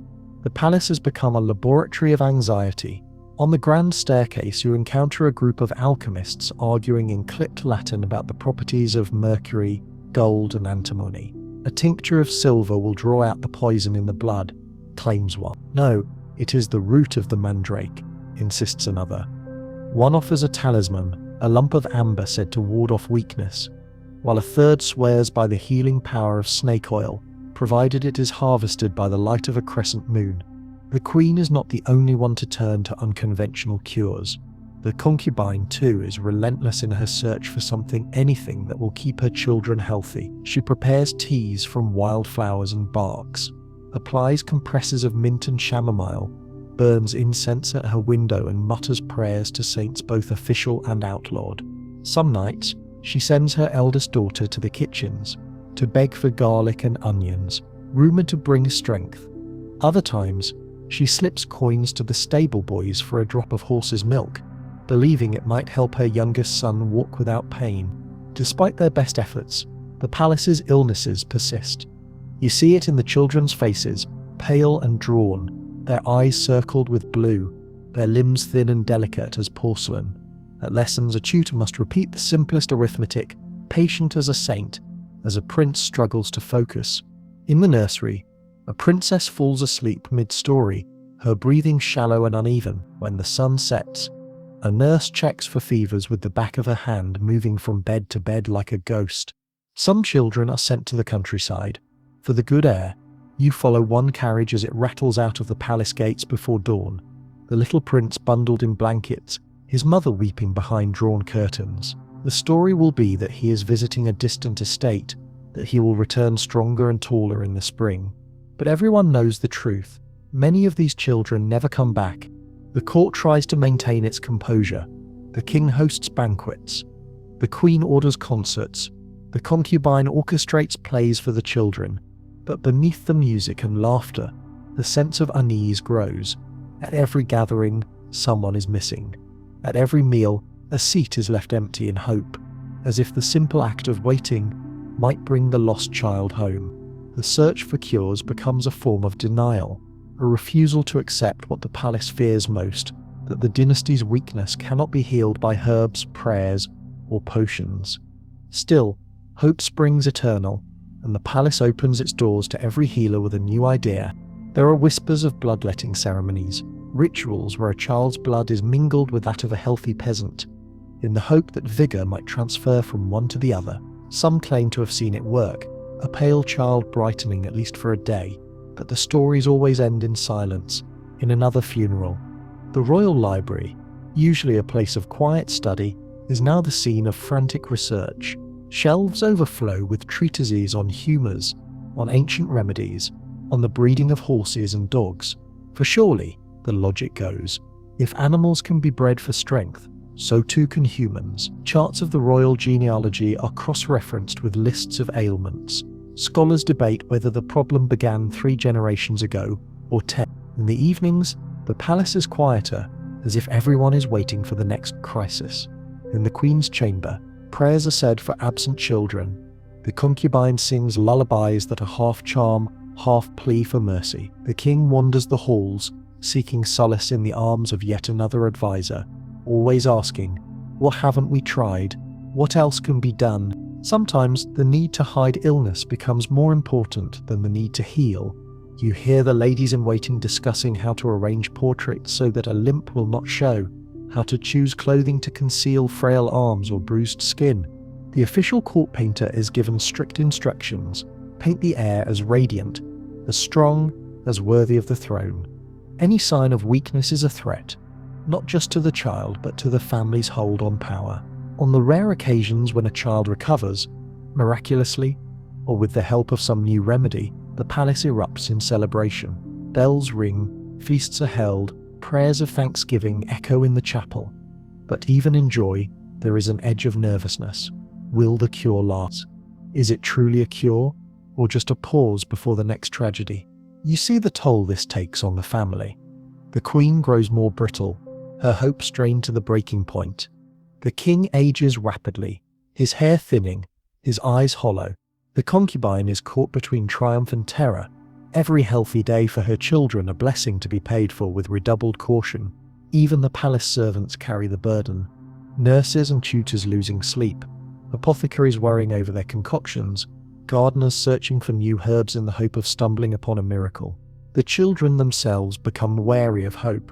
The palace has become a laboratory of anxiety. On the grand staircase, you encounter a group of alchemists arguing in clipped Latin about the properties of mercury, gold, and antimony. A tincture of silver will draw out the poison in the blood, claims one. No, it is the root of the mandrake, insists another. One offers a talisman, a lump of amber said to ward off weakness, while a third swears by the healing power of snake oil, provided it is harvested by the light of a crescent moon. The queen is not the only one to turn to unconventional cures. The concubine, too, is relentless in her search for anything that will keep her children healthy. She prepares teas from wildflowers and barks, applies compresses of mint and chamomile, burns incense at her window and mutters prayers to saints both official and outlawed. Some nights, she sends her eldest daughter to the kitchens to beg for garlic and onions, rumoured to bring strength. Other times, she slips coins to the stable boys for a drop of horse's milk, believing it might help her youngest son walk without pain. Despite their best efforts, the palace's illnesses persist. You see it in the children's faces, pale and drawn, their eyes circled with blue, their limbs thin and delicate as porcelain. At lessons, a tutor must repeat the simplest arithmetic, patient as a saint, as a prince struggles to focus. In the nursery, a princess falls asleep mid-story, her breathing shallow and uneven. When the sun sets, a nurse checks for fevers with the back of her hand, moving from bed to bed like a ghost. Some children are sent to the countryside. For the good air, you follow one carriage as it rattles out of the palace gates before dawn. The little prince bundled in blankets, his mother weeping behind drawn curtains. The story will be that he is visiting a distant estate, that he will return stronger and taller in the spring. But everyone knows the truth. Many of these children never come back. The court tries to maintain its composure. The king hosts banquets. The queen orders concerts. The concubine orchestrates plays for the children. But beneath the music and laughter, the sense of unease grows. At every gathering, someone is missing. At every meal, a seat is left empty in hope, as if the simple act of waiting might bring the lost child home. The search for cures becomes a form of denial, a refusal to accept what the palace fears most, that the dynasty's weakness cannot be healed by herbs, prayers, or potions. Still, hope springs eternal, and the palace opens its doors to every healer with a new idea. There are whispers of bloodletting ceremonies, rituals where a child's blood is mingled with that of a healthy peasant, in the hope that vigour might transfer from one to the other. Some claim to have seen it work, a pale child brightening at least for a day, but the stories always end in silence, in another funeral. The royal library, usually a place of quiet study, is now the scene of frantic research. Shelves overflow with treatises on humours, on ancient remedies, on the breeding of horses and dogs. For surely, the logic goes, if animals can be bred for strength, so too can humans. Charts of the royal genealogy are cross-referenced with lists of ailments. Scholars debate whether the problem began 3 generations ago or 10. In the evenings, the palace is quieter, as if everyone is waiting for the next crisis. In the Queen's chamber, prayers are said for absent children. The concubine sings lullabies that are half charm, half plea for mercy. The king wanders the halls, seeking solace in the arms of yet another advisor, always asking, "What haven't we tried? What else can be done?" Sometimes the need to hide illness becomes more important than the need to heal. You hear the ladies-in-waiting discussing how to arrange portraits so that a limp will not show, how to choose clothing to conceal frail arms or bruised skin. The official court painter is given strict instructions: paint the air as radiant, as strong, as worthy of the throne. Any sign of weakness is a threat, not just to the child but to the family's hold on power. On the rare occasions when a child recovers, miraculously, or with the help of some new remedy, the palace erupts in celebration. Bells ring, feasts are held, prayers of thanksgiving echo in the chapel. But even in joy, there is an edge of nervousness. Will the cure last? Is it truly a cure, or just a pause before the next tragedy? You see the toll this takes on the family. The Queen grows more brittle, her hope strained to the breaking point. The king ages rapidly, his hair thinning, his eyes hollow. The concubine is caught between triumph and terror, every healthy day for her children a blessing to be paid for with redoubled caution. Even the palace servants carry the burden. Nurses and tutors losing sleep, apothecaries worrying over their concoctions, gardeners searching for new herbs in the hope of stumbling upon a miracle. The children themselves become wary of hope.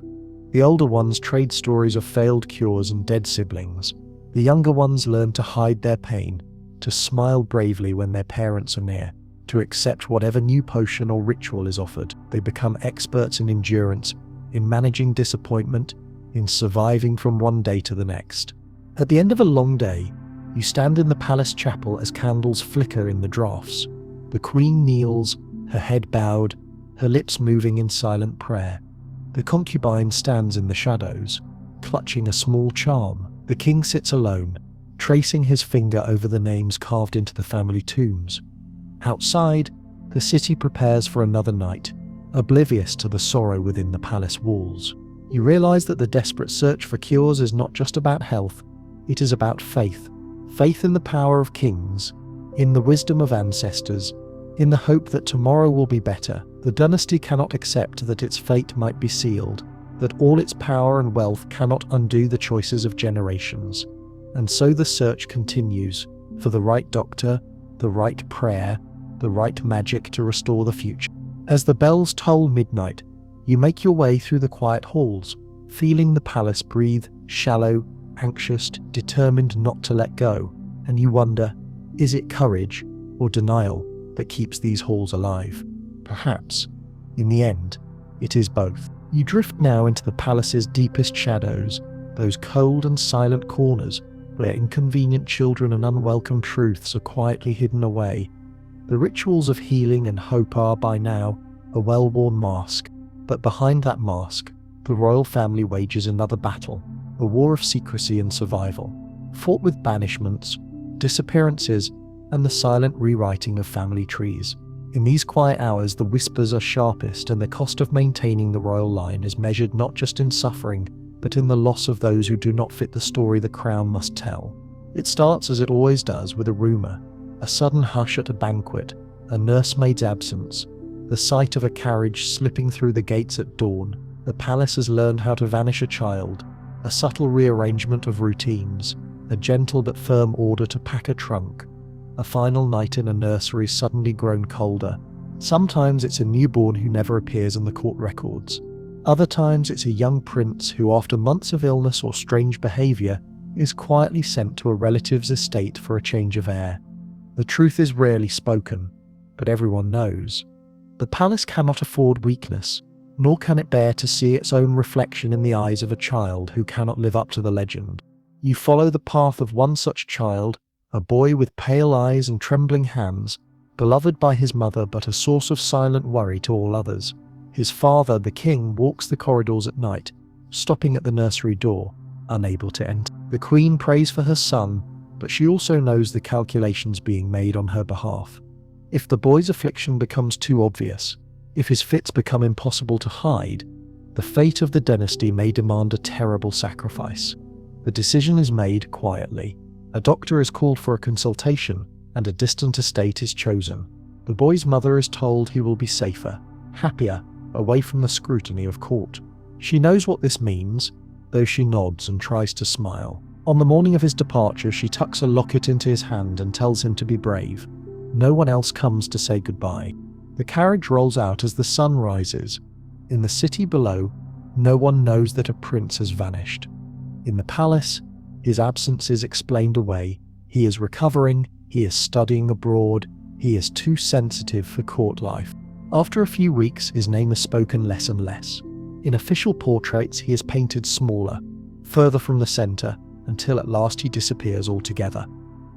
The older ones trade stories of failed cures and dead siblings. The younger ones learn to hide their pain, to smile bravely when their parents are near, to accept whatever new potion or ritual is offered. They become experts in endurance, in managing disappointment, in surviving from one day to the next. At the end of a long day, you stand in the palace chapel as candles flicker in the draughts. The Queen kneels, her head bowed, her lips moving in silent prayer. The concubine stands in the shadows, clutching a small charm. The king sits alone, tracing his finger over the names carved into the family tombs. Outside, the city prepares for another night, oblivious to the sorrow within the palace walls. You realize that the desperate search for cures is not just about health, it is about faith. Faith in the power of kings, in the wisdom of ancestors, in the hope that tomorrow will be better. The dynasty cannot accept that its fate might be sealed, that all its power and wealth cannot undo the choices of generations. And so the search continues for the right doctor, the right prayer, the right magic to restore the future. As the bells toll midnight, you make your way through the quiet halls, feeling the palace breathe, shallow, anxious, determined not to let go. And you wonder, is it courage or denial that keeps these halls alive? Perhaps, in the end, it is both. You drift now into the palace's deepest shadows, those cold and silent corners where inconvenient children and unwelcome truths are quietly hidden away. The rituals of healing and hope are, by now, a well-worn mask, but behind that mask, the royal family wages another battle, a war of secrecy and survival, fought with banishments, disappearances, and the silent rewriting of family trees. In these quiet hours, the whispers are sharpest, and the cost of maintaining the royal line is measured not just in suffering, but in the loss of those who do not fit the story the crown must tell. It starts, as it always does, with a rumour, a sudden hush at a banquet, a nursemaid's absence, the sight of a carriage slipping through the gates at dawn. The palace has learned how to vanish a child, a subtle rearrangement of routines, a gentle but firm order to pack a trunk, a final night in a nursery suddenly grown colder. Sometimes it's a newborn who never appears in the court records. Other times it's a young prince who, after months of illness or strange behaviour, is quietly sent to a relative's estate for a change of air. The truth is rarely spoken, but everyone knows. The palace cannot afford weakness, nor can it bear to see its own reflection in the eyes of a child who cannot live up to the legend. You follow the path of one such child, a boy with pale eyes and trembling hands, beloved by his mother but a source of silent worry to all others. His father, the king, walks the corridors at night, stopping at the nursery door, unable to enter. The queen prays for her son, but she also knows the calculations being made on her behalf. If the boy's affliction becomes too obvious, if his fits become impossible to hide, the fate of the dynasty may demand a terrible sacrifice. The decision is made quietly. A doctor is called for a consultation, and a distant estate is chosen. The boy's mother is told he will be safer, happier, away from the scrutiny of court. She knows what this means, though she nods and tries to smile. On the morning of his departure, she tucks a locket into his hand and tells him to be brave. No one else comes to say goodbye. The carriage rolls out as the sun rises. In the city below, no one knows that a prince has vanished. In the palace, his absence is explained away. He is recovering, he is studying abroad, he is too sensitive for court life. After a few weeks, his name is spoken less and less. In official portraits, he is painted smaller, further from the centre, until at last he disappears altogether.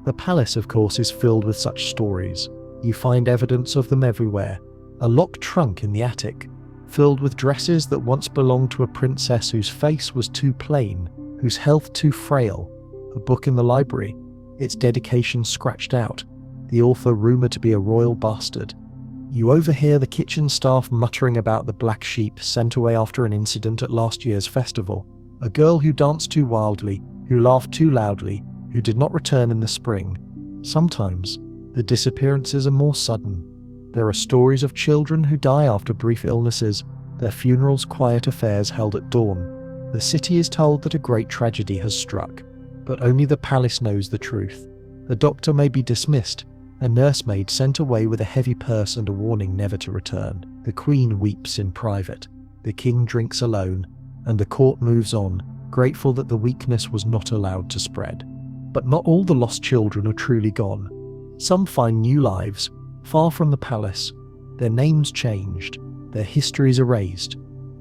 The palace, of course, is filled with such stories. You find evidence of them everywhere. A locked trunk in the attic, filled with dresses that once belonged to a princess whose face was too plain, whose health too frail. A book in the library, its dedication scratched out, the author rumoured to be a royal bastard. You overhear the kitchen staff muttering about the black sheep sent away after an incident at last year's festival, a girl who danced too wildly, who laughed too loudly, who did not return in the spring. Sometimes, the disappearances are more sudden. There are stories of children who die after brief illnesses, their funerals quiet affairs held at dawn. The city is told that a great tragedy has struck, but only the palace knows the truth. The doctor may be dismissed, a nursemaid sent away with a heavy purse and a warning never to return. The queen weeps in private, the king drinks alone, and the court moves on, grateful that the weakness was not allowed to spread. But not all the lost children are truly gone. Some find new lives, far from the palace, their names changed, their histories erased.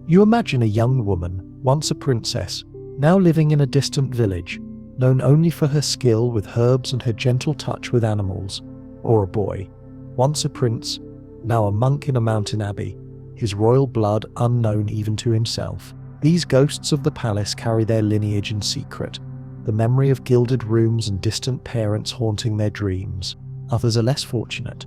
You imagine a young woman, once a princess, now living in a distant village, known only for her skill with herbs and her gentle touch with animals. Or a boy, once a prince, now a monk in a mountain abbey, his royal blood unknown even to himself. These ghosts of the palace carry their lineage in secret, the memory of gilded rooms and distant parents haunting their dreams. Others are less fortunate.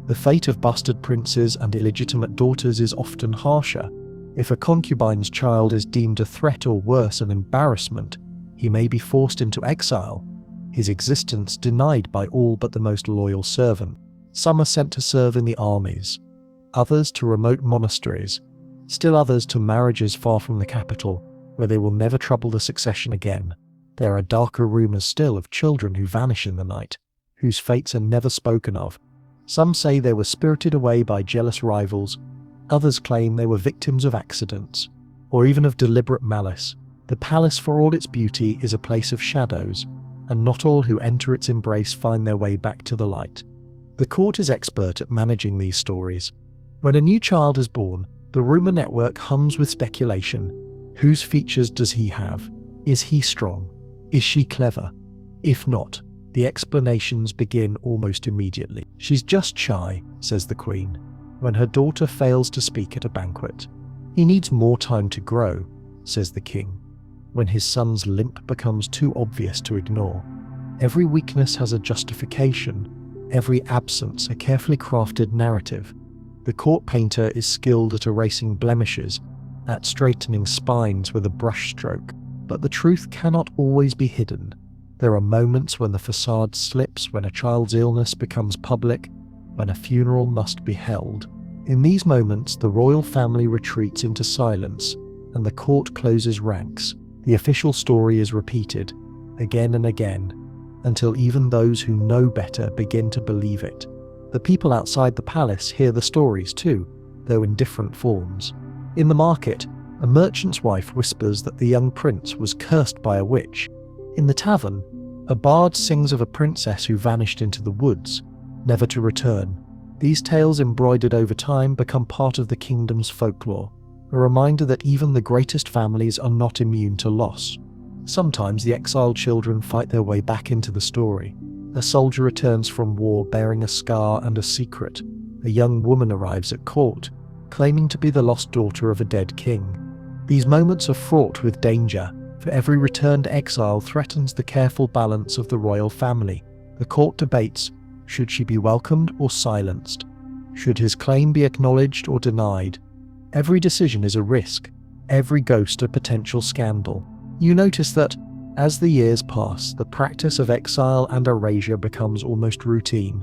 The fate of bastard princes and illegitimate daughters is often harsher. If a concubine's child is deemed a threat or worse, an embarrassment, he may be forced into exile, his existence denied by all but the most loyal servant. Some are sent to serve in the armies, others to remote monasteries, still others to marriages far from the capital, where they will never trouble the succession again. There are darker rumours still of children who vanish in the night, whose fates are never spoken of. Some say they were spirited away by jealous rivals, others claim they were victims of accidents, or even of deliberate malice. The palace, for all its beauty, is a place of shadows, and not all who enter its embrace find their way back to the light. The court is expert at managing these stories. When a new child is born, the rumour network hums with speculation. Whose features does he have? Is he strong? Is she clever? If not, the explanations begin almost immediately. She's just shy, says the queen, when her daughter fails to speak at a banquet. He needs more time to grow, says the king, when his son's limp becomes too obvious to ignore. Every weakness has a justification, every absence a carefully crafted narrative. The court painter is skilled at erasing blemishes, at straightening spines with a brushstroke, but the truth cannot always be hidden. There are moments when the facade slips, when a child's illness becomes public, when a funeral must be held. In these moments, the royal family retreats into silence, and the court closes ranks. The official story is repeated, again and again, until even those who know better begin to believe it. The people outside the palace hear the stories too, though in different forms. In the market, a merchant's wife whispers that the young prince was cursed by a witch. In the tavern, a bard sings of a princess who vanished into the woods, never to return. These tales, embroidered over time, become part of the kingdom's folklore, a reminder that even the greatest families are not immune to loss. Sometimes the exiled children fight their way back into the story. A soldier returns from war bearing a scar and a secret. A young woman arrives at court, claiming to be the lost daughter of a dead king. These moments are fraught with danger, for every returned exile threatens the careful balance of the royal family. The court debates: should she be welcomed or silenced? Should his claim be acknowledged or denied? Every decision is a risk, every ghost a potential scandal. You notice that, as the years pass, the practice of exile and erasure becomes almost routine.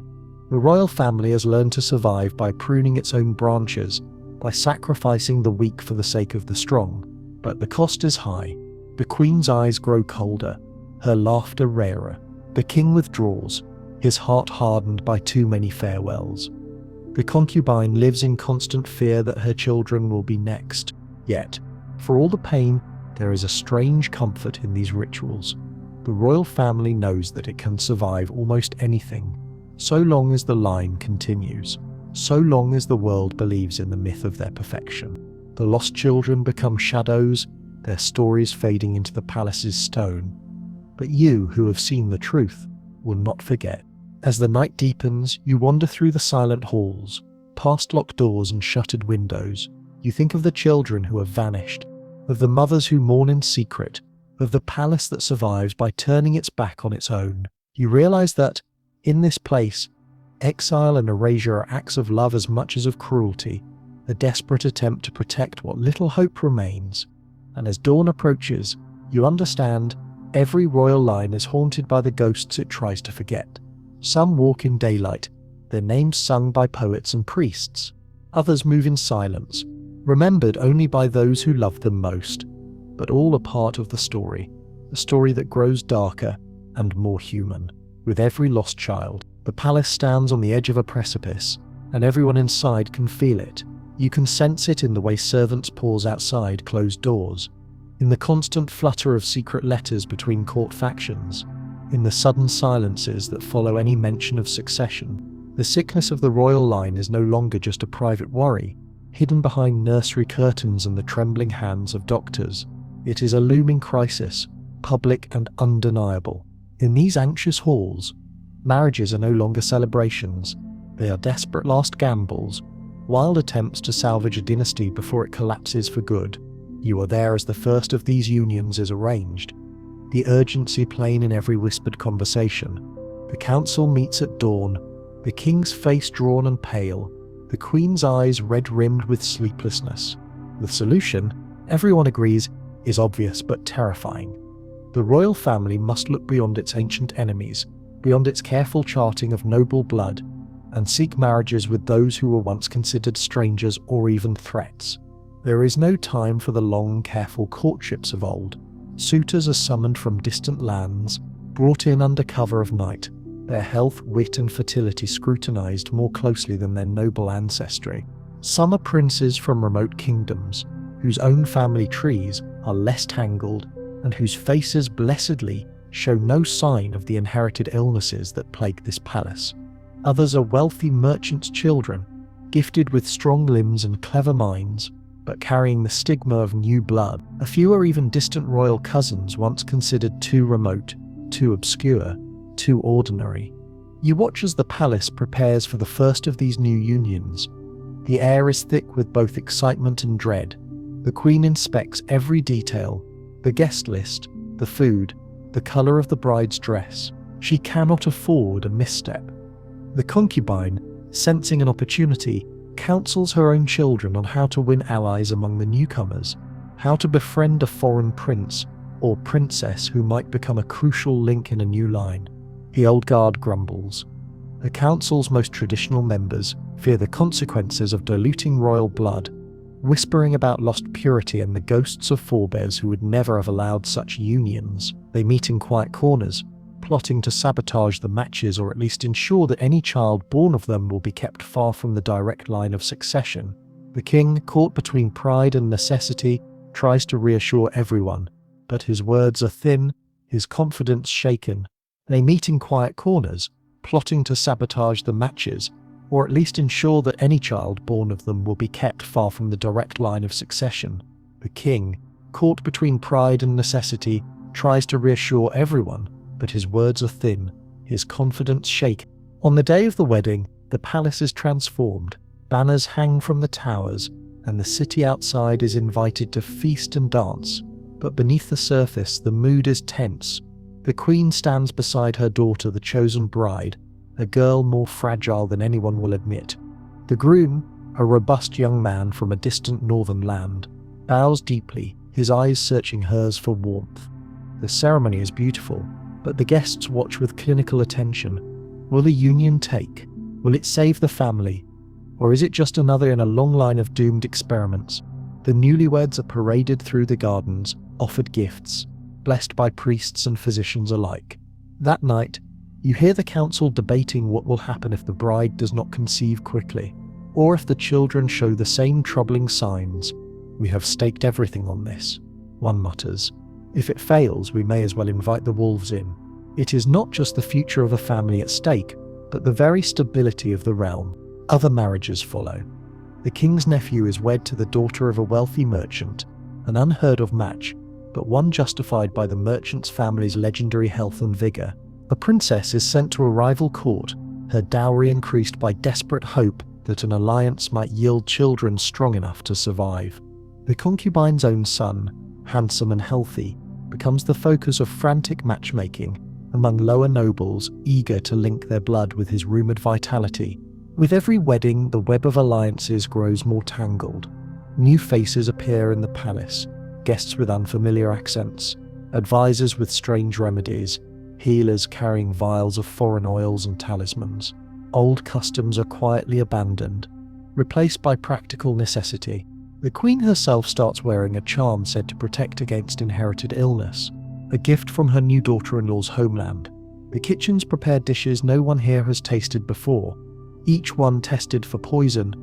The royal family has learned to survive by pruning its own branches, by sacrificing the weak for the sake of the strong. But the cost is high. The queen's eyes grow colder, her laughter rarer. The king withdraws, his heart hardened by too many farewells. The concubine lives in constant fear that her children will be next. Yet, for all the pain, there is a strange comfort in these rituals. The royal family knows that it can survive almost anything, so long as the line continues, so long as the world believes in the myth of their perfection. The lost children become shadows, their stories fading into the palace's stone. But you, who have seen the truth, will not forget. As the night deepens, you wander through the silent halls, past locked doors and shuttered windows. You think of the children who have vanished, of the mothers who mourn in secret, of the palace that survives by turning its back on its own. You realize that, in this place, exile and erasure are acts of love as much as of cruelty, a desperate attempt to protect what little hope remains. And as dawn approaches, you understand every royal line is haunted by the ghosts it tries to forget. Some walk in daylight, their names sung by poets and priests. Others move in silence, remembered only by those who love them most. But all are part of the story, a story that grows darker and more human. With every lost child, the palace stands on the edge of a precipice, and everyone inside can feel it. You can sense it in the way servants pause outside closed doors, in the constant flutter of secret letters between court factions, in the sudden silences that follow any mention of succession. The sickness of the royal line is no longer just a private worry, hidden behind nursery curtains and the trembling hands of doctors. It is a looming crisis, public and undeniable. In these anxious halls, marriages are no longer celebrations. They are desperate last gambles, wild attempts to salvage a dynasty before it collapses for good. You are there as the first of these unions is arranged, the urgency plain in every whispered conversation. The council meets at dawn, the king's face drawn and pale, the queen's eyes red-rimmed with sleeplessness. The solution, everyone agrees, is obvious but terrifying. The royal family must look beyond its ancient enemies, beyond its careful charting of noble blood, and seek marriages with those who were once considered strangers or even threats. There is no time for the long, careful courtships of old. Suitors are summoned from distant lands, brought in under cover of night, their health, wit and fertility scrutinized more closely than their noble ancestry. Some are princes from remote kingdoms, whose own family trees are less tangled and whose faces blessedly show no sign of the inherited illnesses that plague this palace. Others are wealthy merchants' children, gifted with strong limbs and clever minds, but carrying the stigma of new blood. A few are even distant royal cousins once considered too remote, too obscure, too ordinary. You watch as the palace prepares for the first of these new unions. The air is thick with both excitement and dread. The queen inspects every detail, the guest list, the food, the colour of the bride's dress. She cannot afford a misstep. The concubine, sensing an opportunity, counsels her own children on how to win allies among the newcomers, how to befriend a foreign prince or princess who might become a crucial link in a new line. The old guard grumbles. The council's most traditional members fear the consequences of diluting royal blood, whispering about lost purity and the ghosts of forebears who would never have allowed such unions. They meet in quiet corners, plotting to sabotage the matches or at least ensure that any child born of them will be kept far from the direct line of succession. The king, caught between pride and necessity, tries to reassure everyone, but his words are thin, his confidence shaken. They meet in quiet corners, plotting to sabotage the matches, or at least ensure that any child born of them will be kept far from the direct line of succession. The king, caught between pride and necessity, tries to reassure everyone, but his words are thin, his confidence shaken. On the day of the wedding, the palace is transformed, banners hang from the towers, and the city outside is invited to feast and dance. But beneath the surface, the mood is tense. The queen stands beside her daughter, the chosen bride, a girl more fragile than anyone will admit. The groom, a robust young man from a distant northern land, bows deeply, his eyes searching hers for warmth. The ceremony is beautiful, but the guests watch with clinical attention. Will the union take? Will it save the family? Or is it just another in a long line of doomed experiments? The newlyweds are paraded through the gardens, offered gifts, blessed by priests and physicians alike. That night, you hear the council debating what will happen if the bride does not conceive quickly, or if the children show the same troubling signs. "We have staked everything on this," one mutters. "If it fails, we may as well invite the wolves in." It is not just the future of a family at stake, but the very stability of the realm. Other marriages follow. The king's nephew is wed to the daughter of a wealthy merchant, an unheard of match, but one justified by the merchant's family's legendary health and vigor. A princess is sent to a rival court, her dowry increased by desperate hope that an alliance might yield children strong enough to survive. The concubine's own son, handsome and healthy, becomes the focus of frantic matchmaking among lower nobles eager to link their blood with his rumored vitality. With every wedding, the web of alliances grows more tangled. New faces appear in the palace, guests with unfamiliar accents, advisors with strange remedies, healers carrying vials of foreign oils and talismans. Old customs are quietly abandoned, replaced by practical necessity. The queen herself starts wearing a charm said to protect against inherited illness, a gift from her new daughter-in-law's homeland. The kitchens prepare dishes no one here has tasted before, each one tested for poison,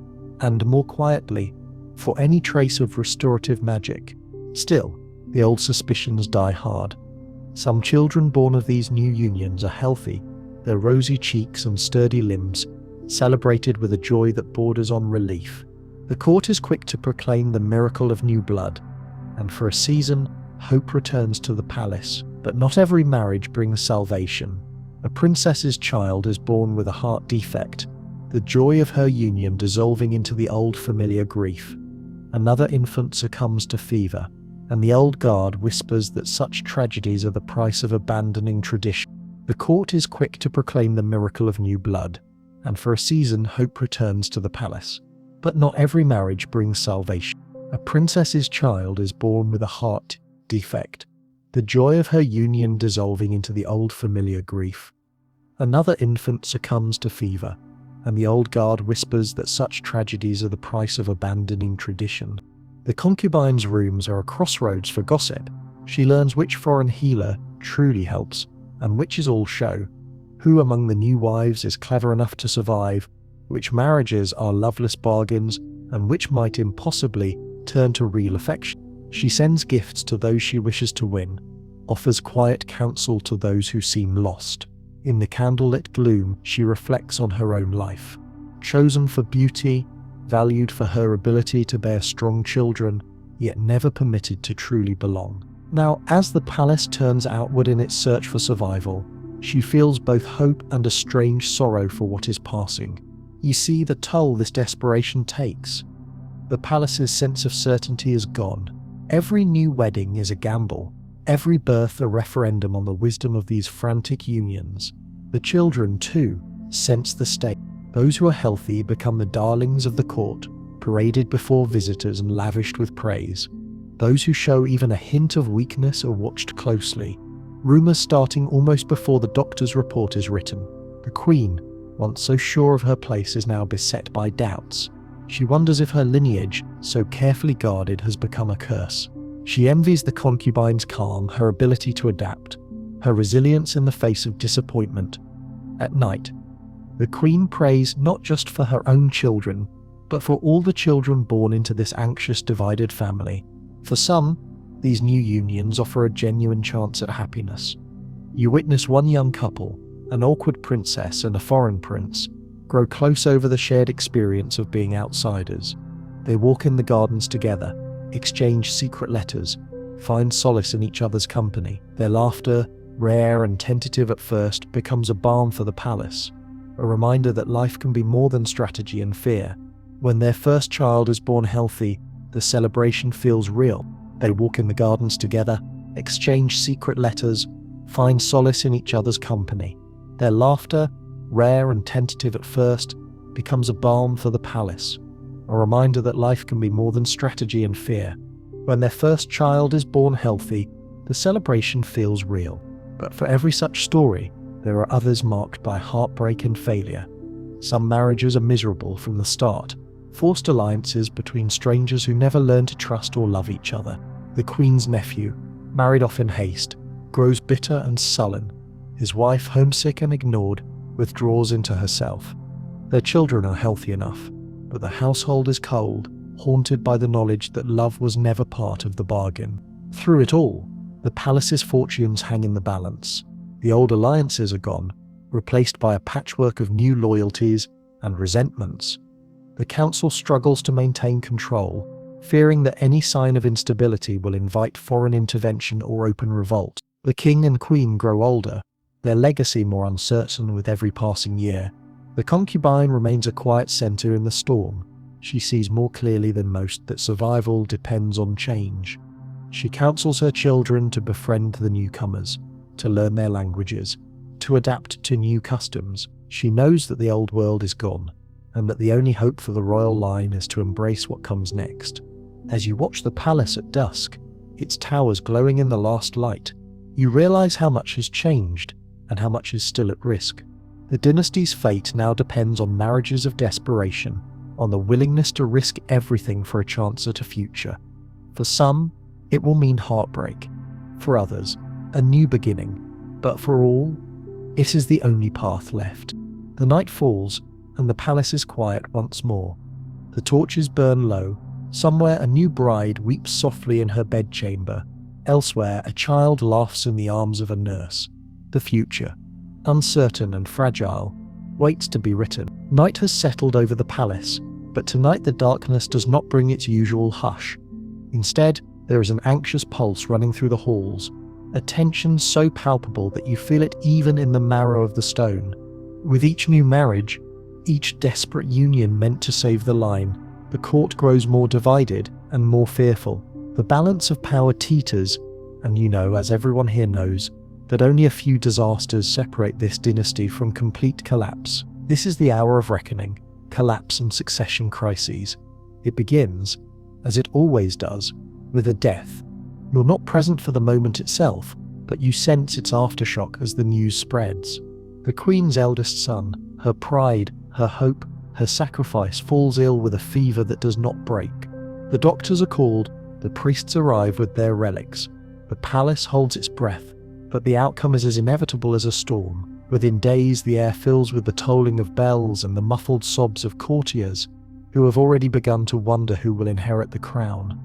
and more quietly, for any trace of restorative magic. Still, the old suspicions die hard. Some children born of these new unions are healthy, their rosy cheeks and sturdy limbs celebrated with a joy that borders on relief. The court is quick to proclaim the miracle of new blood, and for a season, hope returns to the palace. But not every marriage brings salvation. A princess's child is born with a heart defect, the joy of her union dissolving into the old familiar grief. Another infant succumbs to fever, and the old guard whispers that such tragedies are the price of abandoning tradition. The court is quick to proclaim the miracle of new blood, and for a season hope returns to the palace. But not every marriage brings salvation. A princess's child is born with a heart defect, the joy of her union dissolving into the old familiar grief. Another infant succumbs to fever, and the old guard whispers that such tragedies are the price of abandoning tradition. The concubine's rooms are a crossroads for gossip. She learns which foreign healer truly helps, and which is all show. Who among the new wives is clever enough to survive, which marriages are loveless bargains, and which might impossibly turn to real affection. She sends gifts to those she wishes to win, offers quiet counsel to those who seem lost. In the candlelit gloom, she reflects on her own life. Chosen for beauty, valued for her ability to bear strong children, yet never permitted to truly belong. Now, as the palace turns outward in its search for survival, she feels both hope and a strange sorrow for what is passing. You see the toll this desperation takes. The palace's sense of certainty is gone. Every new wedding is a gamble, every birth a referendum on the wisdom of these frantic unions. The children, too, sense the stake. Those who are healthy become the darlings of the court, paraded before visitors and lavished with praise. Those who show even a hint of weakness are watched closely, rumors starting almost before the doctor's report is written. The queen, once so sure of her place, is now beset by doubts. She wonders if her lineage, so carefully guarded, has become a curse. She envies the concubine's calm, her ability to adapt, her resilience in the face of disappointment. At night, the queen prays not just for her own children, but for all the children born into this anxious, divided family. For some, these new unions offer a genuine chance at happiness. You witness one young couple, an awkward princess and a foreign prince, grow close over the shared experience of being outsiders. They walk in the gardens together, exchange secret letters, find solace in each other's company. Their laughter, rare and tentative at first, becomes a balm for the palace, a reminder that life can be more than strategy and fear. When their first child is born healthy, the celebration feels real. They walk in the gardens together, exchange secret letters, find solace in each other's company. Their laughter, rare and tentative at first, becomes a balm for the palace, a reminder that life can be more than strategy and fear. When their first child is born healthy, the celebration feels real. But for every such story, there are others marked by heartbreak and failure. Some marriages are miserable from the start, forced alliances between strangers who never learn to trust or love each other. The queen's nephew, married off in haste, grows bitter and sullen. His wife, homesick and ignored, withdraws into herself. Their children are healthy enough, but the household is cold, haunted by the knowledge that love was never part of the bargain. Through it all, the palace's fortunes hang in the balance. The old alliances are gone, replaced by a patchwork of new loyalties and resentments. The council struggles to maintain control, fearing that any sign of instability will invite foreign intervention or open revolt. The king and queen grow older, their legacy more uncertain with every passing year. The concubine remains a quiet center in the storm. She sees more clearly than most that survival depends on change. She counsels her children to befriend the newcomers, to learn their languages, to adapt to new customs. She knows that the old world is gone, and that the only hope for the royal line is to embrace what comes next. As you watch the palace at dusk, its towers glowing in the last light, you realize how much has changed and how much is still at risk. The dynasty's fate now depends on marriages of desperation, on the willingness to risk everything for a chance at a future. For some, it will mean heartbreak. For others, a new beginning. But for all, it is the only path left. The night falls, and the palace is quiet once more. The torches burn low. Somewhere a new bride weeps softly in her bedchamber. Elsewhere a child laughs in the arms of a nurse. The future, uncertain and fragile, waits to be written. Night has settled over the palace, but tonight the darkness does not bring its usual hush. Instead, there is an anxious pulse running through the halls, a tension so palpable that you feel it even in the marrow of the stone. With each new marriage, each desperate union meant to save the line, the court grows more divided and more fearful. The balance of power teeters, and you know, as everyone here knows, that only a few disasters separate this dynasty from complete collapse. This is the hour of reckoning, collapse and succession crises. It begins, as it always does, with a death. You're not present for the moment itself, but you sense its aftershock as the news spreads. The queen's eldest son, her pride, her hope, her sacrifice, falls ill with a fever that does not break. The doctors are called, the priests arrive with their relics. The palace holds its breath, but the outcome is as inevitable as a storm. Within days, the air fills with the tolling of bells and the muffled sobs of courtiers, who have already begun to wonder who will inherit the crown.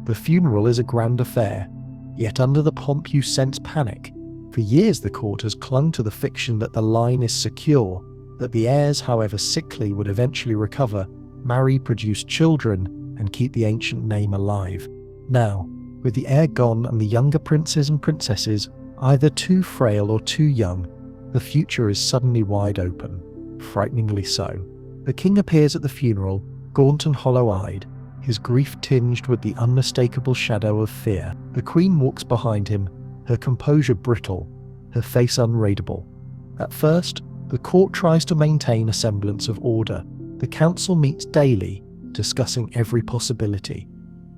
The funeral is a grand affair, yet under the pomp you sense panic. For years the court has clung to the fiction that the line is secure, that the heirs, however sickly, would eventually recover, marry, produce children, and keep the ancient name alive. Now, with the heir gone and the younger princes and princesses either too frail or too young, the future is suddenly wide open, frighteningly so. The king appears at the funeral, gaunt and hollow-eyed, his grief tinged with the unmistakable shadow of fear. The queen walks behind him, her composure brittle, her face unreadable. At first, the court tries to maintain a semblance of order. The council meets daily, discussing every possibility.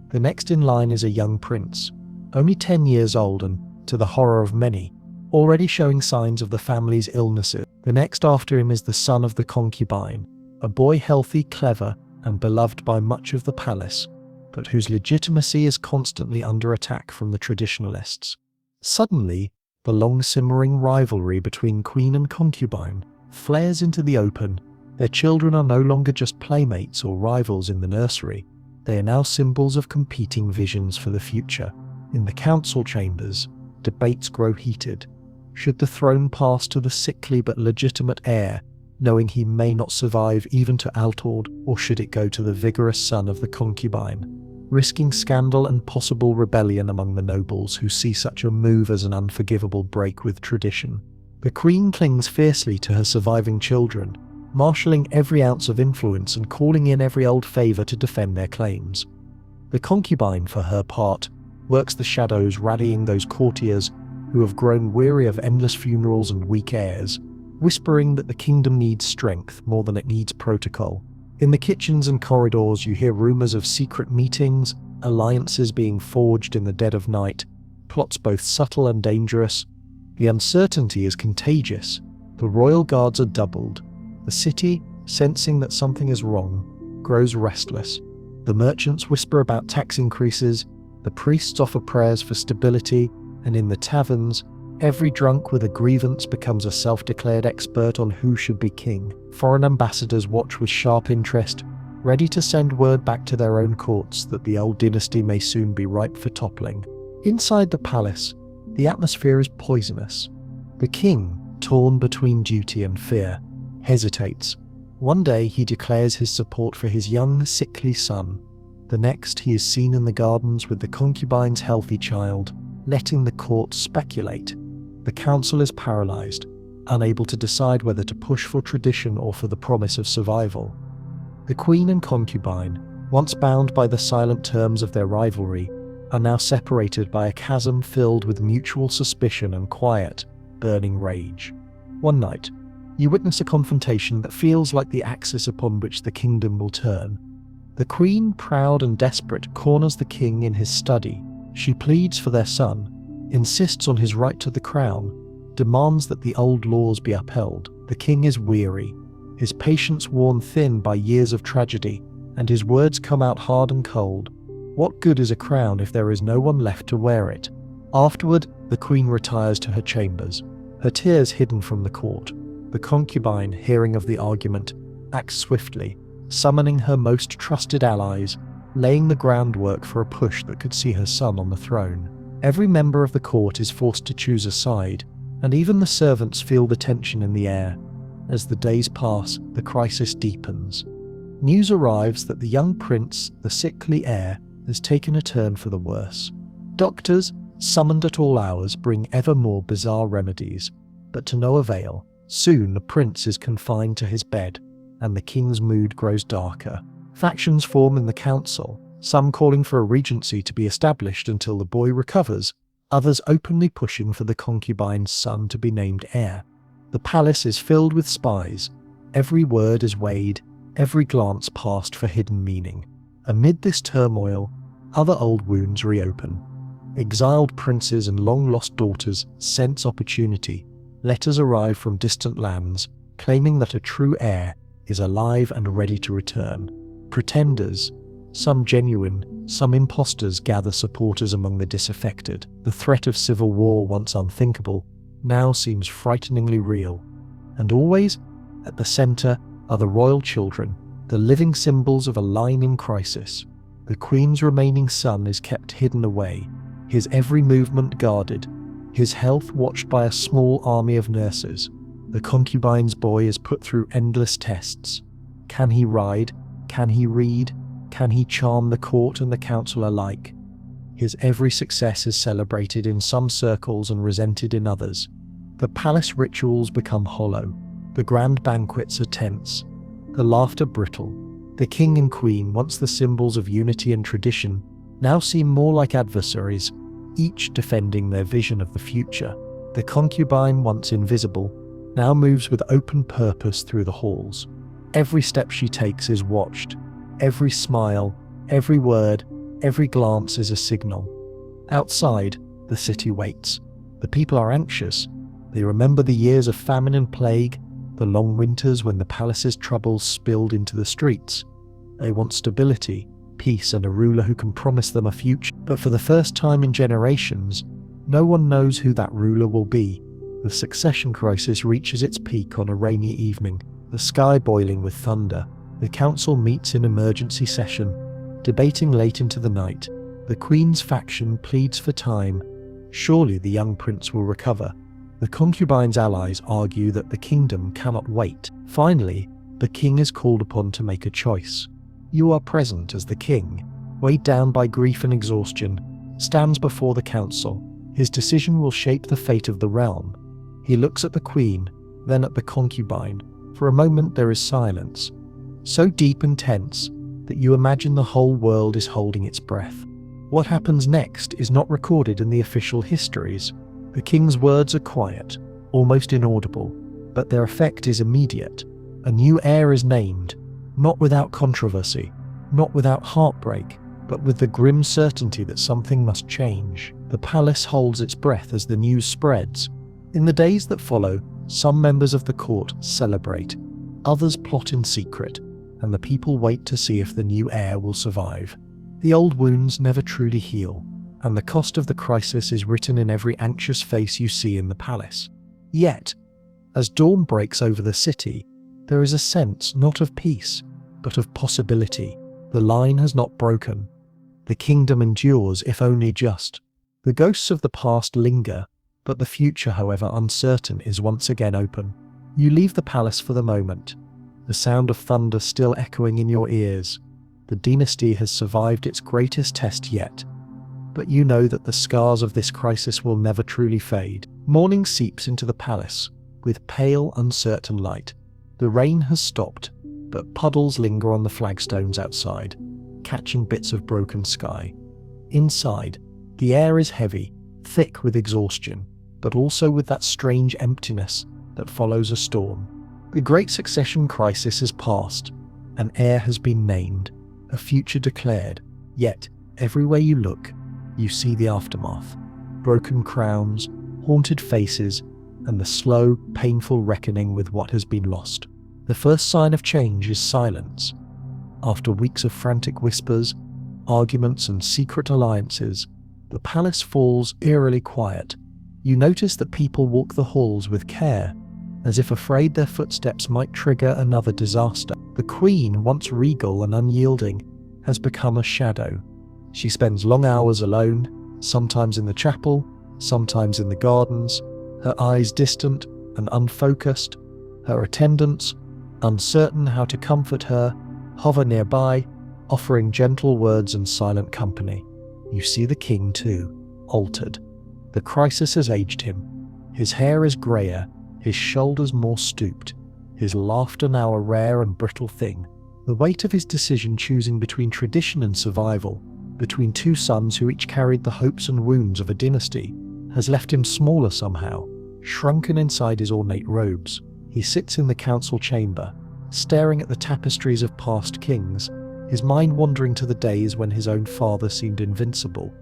The next in line is a young prince, only 10 years old and, to the horror of many, already showing signs of the family's illnesses. The next after him is the son of the concubine, a boy healthy, clever, and beloved by much of the palace, but whose legitimacy is constantly under attack from the traditionalists. Suddenly, the long-simmering rivalry between queen and concubine flares into the open. Their children are no longer just playmates or rivals in the nursery. They are now symbols of competing visions for the future. In the council chambers, debates grow heated. Should the throne pass to the sickly but legitimate heir, knowing he may not survive even to adulthood, or should it go to the vigorous son of the concubine, risking scandal and possible rebellion among the nobles who see such a move as an unforgivable break with tradition? The queen clings fiercely to her surviving children, marshalling every ounce of influence and calling in every old favour to defend their claims. The concubine, for her part, works the shadows, rallying those courtiers who have grown weary of endless funerals and weak heirs, whispering that the kingdom needs strength more than it needs protocol. In the kitchens and corridors you hear rumours of secret meetings, alliances being forged in the dead of night, plots both subtle and dangerous. The uncertainty is contagious. The royal guards are doubled. The city, sensing that something is wrong, grows restless. The merchants whisper about tax increases, the priests offer prayers for stability, and in the taverns, every drunk with a grievance becomes a self-declared expert on who should be king. Foreign ambassadors watch with sharp interest, ready to send word back to their own courts that the old dynasty may soon be ripe for toppling. Inside the palace, the atmosphere is poisonous. The king, torn between duty and fear, hesitates. One day he declares his support for his young, sickly son. The next he is seen in the gardens with the concubine's healthy child, letting the court speculate. The council is paralysed, unable to decide whether to push for tradition or for the promise of survival. The queen and concubine, once bound by the silent terms of their rivalry, are now separated by a chasm filled with mutual suspicion and quiet, burning rage. One night, you witness a confrontation that feels like the axis upon which the kingdom will turn. The queen, proud and desperate, corners the king in his study. She pleads for their son, insists on his right to the crown, demands that the old laws be upheld. The king is weary, his patience worn thin by years of tragedy, and his words come out hard and cold. What good is a crown if there is no one left to wear it? Afterward, the queen retires to her chambers, her tears hidden from the court. The concubine, hearing of the argument, acts swiftly, summoning her most trusted allies, laying the groundwork for a push that could see her son on the throne. Every member of the court is forced to choose a side, and even the servants feel the tension in the air. As the days pass, the crisis deepens. News arrives that the young prince, the sickly heir, has taken a turn for the worse. Doctors, summoned at all hours, bring ever more bizarre remedies, but to no avail. Soon the prince is confined to his bed, and the king's mood grows darker. Factions form in the council, some calling for a regency to be established until the boy recovers, others openly pushing for the concubine's son to be named heir. The palace is filled with spies. Every word is weighed, every glance passed for hidden meaning. Amid this turmoil, other old wounds reopen. Exiled princes and long-lost daughters sense opportunity. Letters arrive from distant lands, claiming that a true heir is alive and ready to return. Pretenders, some genuine, some impostors, gather supporters among the disaffected. The threat of civil war, once unthinkable, now seems frighteningly real. And always, at the centre, are the royal children, the living symbols of a line in crisis. The queen's remaining son is kept hidden away, his every movement guarded, his health watched by a small army of nurses. The concubine's boy is put through endless tests. Can he ride? Can he read? Can he charm the court and the council alike? His every success is celebrated in some circles and resented in others. The palace rituals become hollow. The grand banquets are tense. The laughter brittle. The king and queen, once the symbols of unity and tradition, now seem more like adversaries, each defending their vision of the future. The concubine, once invisible, now moves with open purpose through the halls. Every step she takes is watched. Every smile, every word, every glance is a signal. Outside, the city waits. The people are anxious. They remember the years of famine and plague, the long winters when the palace's troubles spilled into the streets. They want stability, peace, and a ruler who can promise them a future. But for the first time in generations, no one knows who that ruler will be. The succession crisis reaches its peak on a rainy evening, the sky boiling with thunder. The council meets in emergency session, debating late into the night. The Queen's faction pleads for time. Surely the young prince will recover. The concubine's allies argue that the kingdom cannot wait. Finally, the king is called upon to make a choice. You are present as the king, weighed down by grief and exhaustion, stands before the council. His decision will shape the fate of the realm. He looks at the queen, then at the concubine. For a moment there is silence, so deep and tense that you imagine the whole world is holding its breath. What happens next is not recorded in the official histories. The king's words are quiet, almost inaudible, but their effect is immediate. A new heir is named, not without controversy, not without heartbreak, but with the grim certainty that something must change. The palace holds its breath as the news spreads. In the days that follow, some members of the court celebrate, others plot in secret, and the people wait to see if the new heir will survive. The old wounds never truly heal, and the cost of the crisis is written in every anxious face you see in the palace. Yet, as dawn breaks over the city, there is a sense not of peace, but of possibility. The line has not broken. The kingdom endures, if only just. The ghosts of the past linger, but the future, however uncertain, is once again open. You leave the palace for the moment, the sound of thunder still echoing in your ears. The dynasty has survived its greatest test yet, but you know that the scars of this crisis will never truly fade. Morning seeps into the palace, with pale, uncertain light. The rain has stopped, but puddles linger on the flagstones outside, catching bits of broken sky. Inside, the air is heavy, thick with exhaustion, but also with that strange emptiness that follows a storm. The great succession crisis is past. An heir has been named, a future declared. Yet, everywhere you look, you see the aftermath. Broken crowns, haunted faces, and the slow, painful reckoning with what has been lost. The first sign of change is silence. After weeks of frantic whispers, arguments, and secret alliances, the palace falls eerily quiet. You notice that people walk the halls with care, as if afraid their footsteps might trigger another disaster. The queen, once regal and unyielding, has become a shadow. She spends long hours alone, sometimes in the chapel, sometimes in the gardens, her eyes distant and unfocused, her attendants, uncertain how to comfort her, hover nearby, offering gentle words and silent company. You see the king too, altered. The crisis has aged him. His hair is greyer, his shoulders more stooped, his laughter now a rare and brittle thing. The weight of his decision, choosing between tradition and survival, between two sons who each carried the hopes and wounds of a dynasty, has left him smaller somehow, shrunken inside his ornate robes. He sits in the council chamber, staring at the tapestries of past kings, his mind wandering to the days when his own father seemed invincible.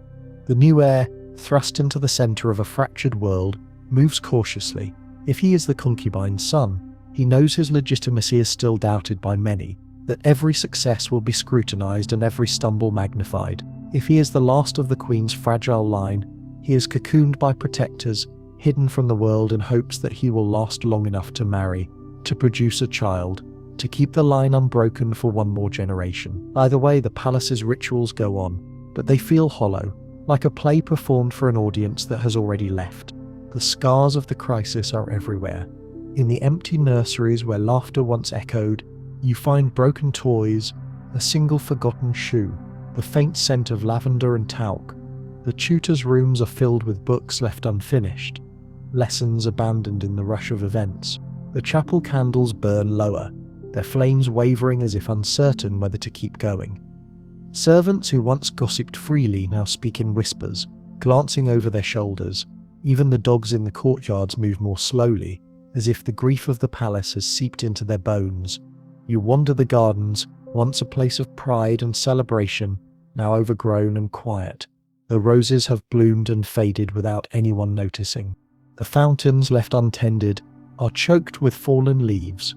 The new heir, thrust into the center of a fractured world, moves cautiously. If he is the concubine's son, he knows his legitimacy is still doubted by many, that every success will be scrutinized and every stumble magnified. If he is the last of the queen's fragile line, he is cocooned by protectors, hidden from the world in hopes that he will last long enough to marry, to produce a child, to keep the line unbroken for one more generation. Either way, the palace's rituals go on, but they feel hollow, like a play performed for an audience that has already left. The scars of the crisis are everywhere. In the empty nurseries where laughter once echoed, you find broken toys, a single forgotten shoe, the faint scent of lavender and talc. The tutors' rooms are filled with books left unfinished, lessons abandoned in the rush of events. The chapel candles burn lower, their flames wavering as if uncertain whether to keep going. Servants who once gossiped freely now speak in whispers, glancing over their shoulders. Even the dogs in the courtyards move more slowly, as if the grief of the palace has seeped into their bones. You wander the gardens, once a place of pride and celebration, now overgrown and quiet. The roses have bloomed and faded without anyone noticing. The fountains, left untended, are choked with fallen leaves.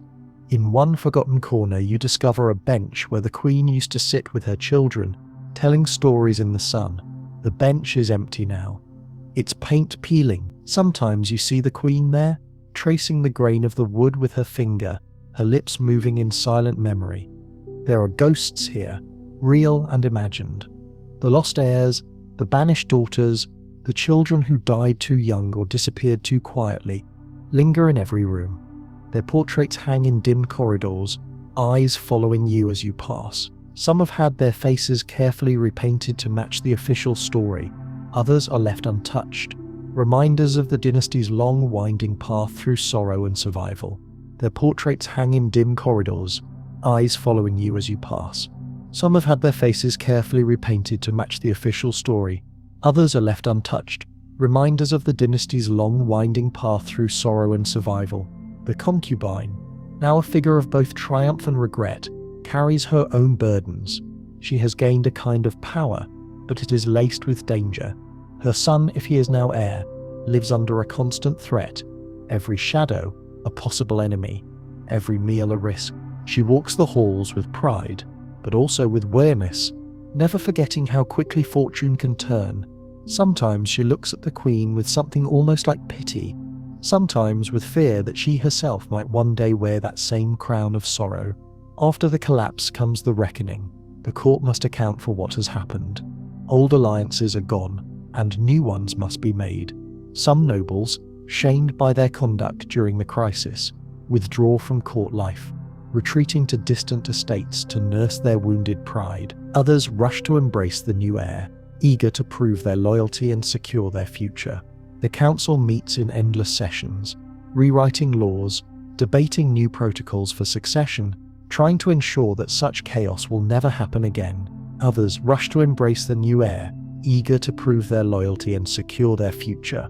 In one forgotten corner, you discover a bench where the queen used to sit with her children, telling stories in the sun. The bench is empty now, its paint peeling. Sometimes you see the queen there, tracing the grain of the wood with her finger, her lips moving in silent memory. There are ghosts here, real and imagined. The lost heirs, the banished daughters, the children who died too young or disappeared too quietly, linger in every room. Their portraits hang in dim corridors, eyes following you as you pass. Some have had their faces carefully repainted to match the official story. Others are left untouched, reminders of the dynasty's long, winding path through sorrow and survival. Their portraits hang in dim corridors, eyes following you as you pass. Some have had their faces carefully repainted to match the official story. Others are left untouched, reminders of the dynasty's long, winding path through sorrow and survival. The concubine, now a figure of both triumph and regret, carries her own burdens. She has gained a kind of power, but it is laced with danger. Her son, if he is now heir, lives under a constant threat. Every shadow, a possible enemy. Every meal a risk. She walks the halls with pride, but also with wariness, never forgetting how quickly fortune can turn. Sometimes she looks at the queen with something almost like pity, sometimes with fear that she herself might one day wear that same crown of sorrow. After the collapse comes the reckoning. The court must account for what has happened. Old alliances are gone, and new ones must be made. Some nobles, shamed by their conduct during the crisis, withdraw from court life, retreating to distant estates to nurse their wounded pride. Others rush to embrace the new heir, eager to prove their loyalty and secure their future. The council meets in endless sessions, rewriting laws, debating new protocols for succession, trying to ensure that such chaos will never happen again. Others rush to embrace the new heir, eager to prove their loyalty and secure their future.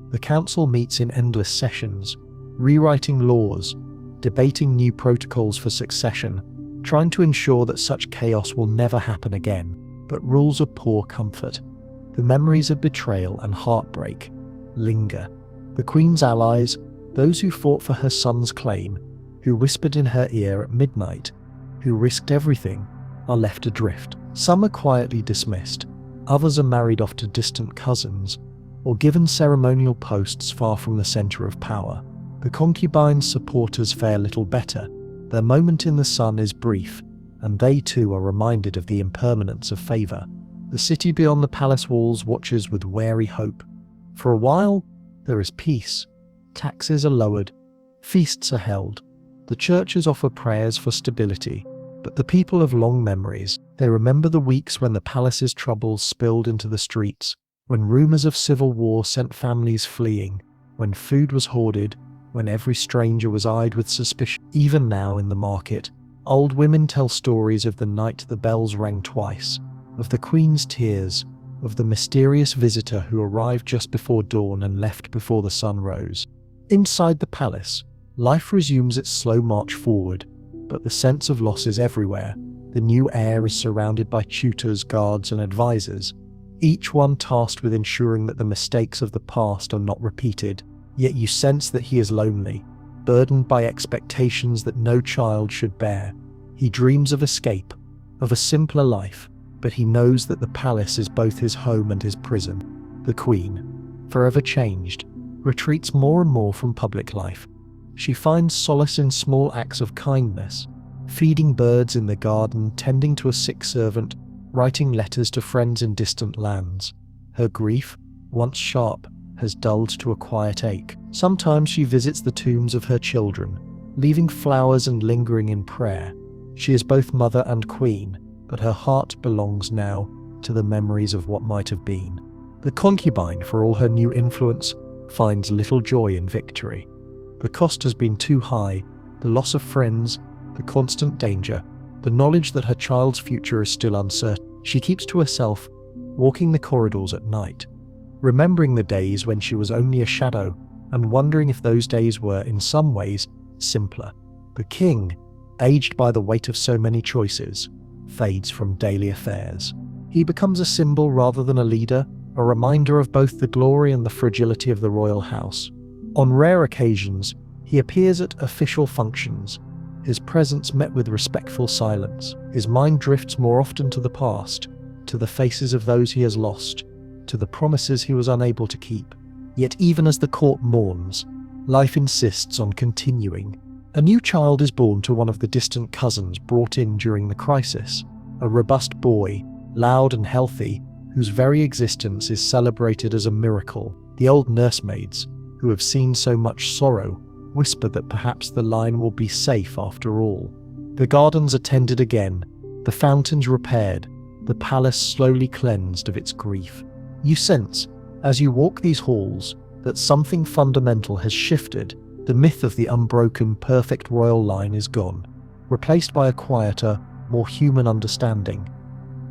The council meets in endless sessions, rewriting laws, debating new protocols for succession, trying to ensure that such chaos will never happen again. But rules of poor comfort. The memories of betrayal and heartbreak linger. The queen's allies, those who fought for her son's claim, who whispered in her ear at midnight, who risked everything, are left adrift. Some are quietly dismissed, others are married off to distant cousins, or given ceremonial posts far from the center of power. The concubine's supporters fare little better. Their moment in the sun is brief, and they too are reminded of the impermanence of favor. The city beyond the palace walls watches with wary hope. For a while, there is peace. Taxes are lowered, feasts are held. The churches offer prayers for stability, but the people have long memories. They remember the weeks when the palace's troubles spilled into the streets, when rumors of civil war sent families fleeing, when food was hoarded, when every stranger was eyed with suspicion. Even now in the market, old women tell stories of the night the bells rang twice, of the queen's tears, of the mysterious visitor who arrived just before dawn and left before the sun rose. Inside the palace, life resumes its slow march forward, but the sense of loss is everywhere. The new heir is surrounded by tutors, guards, and advisors, each one tasked with ensuring that the mistakes of the past are not repeated. Yet you sense that he is lonely, burdened by expectations that no child should bear. He dreams of escape, of a simpler life, but he knows that the palace is both his home and his prison. The queen, forever changed, retreats more and more from public life. She finds solace in small acts of kindness, feeding birds in the garden, tending to a sick servant, writing letters to friends in distant lands. Her grief, once sharp, has dulled to a quiet ache. Sometimes she visits the tombs of her children, leaving flowers and lingering in prayer. She is both mother and queen, but her heart belongs now to the memories of what might have been. The concubine, for all her new influence, finds little joy in victory. The cost has been too high, the loss of friends, the constant danger, the knowledge that her child's future is still uncertain. She keeps to herself, walking the corridors at night, remembering the days when she was only a shadow, and wondering if those days were, in some ways, simpler. The king, aged by the weight of so many choices, fades from daily affairs. He becomes a symbol rather than a leader, a reminder of both the glory and the fragility of the royal house. On rare occasions, he appears at official functions, his presence met with respectful silence. His mind drifts more often to the past, to the faces of those he has lost, to the promises he was unable to keep. Yet even as the court mourns, life insists on continuing. A new child is born to one of the distant cousins brought in during the crisis, a robust boy, loud and healthy, whose very existence is celebrated as a miracle. The old nursemaids, who have seen so much sorrow, whisper that perhaps the line will be safe after all. The gardens are tended again, the fountains repaired, the palace slowly cleansed of its grief. You sense, as you walk these halls, that something fundamental has shifted. The myth of the unbroken, perfect royal line is gone, replaced by a quieter, more human understanding.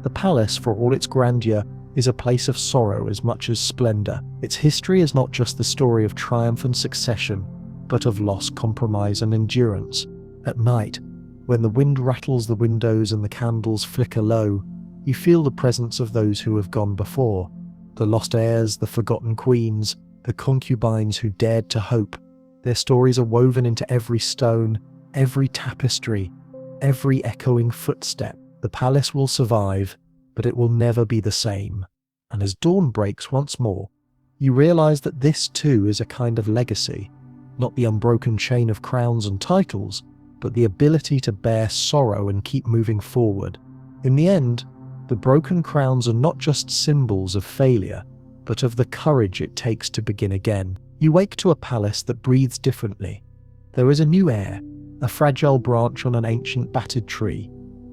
The palace, for all its grandeur, is a place of sorrow as much as splendor. Its history is not just the story of triumph and succession, but of loss, compromise, and endurance. At night, when the wind rattles the windows and the candles flicker low, you feel the presence of those who have gone before. The lost heirs, the forgotten queens, the concubines who dared to hope. Their stories are woven into every stone, every tapestry, every echoing footstep. The palace will survive, but it will never be the same. And as dawn breaks once more, you realize that this too is a kind of legacy, not the unbroken chain of crowns and titles, but the ability to bear sorrow and keep moving forward. In the end, the broken crowns are not just symbols of failure, but of the courage it takes to begin again. You wake to a palace that breathes differently. There is a new air, a fragile branch on an ancient battered tree,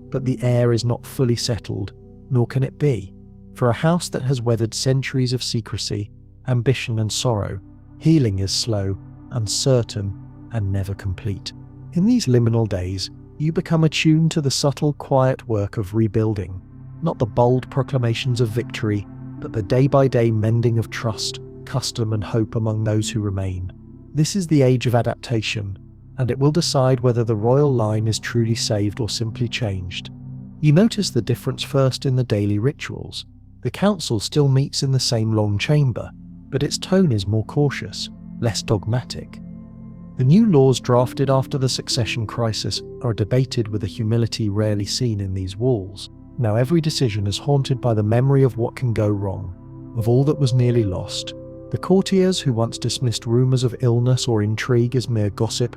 but the air is not fully settled, nor can it be. For a house that has weathered centuries of secrecy, ambition and sorrow, healing is slow, uncertain, and never complete. In these liminal days, you become attuned to the subtle, quiet work of rebuilding, not the bold proclamations of victory, but the day-by-day mending of trust, custom, and hope among those who remain. This is the age of adaptation, and it will decide whether the royal line is truly saved or simply changed. You notice the difference first in the daily rituals. The council still meets in the same long chamber, but its tone is more cautious, less dogmatic. The new laws drafted after the succession crisis are debated with a humility rarely seen in these walls. Now every decision is haunted by the memory of what can go wrong, of all that was nearly lost. The courtiers who once dismissed rumors of illness or intrigue as mere gossip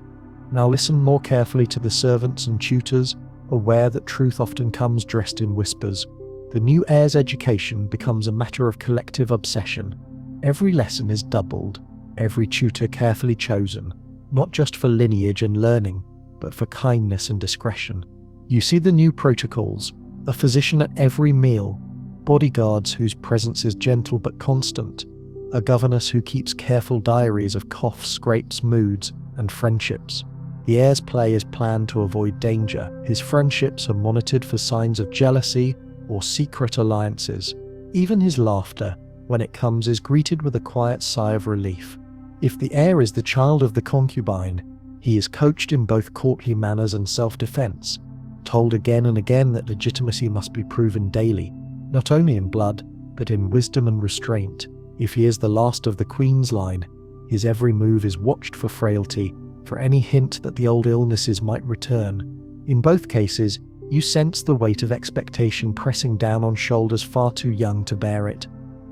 now listen more carefully to the servants and tutors, aware that truth often comes dressed in whispers. The new heir's education becomes a matter of collective obsession. Every lesson is doubled, every tutor carefully chosen, not just for lineage and learning, but for kindness and discretion. You see the new protocols, a physician at every meal, bodyguards whose presence is gentle but constant, a governess who keeps careful diaries of coughs, scrapes, moods, and friendships. The heir's play is planned to avoid danger. His friendships are monitored for signs of jealousy or secret alliances. Even his laughter, when it comes, is greeted with a quiet sigh of relief. If the heir is the child of the concubine, he is coached in both courtly manners and self-defense, told again and again that legitimacy must be proven daily, not only in blood, but in wisdom and restraint. If he is the last of the queen's line, his every move is watched for frailty, for any hint that the old illnesses might return. In both cases, you sense the weight of expectation pressing down on shoulders far too young to bear it.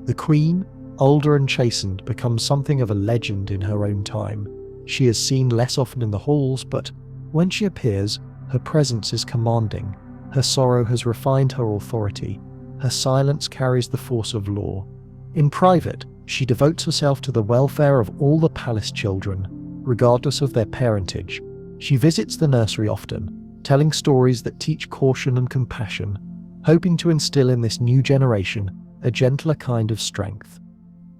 The queen, older and chastened, becomes something of a legend in her own time. She is seen less often in the halls, but when she appears, her presence is commanding. Her sorrow has refined her authority. Her silence carries the force of law. In private, she devotes herself to the welfare of all the palace children, regardless of their parentage. She visits the nursery often, telling stories that teach caution and compassion, hoping to instill in this new generation a gentler kind of strength.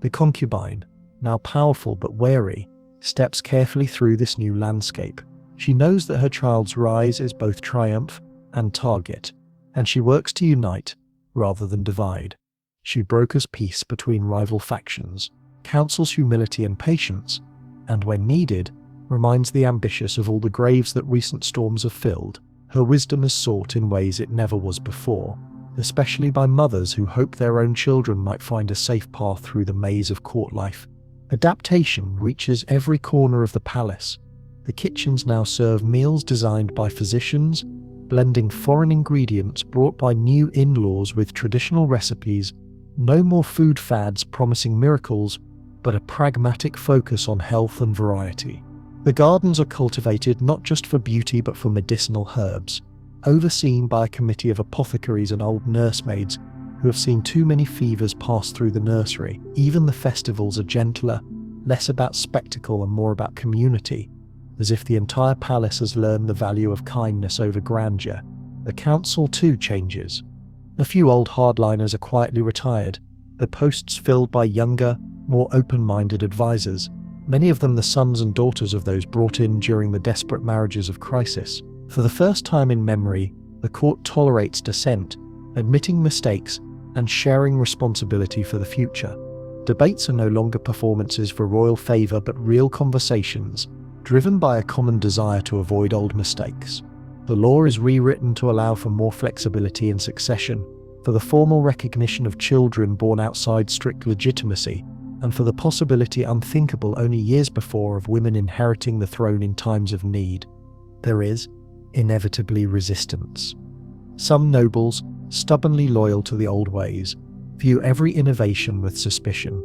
The concubine, now powerful but wary, steps carefully through this new landscape. She knows that her child's rise is both triumph and target, and she works to unite rather than divide. She brokers peace between rival factions, counsels humility and patience, and when needed, reminds the ambitious of all the graves that recent storms have filled. Her wisdom is sought in ways it never was before, especially by mothers who hope their own children might find a safe path through the maze of court life. Adaptation reaches every corner of the palace. The kitchens now serve meals designed by physicians, blending foreign ingredients brought by new in-laws with traditional recipes. No more food fads promising miracles, but a pragmatic focus on health and variety. The gardens are cultivated not just for beauty but for medicinal herbs, overseen by a committee of apothecaries and old nursemaids who have seen too many fevers pass through the nursery. Even the festivals are gentler, less about spectacle and more about community, as if the entire palace has learned the value of kindness over grandeur. The council too changes. A few old hardliners are quietly retired, their posts filled by younger, more open-minded advisors, many of them the sons and daughters of those brought in during the desperate marriages of crisis. For the first time in memory, the court tolerates dissent, admitting mistakes and sharing responsibility for the future. Debates are no longer performances for royal favour but real conversations, driven by a common desire to avoid old mistakes. The law is rewritten to allow for more flexibility in succession, for the formal recognition of children born outside strict legitimacy, and for the possibility unthinkable only years before of women inheriting the throne in times of need. There is, inevitably, resistance. Some nobles, stubbornly loyal to the old ways, view every innovation with suspicion.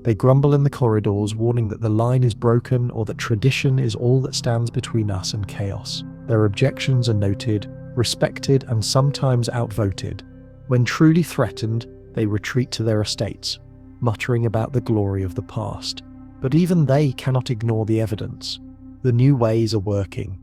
They grumble in the corridors, warning that the line is broken or that tradition is all that stands between us and chaos. Their objections are noted, respected, and sometimes outvoted. When truly threatened, they retreat to their estates, muttering about the glory of the past. But even they cannot ignore the evidence. The new ways are working,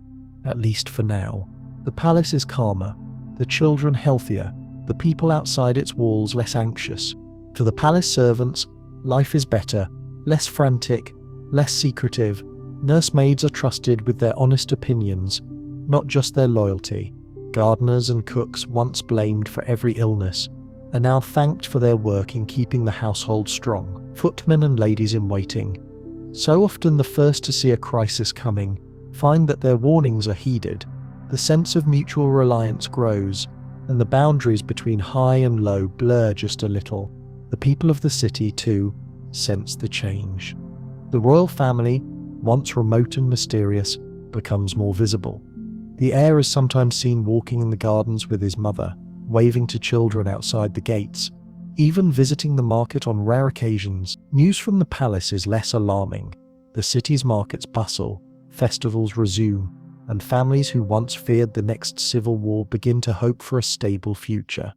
at least for now. The palace is calmer, the children healthier, the people outside its walls less anxious. For the palace servants, life is better, less frantic, less secretive. Nursemaids are trusted with their honest opinions, not just their loyalty. Gardeners and cooks, once blamed for every illness, are now thanked for their work in keeping the household strong. Footmen and ladies in waiting, so often the first to see a crisis coming, find that their warnings are heeded. The sense of mutual reliance grows, and the boundaries between high and low blur just a little. The people of the city, too, sense the change. The royal family, once remote and mysterious, becomes more visible. The heir is sometimes seen walking in the gardens with his mother, waving to children outside the gates, even visiting the market on rare occasions. News from the palace is less alarming. The city's markets bustle, festivals resume, and families who once feared the next civil war begin to hope for a stable future.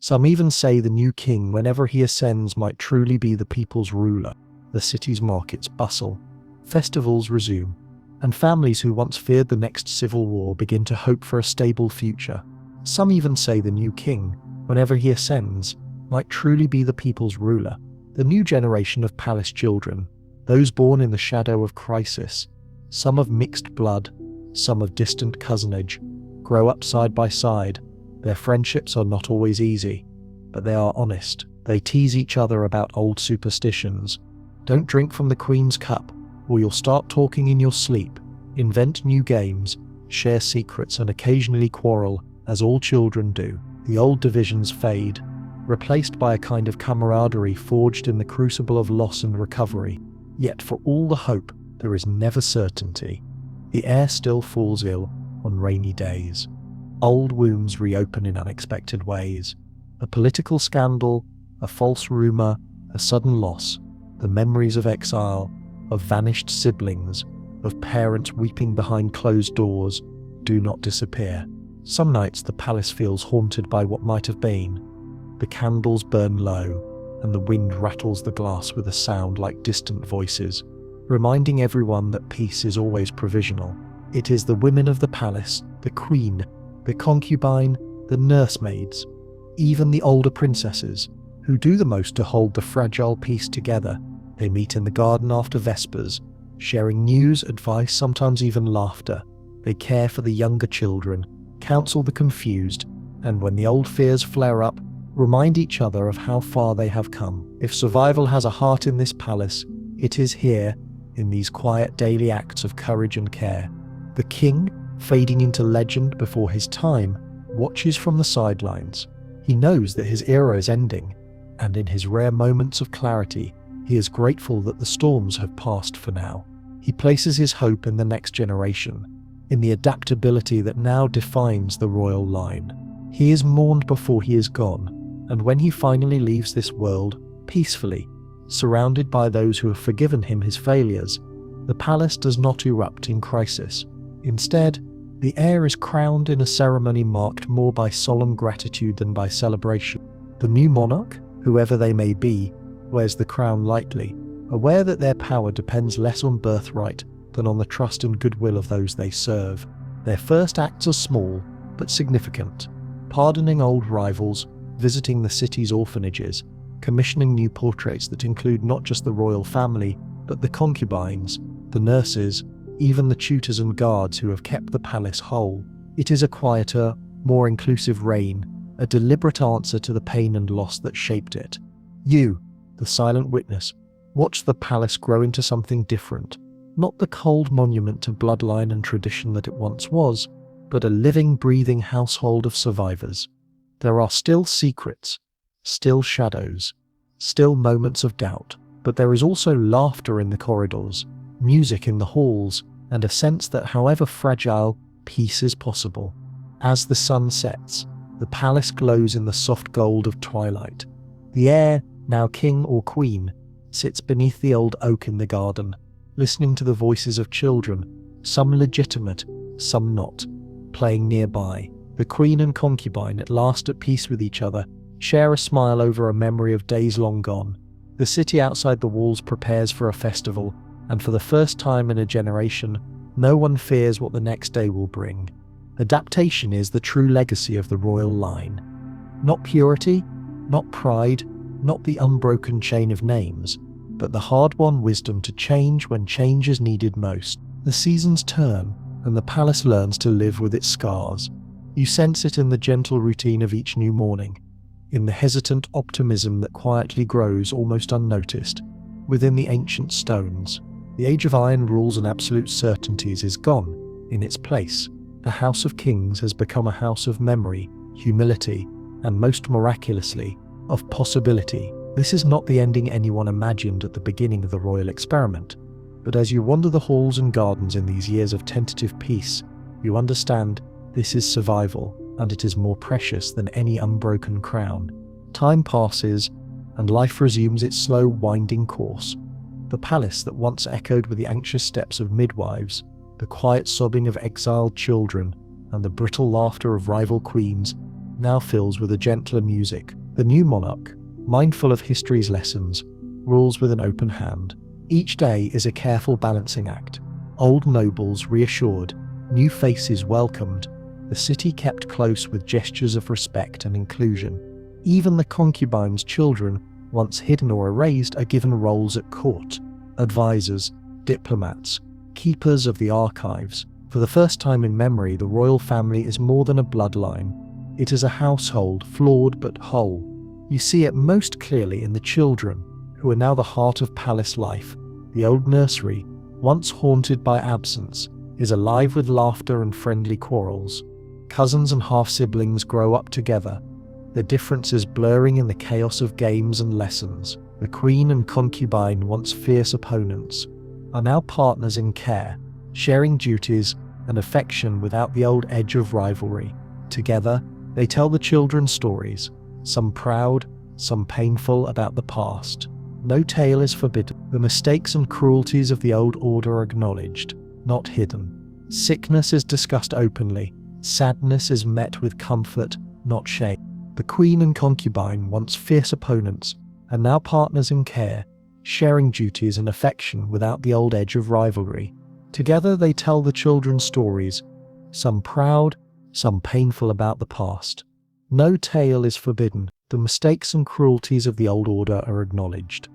Some even say the new king, whenever he ascends, might truly be the people's ruler. The city's markets bustle, festivals resume, and families who once feared the next civil war begin to hope for a stable future. Some even say the new king, whenever he ascends, might truly be the people's ruler. The new generation of palace children, those born in the shadow of crisis, some of mixed blood, some of distant cousinage, grow up side by side. Their friendships are not always easy, but they are honest. They tease each other about old superstitions. Don't drink from the Queen's cup, or you'll start talking in your sleep. Invent new games, share secrets, and occasionally quarrel, as all children do. The old divisions fade, replaced by a kind of camaraderie forged in the crucible of loss and recovery. Yet for all the hope, there is never certainty. The heir still falls ill on rainy days. Old wounds reopen in unexpected ways. A political scandal, a false rumor, a sudden loss, the memories of exile, of vanished siblings, of parents weeping behind closed doors, do not disappear. Some nights the palace feels haunted by what might have been. The candles burn low, and the wind rattles the glass with a sound like distant voices, reminding everyone that peace is always provisional. It is the women of the palace, the queen, the concubine, the nursemaids, even the older princesses, who do the most to hold the fragile peace together. They meet in the garden after vespers, sharing news, advice, sometimes even laughter. They care for the younger children, counsel the confused, and when the old fears flare up, remind each other of how far they have come. If survival has a heart in this palace, it is here, in these quiet daily acts of courage and care. The king, fading into legend before his time, watches from the sidelines. He knows that his era is ending, and in his rare moments of clarity, he is grateful that the storms have passed for now. He places his hope in the next generation, in the adaptability that now defines the royal line. He is mourned before he is gone, and when he finally leaves this world, peacefully, surrounded by those who have forgiven him his failures, the palace does not erupt in crisis. Instead, the heir is crowned in a ceremony marked more by solemn gratitude than by celebration. The new monarch, whoever they may be, wears the crown lightly, aware that their power depends less on birthright than on the trust and goodwill of those they serve. Their first acts are small, but significant: pardoning old rivals, visiting the city's orphanages, commissioning new portraits that include not just the royal family, but the concubines, the nurses, even the tutors and guards who have kept the palace whole. It is a quieter, more inclusive reign, a deliberate answer to the pain and loss that shaped it. You, the silent witness, watch the palace grow into something different, not the cold monument to bloodline and tradition that it once was, but a living, breathing household of survivors. There are still secrets, still shadows, still moments of doubt, but there is also laughter in the corridors, music in the halls, and a sense that however fragile, peace is possible. As the sun sets, the palace glows in the soft gold of twilight. The heir, now king or queen, sits beneath the old oak in the garden, listening to the voices of children, some legitimate, some not, playing nearby. The queen and concubine, at last at peace with each other, share a smile over a memory of days long gone. The city outside the walls prepares for a festival, and for the first time in a generation, no one fears what the next day will bring. Adaptation is the true legacy of the royal line. Not purity, not pride, not the unbroken chain of names, but the hard-won wisdom to change when change is needed most. The seasons turn, and the palace learns to live with its scars. You sense it in the gentle routine of each new morning, in the hesitant optimism that quietly grows almost unnoticed within the ancient stones. The age of iron rules and absolute certainties is gone. In its place, the House of Kings has become a house of memory, humility, and most miraculously, of possibility. This is not the ending anyone imagined at the beginning of the royal experiment, but as you wander the halls and gardens in these years of tentative peace, you understand this is survival, and it is more precious than any unbroken crown. Time passes, and life resumes its slow, winding course. The palace that once echoed with the anxious steps of midwives, the quiet sobbing of exiled children, and the brittle laughter of rival queens, now fills with a gentler music. The new monarch, mindful of history's lessons, rules with an open hand. Each day is a careful balancing act. Old nobles reassured, new faces welcomed, the city kept close with gestures of respect and inclusion. Even the concubines' children, once hidden or erased, are given roles at court: advisors, diplomats, keepers of the archives. For the first time in memory, the royal family is more than a bloodline. It is a household, flawed but whole. You see it most clearly in the children, who are now the heart of palace life. The old nursery, once haunted by absence, is alive with laughter and friendly quarrels. Cousins and half-siblings grow up together, their differences blurring in the chaos of games and lessons. The queen and concubine, once fierce opponents, are now partners in care, sharing duties and affection without the old edge of rivalry. Together, they tell the children stories, some proud, some painful, about the past. No tale is forbidden. The mistakes and cruelties of the old order are acknowledged, not hidden. Sickness is discussed openly. Sadness is met with comfort, not shame. The queen and concubine, once fierce opponents, are now partners in care, sharing duties and affection without the old edge of rivalry. Together they tell the children stories, some proud, some painful, about the past. No tale is forbidden. The mistakes and cruelties of the old order are acknowledged,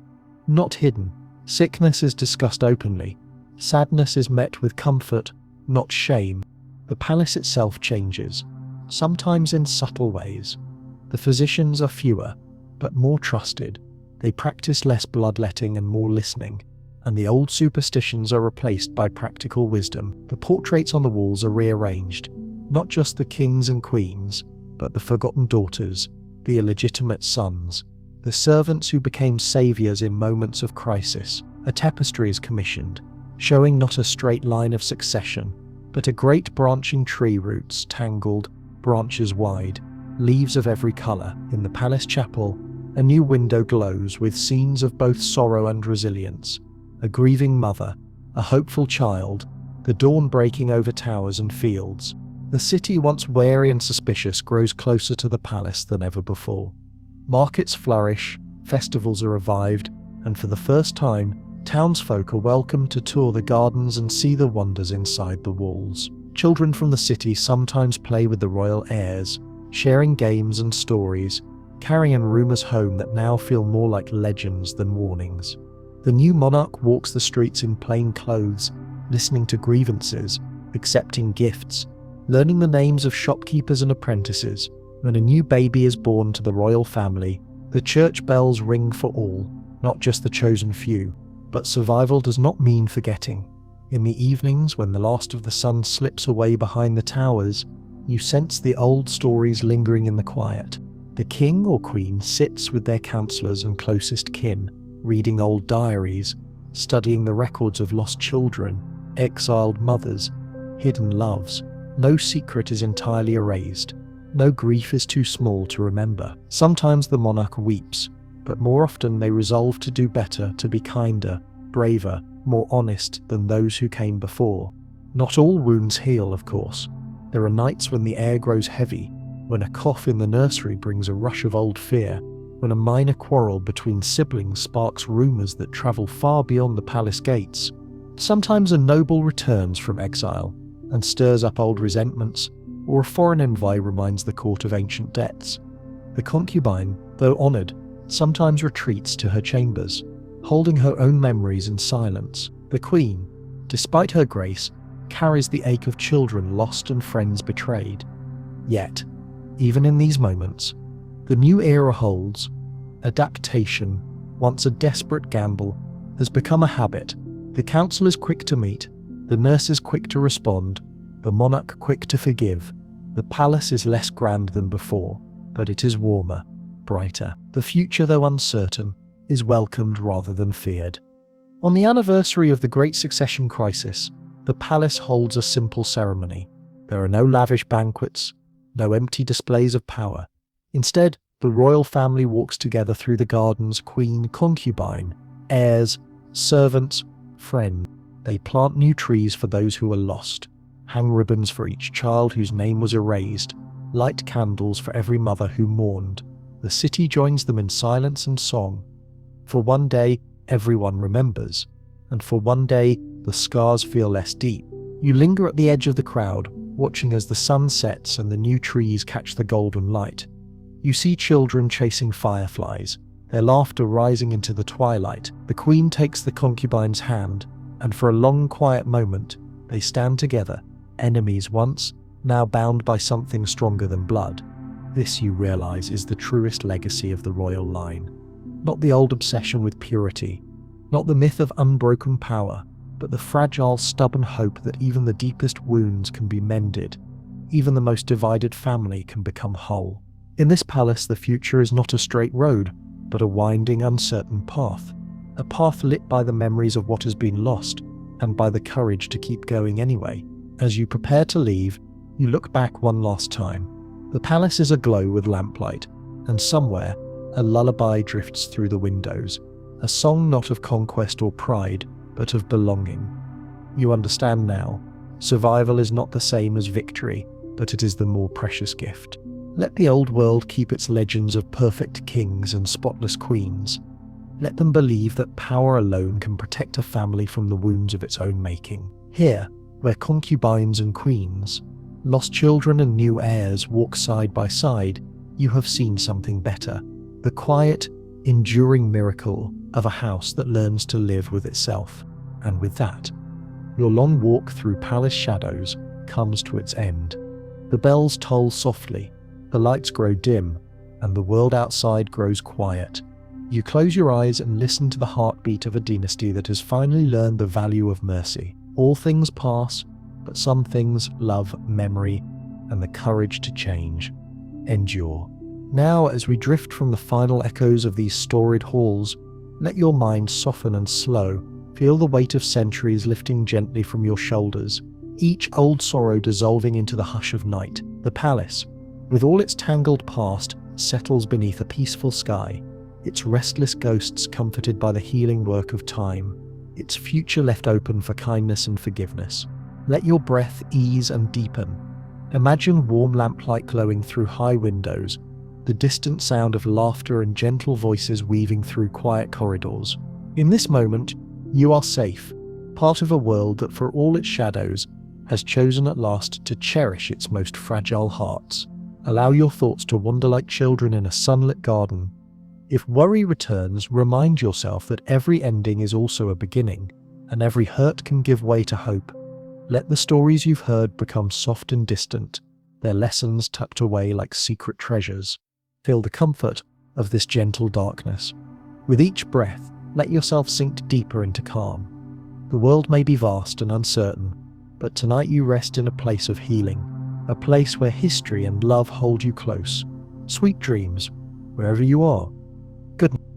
not hidden. Sickness is discussed openly. Sadness is met with comfort, not shame. The palace itself changes, sometimes in subtle ways. The physicians are fewer, but more trusted. They practice less bloodletting and more listening, and the old superstitions are replaced by practical wisdom. The portraits on the walls are rearranged, not just the kings and queens, but the forgotten daughters, the illegitimate sons, the servants who became saviors in moments of crisis. A tapestry is commissioned, showing not a straight line of succession, but a great branching tree, roots tangled, branches wide, leaves of every colour. In the palace chapel, a new window glows with scenes of both sorrow and resilience. A grieving mother, a hopeful child, the dawn breaking over towers and fields. The city, once wary and suspicious, grows closer to the palace than ever before. Markets flourish, festivals are revived, and for the first time, townsfolk are welcome to tour the gardens and see the wonders inside the walls. Children from the city sometimes play with the royal heirs, sharing games and stories, carrying rumours home that now feel more like legends than warnings. The new monarch walks the streets in plain clothes, listening to grievances, accepting gifts, learning the names of shopkeepers and apprentices. When a new baby is born to the royal family, the church bells ring for all, not just the chosen few. But survival does not mean forgetting. In the evenings, when the last of the sun slips away behind the towers, you sense the old stories lingering in the quiet. The king or queen sits with their counsellors and closest kin, reading old diaries, studying the records of lost children, exiled mothers, hidden loves. No secret is entirely erased. No grief is too small to remember. Sometimes the monarch weeps, but more often they resolve to do better, to be kinder, braver, more honest than those who came before. Not all wounds heal, of course. There are nights when the air grows heavy, when a cough in the nursery brings a rush of old fear, when a minor quarrel between siblings sparks rumours that travel far beyond the palace gates. Sometimes a noble returns from exile and stirs up old resentments, or a foreign envoy reminds the court of ancient debts. The concubine, though honoured, sometimes retreats to her chambers, holding her own memories in silence. The queen, despite her grace, carries the ache of children lost and friends betrayed. Yet, even in these moments, the new era holds. Adaptation, once a desperate gamble, has become a habit. The council is quick to meet, the nurse is quick to respond, the monarch quick to forgive. The palace is less grand than before, but it is warmer, brighter. The future, though uncertain, is welcomed rather than feared. On the anniversary of the Great Succession Crisis, the palace holds a simple ceremony. There are no lavish banquets, no empty displays of power. Instead, the royal family walks together through the gardens, queen, concubine, heirs, servants, friends. They plant new trees for those who are lost, hang ribbons for each child whose name was erased, light candles for every mother who mourned. The city joins them in silence and song. For one day, everyone remembers, and for one day, the scars feel less deep. You linger at the edge of the crowd, watching as the sun sets and the new trees catch the golden light. You see children chasing fireflies, their laughter rising into the twilight. The queen takes the concubine's hand, and for a long, quiet moment, they stand together, enemies once, now bound by something stronger than blood. This, you realize, is the truest legacy of the royal line. Not the old obsession with purity, not the myth of unbroken power, but the fragile, stubborn hope that even the deepest wounds can be mended, even the most divided family can become whole. In this palace, the future is not a straight road, but a winding, uncertain path. A path lit by the memories of what has been lost, and by the courage to keep going anyway. As you prepare to leave, you look back one last time. The palace is aglow with lamplight, and somewhere, a lullaby drifts through the windows, a song not of conquest or pride, but of belonging. You understand now, survival is not the same as victory, but it is the more precious gift. Let the old world keep its legends of perfect kings and spotless queens. Let them believe that power alone can protect a family from the wounds of its own making. Here, where concubines and queens, lost children and new heirs walk side by side, you have seen something better. The quiet, enduring miracle of a house that learns to live with itself. And with that, your long walk through palace shadows comes to its end. The bells toll softly, the lights grow dim, and the world outside grows quiet. You close your eyes and listen to the heartbeat of a dynasty that has finally learned the value of mercy. All things pass, but some things, love, memory, and the courage to change, endure. Now, as we drift from the final echoes of these storied halls, let your mind soften and slow. Feel the weight of centuries lifting gently from your shoulders, each old sorrow dissolving into the hush of night. The palace, with all its tangled past, settles beneath a peaceful sky, its restless ghosts comforted by the healing work of time, its future left open for kindness and forgiveness. Let your breath ease and deepen. Imagine warm lamplight glowing through high windows, the distant sound of laughter and gentle voices weaving through quiet corridors. In this moment, you are safe, part of a world that, for all its shadows, has chosen at last to cherish its most fragile hearts. Allow your thoughts to wander like children in a sunlit garden. If worry returns, remind yourself that every ending is also a beginning, and every hurt can give way to hope. Let the stories you've heard become soft and distant, their lessons tucked away like secret treasures. Feel the comfort of this gentle darkness. With each breath, let yourself sink deeper into calm. The world may be vast and uncertain, but tonight you rest in a place of healing, a place where history and love hold you close. Sweet dreams, wherever you are. Good night.